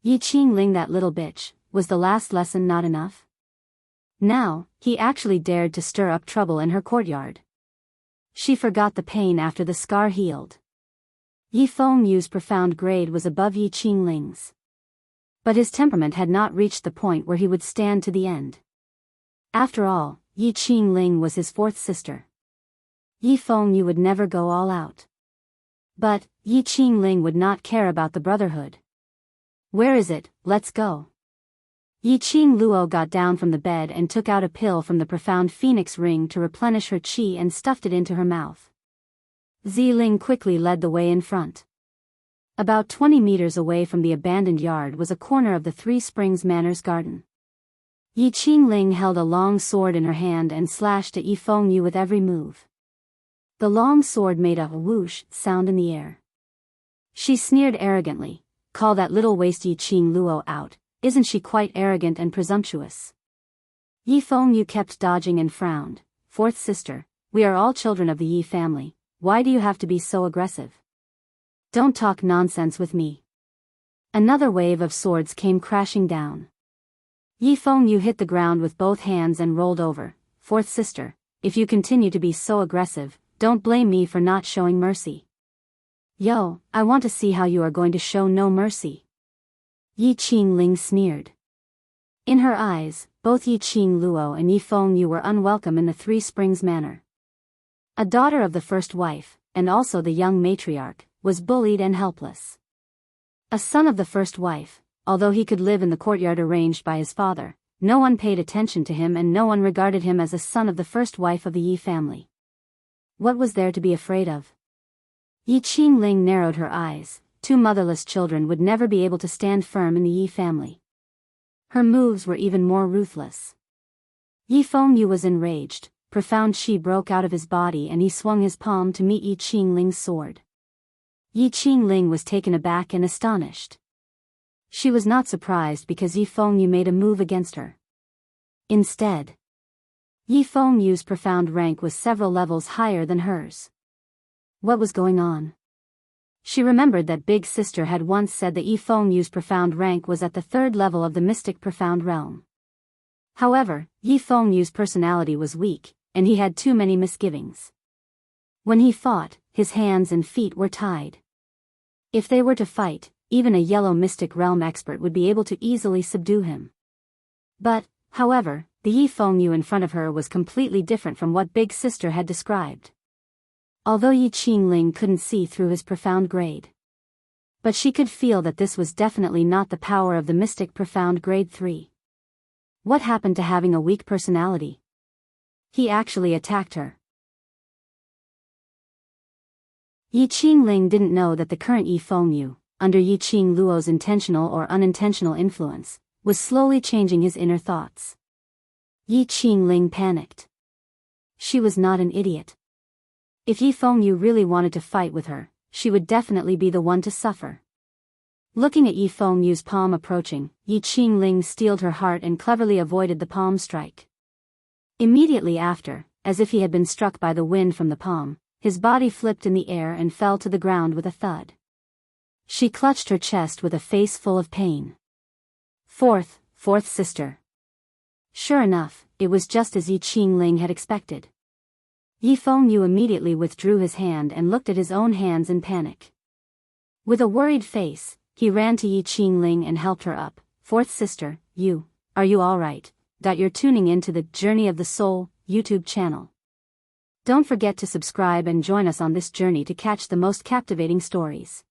Yiqing Ling, that little bitch, was the last lesson not enough? Now, he actually dared to stir up trouble in her courtyard. She forgot the pain after the scar healed. Yi Fengyu's profound grade was above Yiqing Ling's. But his temperament had not reached the point where he would stand to the end. After all, Yiqing Ling was his fourth sister. Yi Fengyu would never go all out. But, Yiqing Ling would not care about the brotherhood. Where is it? Let's go. Yiqing Luo got down from the bed and took out a pill from the profound phoenix ring to replenish her qi and stuffed it into her mouth. Ziling quickly led the way in front. About 20 meters away from the abandoned yard was a corner of the Three Springs Manor's garden. Yiqing Ling held a long sword in her hand and slashed at Yi Fengyu with every move. The long sword made a whoosh sound in the air. She sneered arrogantly, "Call that little waste Yiqing Luo out, isn't she quite arrogant and presumptuous?" Yi Fengyu kept dodging and frowned. "Fourth sister, we are all children of the Yi family. Why do you have to be so aggressive? Don't talk nonsense with me." Another wave of swords came crashing down. Yi Fengyu hit the ground with both hands and rolled over. "Fourth sister, if you continue to be so aggressive, don't blame me for not showing mercy." "Yo, I want to see how you are going to show no mercy." Yiqing Ling sneered. In her eyes, both Yiqing Luo and Yi Fengyu were unwelcome in the Three Springs Manor. A daughter of the first wife, and also the young matriarch, was bullied and helpless. A son of the first wife, although he could live in the courtyard arranged by his father, no one paid attention to him and no one regarded him as a son of the first wife of the Yi family. What was there to be afraid of? Yiqing Ling narrowed her eyes. Two motherless children would never be able to stand firm in the Yi family. Her moves were even more ruthless. Yi Fengyu was enraged. Profound qi broke out of his body and he swung his palm to meet Yiqing Ling's sword. Yiqing Ling was taken aback and astonished. She was not surprised because Yi Fengyu made a move against her. Instead, Yi Fengyu's profound rank was several levels higher than hers. What was going on? She remembered that Big Sister had once said that Yi Fengyu's profound rank was at the third level of the mystic profound realm. However, Yi Fengyu's personality was weak, and he had too many misgivings. When he fought, his hands and feet were tied. If they were to fight, even a yellow mystic realm expert would be able to easily subdue him. But, however, the Yi Fengyu in front of her was completely different from what Big Sister had described. Although Yiqing Ling couldn't see through his profound grade. But she could feel that this was definitely not the power of the mystic profound grade 3. What happened to having a weak personality? He actually attacked her. Yiqing Ling didn't know that the current Yi Fengyu, under Yiqing Luo's intentional or unintentional influence, was slowly changing his inner thoughts. Yiqing Ling panicked. She was not an idiot. If Yi Fengyu really wanted to fight with her, she would definitely be the one to suffer. Looking at Yi Fengyu's palm approaching, Yiqing Ling steeled her heart and cleverly avoided the palm strike. Immediately after, as if he had been struck by the wind from the palm, his body flipped in the air and fell to the ground with a thud. She clutched her chest with a face full of pain. Fourth sister. Sure enough, it was just as Yiqing Ling had expected. Yi Fengyu immediately withdrew his hand and looked at his own hands in panic. With a worried face, he ran to Yiqing Ling and helped her up. Fourth sister, are you alright? You're tuning in to the Journey of the Soul YouTube channel. Don't forget to subscribe and join us on this journey to catch the most captivating stories.